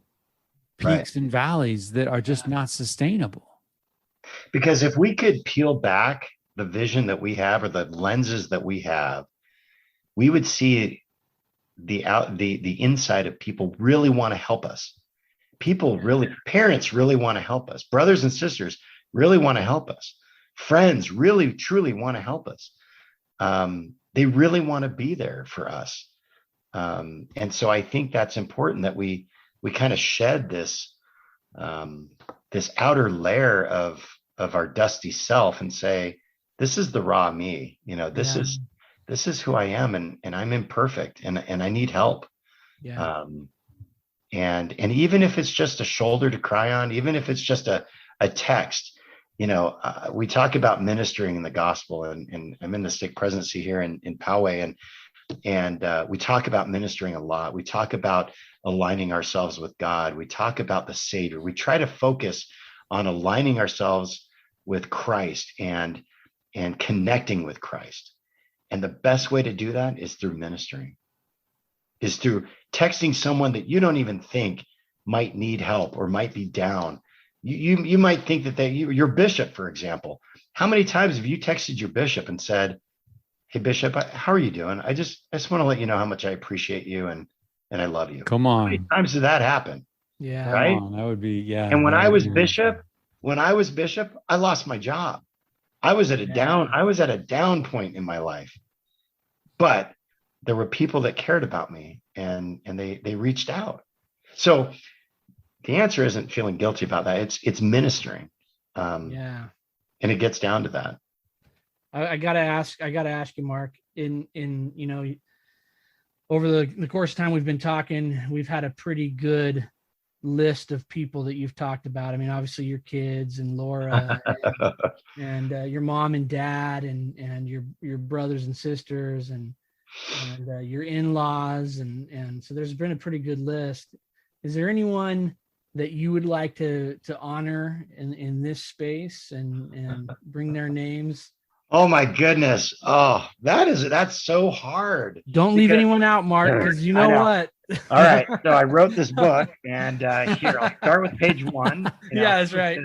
right. peaks and valleys that are just not sustainable? Because if we could peel back the vision that we have, or the lenses that we have, we would see the inside of people really want to help us. Parents really want to help us. Brothers and sisters really want to help us. Friends really, truly want to help us. They really want to be there for us. And so I think that's important, that we kind of shed this outer layer of our dusty self and say, this is the raw me. This is who I am, and I'm imperfect, and I need help. Yeah. And even if it's just a shoulder to cry on, even if it's just a text, we talk about ministering in the gospel, and I'm in the stake presidency here in Poway, and we talk about ministering a lot. We talk about aligning ourselves with God. We talk about the Savior. We try to focus on aligning ourselves with Christ and connecting with Christ. And the best way to do that is through ministering, is through texting someone that you don't even think might need help or might be down. You might think that your bishop, for example. How many times have you texted your bishop and said, "Hey Bishop, how are you doing? I just want to let you know how much I appreciate you, and I love you." Come How many on. times did that happen? Yeah. Come Right? on. That would be, yeah. And when I was yeah. bishop, I lost my job. I was at a down point in my life. But there were people that cared about me, and they reached out. So the answer isn't feeling guilty about that. It's ministering. Yeah. And it gets down to that. I gotta ask you, Mark, in over the course of time we've been talking, we've had a pretty good list of people that you've talked about. I mean, obviously your kids and Laura and your mom and dad and your brothers and sisters and your in-laws, and so there's been a pretty good list. Is there anyone that you would like to honor in this space and bring their names? Oh my goodness. Oh, that's so hard. Don't leave anyone out, Mark, because you know what? All right. So I wrote this book, and here, I'll start with page 1. Yeah, that's right.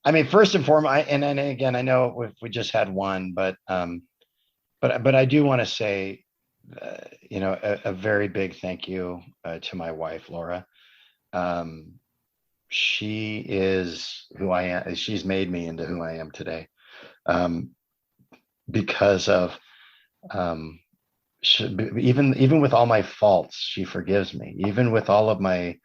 I mean, first and foremost, and then again, I know we just had one, but I do want to say, a very big thank you to my wife, Laura. She is who I am. She's made me into who I am today, because of even with all my faults, she forgives me. Even with all of my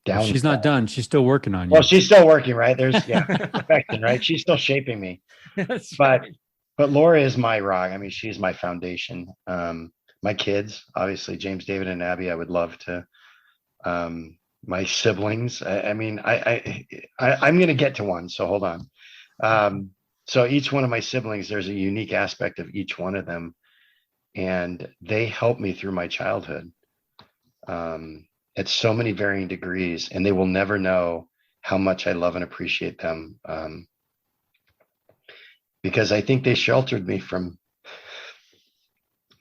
downfalls. She's not done. She's still working on you. Well, she's still working, right? There's perfection, right? She's still shaping me. That's But right. but Laura is my rock. I mean, she's my foundation. My kids, obviously, James, David, and Abby. I would love to. My siblings. I'm going to get to one, so hold on. So each one of my siblings, there's a unique aspect of each one of them, and they helped me through my childhood at so many varying degrees, and they will never know how much I love and appreciate them, because I think they sheltered me from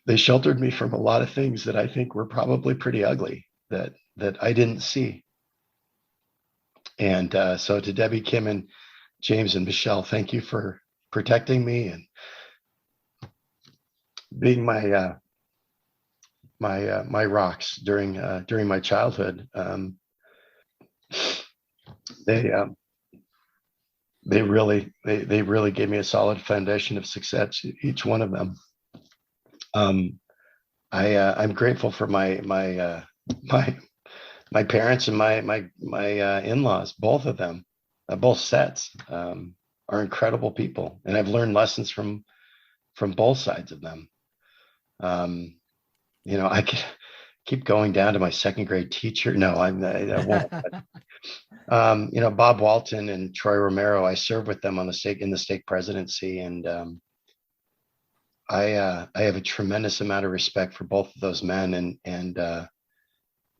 a lot of things that I think were probably pretty ugly that I didn't see. And so to Debbie, Kim, and James, and Michelle, thank you for protecting me and being my my rocks during my childhood. They really gave me a solid foundation of success, each one of them. I'm grateful for my parents and my in-laws. Both of them, both sets, are incredible people, and I've learned lessons from both sides of them. I keep going down to my second grade teacher. No, I won't. Bob Walton and Troy Romero, I served with them on in the stake presidency. And I have a tremendous amount of respect for both of those men, and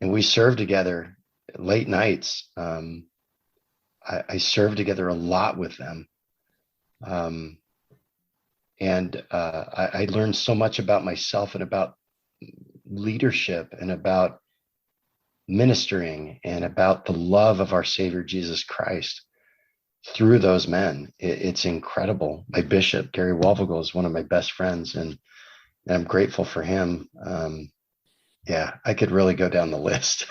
we served together late nights. I served together a lot with them. I learned so much about myself and about leadership and about ministering and about the love of our Savior Jesus Christ through those men. It's incredible. My bishop, Gary Wolfegel, is one of my best friends, and I'm grateful for him. Yeah, I could really go down the list.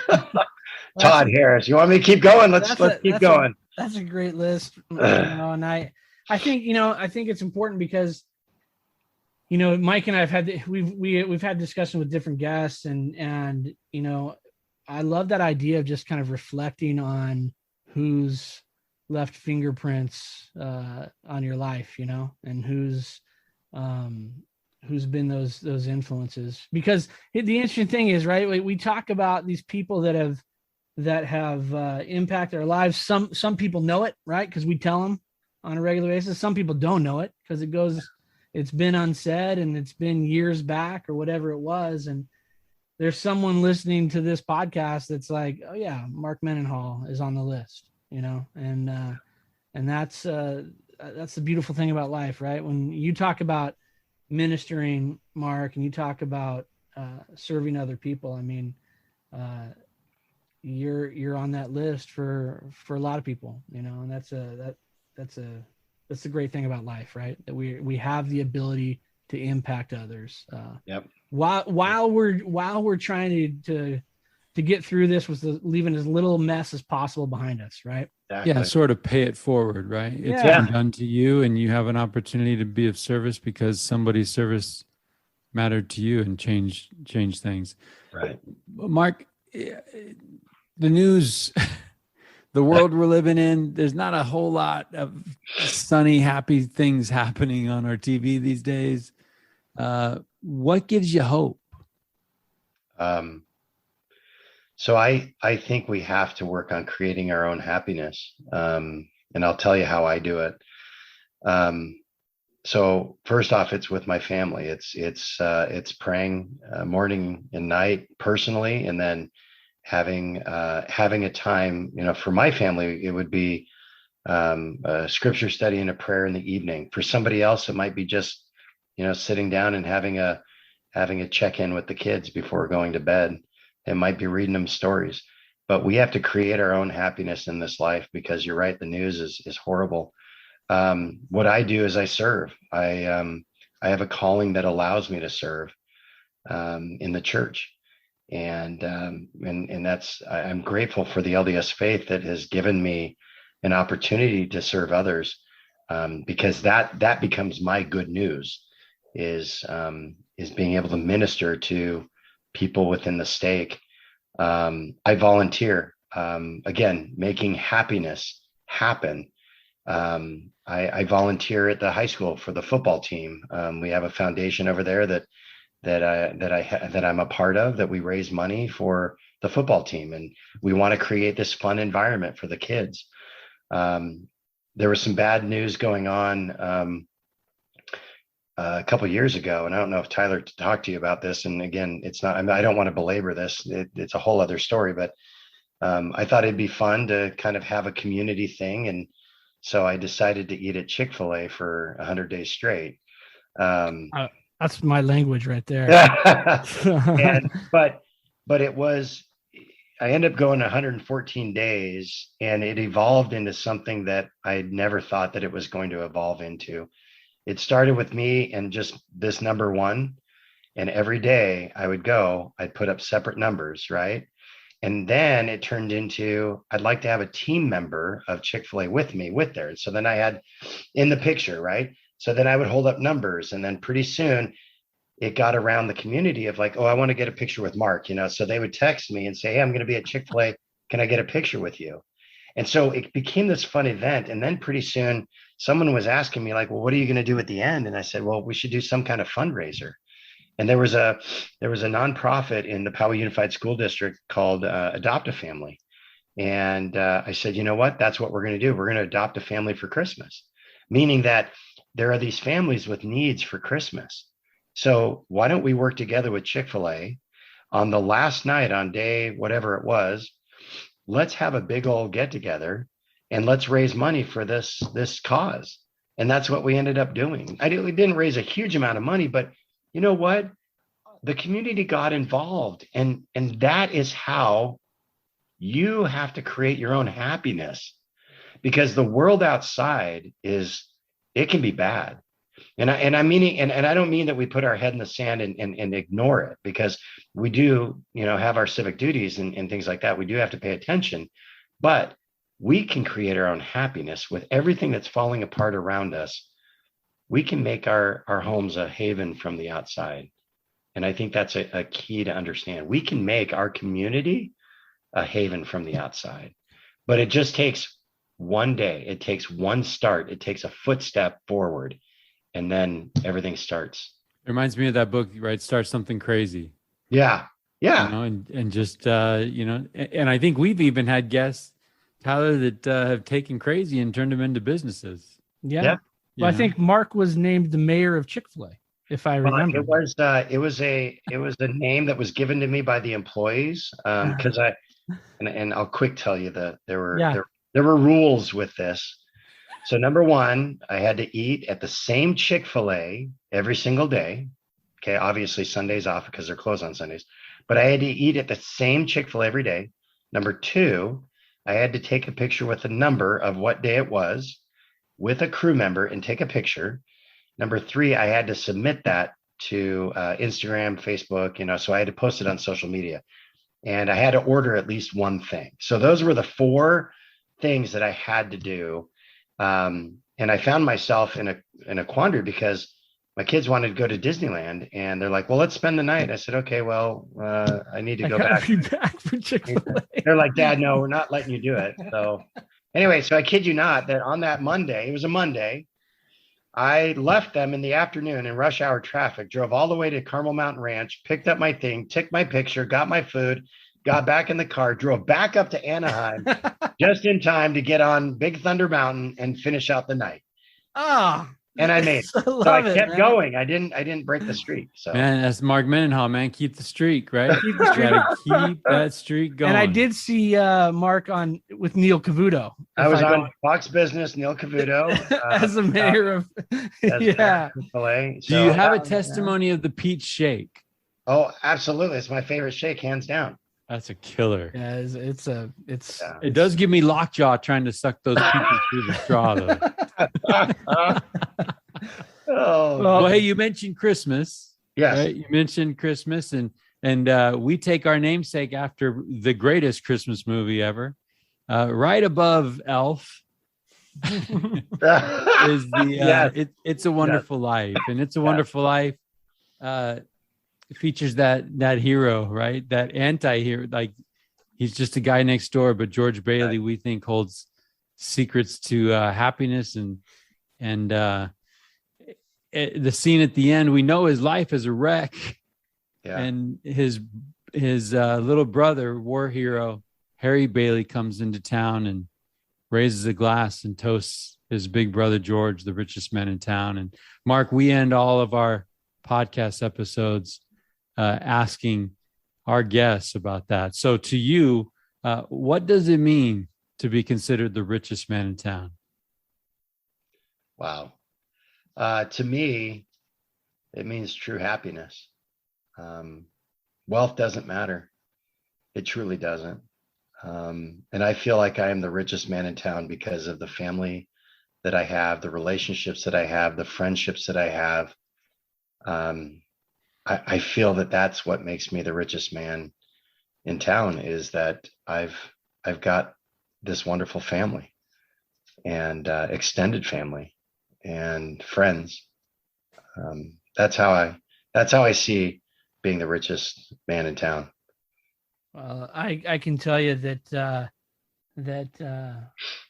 Todd Harris, you want me to keep going? Let's keep going. That's a great list. And I think it's important because, Mike and I have had, we've had discussion with different guests, and I love that idea of just kind of reflecting on who's left fingerprints on your life, and who's been those influences. Because the interesting thing is, right, we talk about these people that have impacted our lives. Some people know it, right, because we tell them on a regular basis. Some people don't know it because it's been unsaid and it's been years back or whatever it was. And there's someone listening to this podcast that's like, oh yeah, Mark Mendenhall is on the list, and that's the beautiful thing about life, right? When you talk about ministering, Mark, and you talk about serving other people, I mean, you're on that list for a lot of people, and that's the great thing about life, right? That we have the ability to impact others. Yep. While we're trying to get through this with leaving as little mess as possible behind us, right? Exactly. Yeah, sort of pay it forward, right? It's been done to you, and you have an opportunity to be of service because somebody's service mattered to you and changed things. Right. Mark, the news, the world we're living in, there's not a whole lot of sunny, happy things happening on our TV these days. What gives you hope? So I think we have to work on creating our own happiness. And I'll tell you how I do it. So first off, it's with my family. It's praying morning and night personally, and then having a time, for my family, it would be a scripture study and a prayer in the evening. For somebody else, it might be just, sitting down and having a check-in with the kids before going to bed. It might be reading them stories. But we have to create our own happiness in this life, because you're right, the news is horrible. What I do is I serve. I have a calling that allows me to serve in the church. And that's, I'm grateful for the LDS faith that has given me an opportunity to serve others, because that becomes my good news, is being able to minister to people within the stake. I volunteer, again, making happiness happen. I volunteer at the high school for the football team. We have a foundation over there that I'm a part of, that we raise money for the football team, and we want to create this fun environment for the kids. There was some bad news going on a couple of years ago, and I don't know if Tyler talked to you about this. And again, it's not, I don't want to belabor this. It's a whole other story, but I thought it'd be fun to kind of have a community thing, and so I decided to eat at Chick-fil-A for 100 days straight. That's my language right there. But it was, I ended up going 114 days, and it evolved into something that I never thought that it was going to evolve into. It started with me and just this number one. And every day I would go, I'd put up separate numbers, right? And then it turned into, I'd like to have a team member of Chick-fil-A with me there. So then I had in the picture, right? So then I would hold up numbers, and then pretty soon it got around the community of like, oh, I want to get a picture with Mark, so they would text me and say, hey, I'm going to be at Chick-fil-A. Can I get a picture with you? And so it became this fun event. And then pretty soon someone was asking me like, well, what are you going to do at the end? And I said, well, we should do some kind of fundraiser. And there was a nonprofit in the Poway Unified School District called Adopt a Family. And I said, you know what? That's what we're going to do. We're going to adopt a family for Christmas, meaning that there are these families with needs for Christmas. So why don't we work together with Chick-fil-A on the last night, on day whatever it was? Let's have a big old get together and let's raise money for this cause. And that's what we ended up doing. We didn't raise a huge amount of money, but you know what? The community got involved, and that is how you have to create your own happiness, because the world outside it can be bad. And I don't mean that we put our head in the sand and ignore it, because we do, have our civic duties and things like that. We do have to pay attention, but we can create our own happiness with everything that's falling apart around us. We can make our homes a haven from the outside. And I think that's a key to understand. We can make our community a haven from the outside, but it just takes one day. It takes one start. It takes a footstep forward, and then everything starts. It reminds me of that book, right? Start Something Crazy. Yeah. And just, and I think we've even had guests, Tyler, that have taken crazy and turned them into businesses. Yeah. Well, I think Mark was named the mayor of Chick-fil-A, if I remember. It was a name that was given to me by the employees, because and I'll quick tell you that there were rules with this. So number one, I had to eat at the same Chick-fil-A every single day. Okay, obviously Sundays off because they're closed on Sundays, but I had to eat at the same Chick-fil-A every day. Number two, I had to take a picture with the number of what day it was with a crew member and take a picture. Number three, I had to submit that to Instagram, Facebook, so I had to post it on social media, and I had to order at least one thing. So those were the four things that I had to do. And I found myself in a quandary, because my kids wanted to go to Disneyland, and they're like, well, let's spend the night. I said, okay, well, I need to go back. For Chick-fil-A. They're like, Dad, no, we're not letting you do it. So anyway, so I kid you not, that on that Monday, it was a Monday, I left them in the afternoon in rush hour traffic, drove all the way to Carmel Mountain Ranch, picked up my thing, took my picture, got my food, got back in the car, drove back up to Anaheim just in time to get on Big Thunder Mountain and finish out the night. And I made it. So I kept going. I didn't break the streak. So man, that's Mark Mendenhall, man. Keep the streak, right? Keep that streak going. And I did see Mark on with Neil Cavuto. I was on Fox Business, Neil Cavuto, as the mayor of Chick-fil-A. Do you have a testimony of the Peach Shake? Oh, absolutely. It's my favorite shake, hands down. That's a killer. Yeah, it does give me lockjaw trying to suck those peaches through the straw, though. Well, hey, you mentioned Christmas. Yes. Right? You mentioned Christmas, and we take our namesake after the greatest Christmas movie ever. Right above Elf is the It's a Wonderful Life, and It's a Wonderful Life. It features that hero, right? That anti-hero, like he's just a guy next door, but George Bailey, we think, holds secrets to happiness, and the scene at the end, we know his life is a wreck, and his little brother, war hero Harry Bailey, comes into town and raises a glass and toasts his big brother George, the richest man in town. And Mark, we end all of our podcast episodes asking our guests about that. So to you, what does it mean to be considered the richest man in town? Wow. To me, it means true happiness. Wealth doesn't matter. It truly doesn't. And I feel like I am the richest man in town because of the family that I have, the relationships that I have, the friendships that I have. I feel that that's what makes me the richest man in town, is that I've got this wonderful family and extended family and friends. That's how I see being the richest man in town. Well, I can tell you that that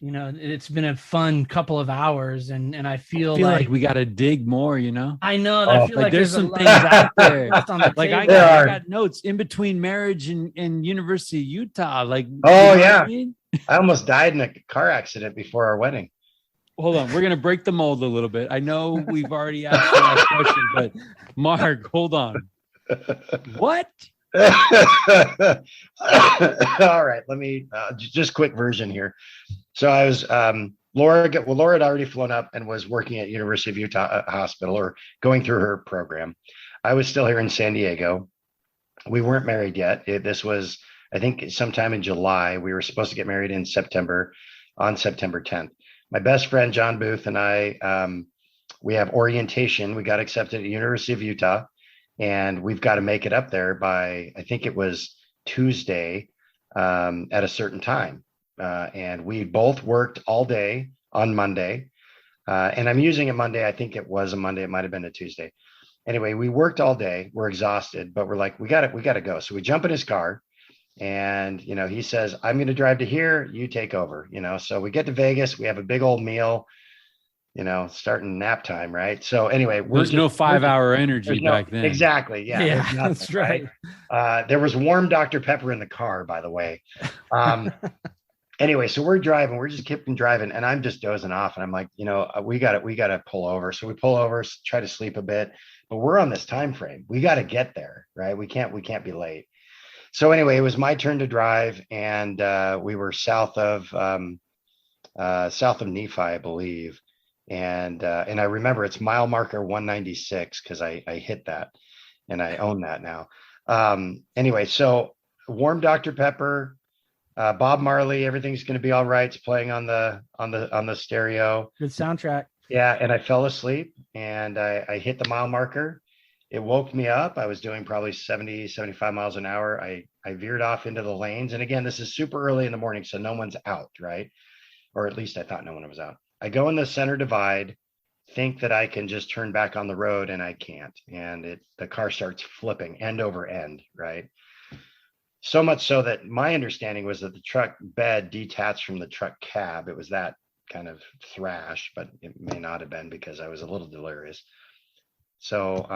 it's been a fun couple of hours, and I feel feel like like we got to dig more, I know. Oh, I feel like like there's a some lot things out there. left on the Like table. I got notes in between marriage and University of Utah. Like, Oh, what yeah. I mean? I almost died in a car accident before our wedding. Hold on, we're gonna break the mold a little bit. I know we've already asked the last question, but Mark, hold on. What? All right, let me just quick version here. So I was Laura had already flown up and was working at University of Utah Hospital, or going through her program. I was still here in San Diego. We weren't married yet. This was, I think, sometime in July. We were supposed to get married in September, on September 10th. My best friend John Booth and I, we have orientation. We got accepted at University of Utah, and we've got to make it up there by, I think it was Tuesday, at a certain time. And we both worked all day on Monday. And I'm using a Monday. I think it was a Monday. It might have been a Tuesday. Anyway, we worked all day. We're exhausted, but we're like, we got to go. So we jump in his car, and, he says, I'm going to drive to here. You take over, so we get to Vegas. We have a big old meal, starting nap time. Right. So anyway, There's no 5-hour energy back then. Exactly. Yeah. Yeah, that's right. There was warm Dr. Pepper in the car, by the way. Anyway, so we're driving, we're just keeping driving, and I'm just dozing off, and I'm like, we got to pull over. So we pull over, try to sleep a bit, but we're on this time frame. We got to get there, right? We can't be late. So anyway, it was my turn to drive, and we were south of Nephi, I believe, and I remember it's mile marker 196 because I hit that, and I own that now. Anyway, so warm Dr. Pepper. Bob Marley, everything's going to be all right. It's playing on the stereo. Good soundtrack. Yeah, and I fell asleep, and I hit the mile marker. It woke me up. I was doing probably 70, 75 miles an hour. I veered off into the lanes. And again, this is super early in the morning, so no one's out, right? Or at least I thought no one was out. I go in the center divide, think that I can just turn back on the road, and I can't. And the car starts flipping end over end, right? So much so that my understanding was that the truck bed detached from the truck cab. It was that kind of thrash, but it may not have been because I was a little delirious. So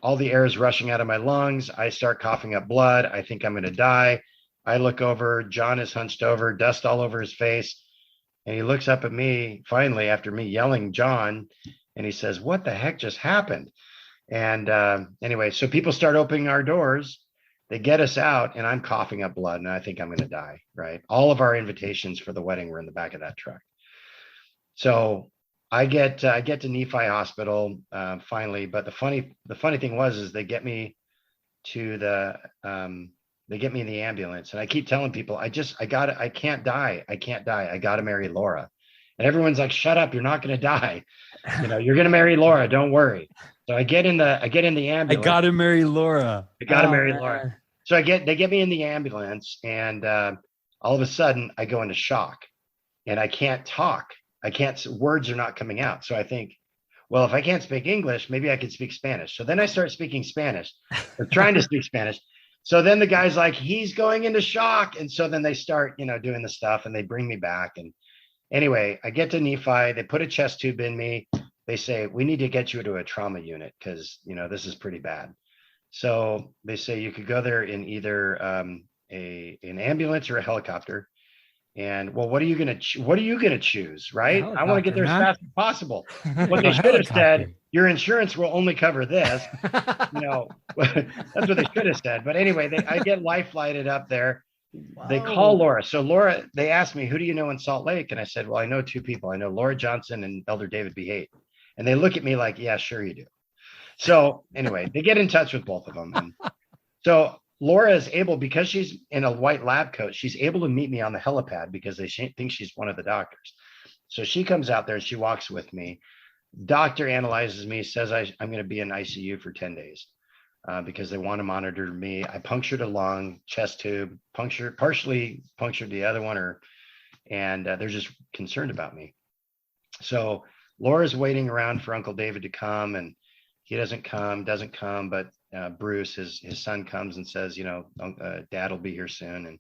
all the air is rushing out of my lungs. I start coughing up blood. I think I'm going to die. I look over. John is hunched over, dust all over his face. And he looks up at me finally after me yelling, John, and he says, what the heck just happened? And anyway, so people start opening our doors. They get us out, and I'm coughing up blood, and I think I'm going to die, right? All of our invitations for the wedding were in the back of that truck. So I get to Nephi Hospital finally, but the funny thing is they get me to they get me in the ambulance, and I keep telling people, I can't die. I got to marry Laura. And everyone's like, shut up, you're not going to die. You're going to marry Laura. Don't worry. So I get in the ambulance. I got to marry Laura. Laura. So they get me in the ambulance, and all of a sudden I go into shock, and I can't talk. Words are not coming out. So I think, well, if I can't speak English, maybe I could speak Spanish. So then I start speaking Spanish, or trying to speak Spanish. So then the guy's like, he's going into shock. And so then they start, doing the stuff, and they bring me back. And anyway, I get to Nephi, they put a chest tube in me. They say, we need to get you to a trauma unit because, this is pretty bad. So they say you could go there in either an ambulance or a helicopter. And well, what are you gonna choose, right? I want to get there as fast as possible. What they should have said, your insurance will only cover this. That's what they should have said. But anyway, I get life flighted up there. Wow. They call Laura. So Laura, they asked me, who do you know in Salt Lake? And I said, well, I know two people. I know Laura Johnson and Elder David B. Haight. And they look at me like, yeah, sure you do. So anyway, they get in touch with both of them. And so Laura is able, because she's in a white lab coat, she's able to meet me on the helipad because they think she's one of the doctors. So she comes out there and she walks with me. Doctor analyzes me, says I'm going to be in ICU for 10 days because they want to monitor me. I punctured a lung, chest tube, partially punctured the other one, and they're just concerned about me. So Laura's waiting around for Uncle David to come, and he doesn't come, but Bruce, his son, comes and says, Dad will be here soon. And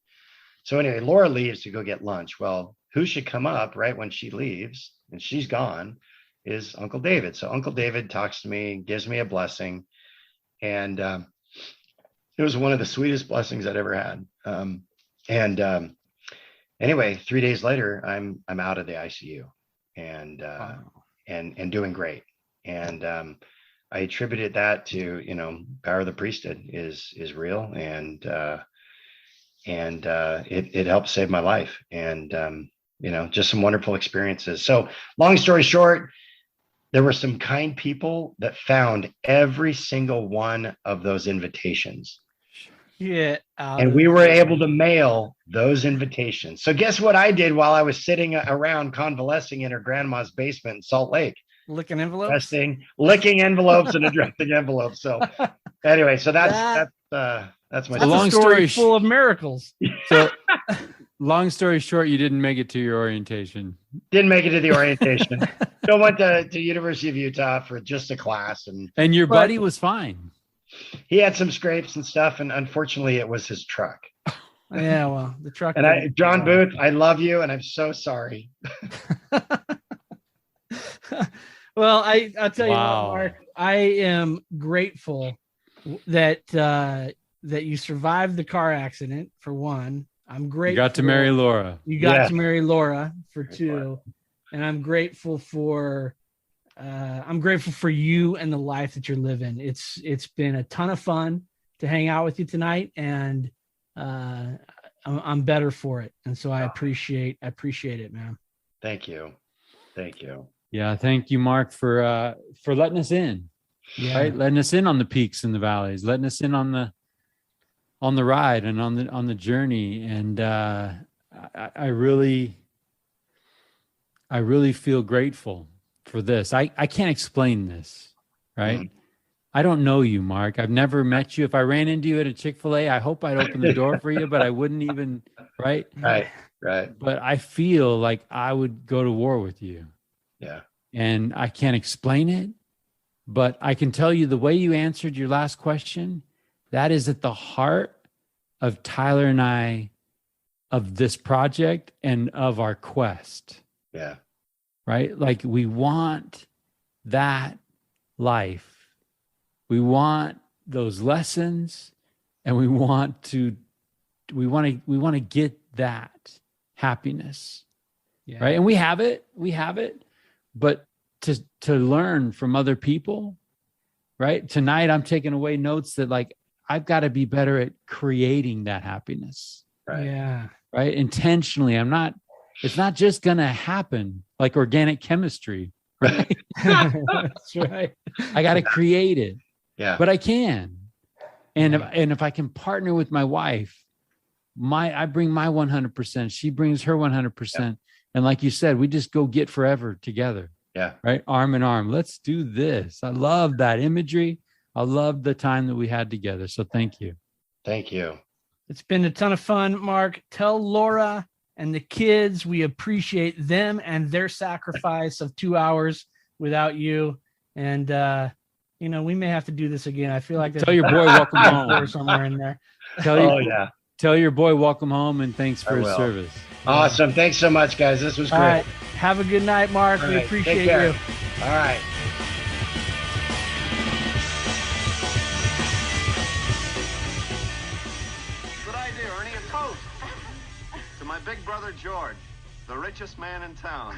So anyway, Laura leaves to go get lunch. Well, who should come up right when she leaves and she's gone is Uncle David. So Uncle David talks to me, gives me a blessing. And it was one of the sweetest blessings I'd ever had. Anyway, 3 days later, I'm out of the ICU and and doing great. And I attributed that to, power of the priesthood is real, and it helped save my life, and just some wonderful experiences. So long story short, there were some kind people that found every single one of those invitations. Yeah. And we were able to mail those invitations. So guess what I did while I was sitting around convalescing in her grandma's basement in Salt Lake? Licking envelopes? Licking envelopes and addressing envelopes. So anyway, so that's my long story full of miracles. So long story short, you didn't make it to your orientation. Didn't make it to the orientation. Still went to University of Utah for just a class. And your buddy was fine. He had some scrapes and stuff, and unfortunately it was his truck. Yeah, well, the truck. And John Booth, I love you, and I'm so sorry. Well, I'll tell you what, Mark, I am grateful that you survived the car accident, for one. I'm grateful. You got to marry Laura. You got to marry Laura, for two. And I'm grateful for you and the life that you're living. It's been a ton of fun to hang out with you tonight, and I'm better for it. And so I appreciate it, man. Thank you. Yeah, thank you, Mark, for letting us in. Yeah. Right, letting us in on the peaks and the valleys, letting us in on the ride and on the journey. And I really feel grateful for this. I can't explain this, right? Mm-hmm. I don't know you, Mark. I've never met you. If I ran into you at a Chick-fil-A, I hope I'd open the door for you, but I wouldn't even, right? Right. But I feel like I would go to war with you. Yeah. And I can't explain it, but I can tell you the way you answered your last question, that is at the heart of Tyler and I, of this project and of our quest. Yeah. Right? Like, we want that life. We want those lessons, and we want to get that happiness. Yeah. Right? And we have it. But to learn from other people, right? Tonight I'm taking away notes that, like, I've got to be better at creating that happiness. Right. Yeah. Right? Intentionally. It's not just going to happen like organic chemistry, right? That's right. I got to create it. Yeah. But I can. And if I can partner with my wife, I bring my 100%, she brings her 100%. Yeah. And like you said, we just go get forever together. Yeah. Right? Arm in arm. Let's do this. I love that imagery. I love the time that we had together. So thank you. Thank you. It's been a ton of fun, Mark. Tell Laura and the kids we appreciate them and their sacrifice of 2 hours without you. And, we may have to do this again. I feel like tell your boy welcome home somewhere in there. Tell your boy welcome home, and thanks for his service. Awesome. Yeah. Thanks so much, guys. This was great. All right. Have a good night, Mark. We appreciate you. All right. Good idea, Ernie. A toast to my big brother George, the richest man in town.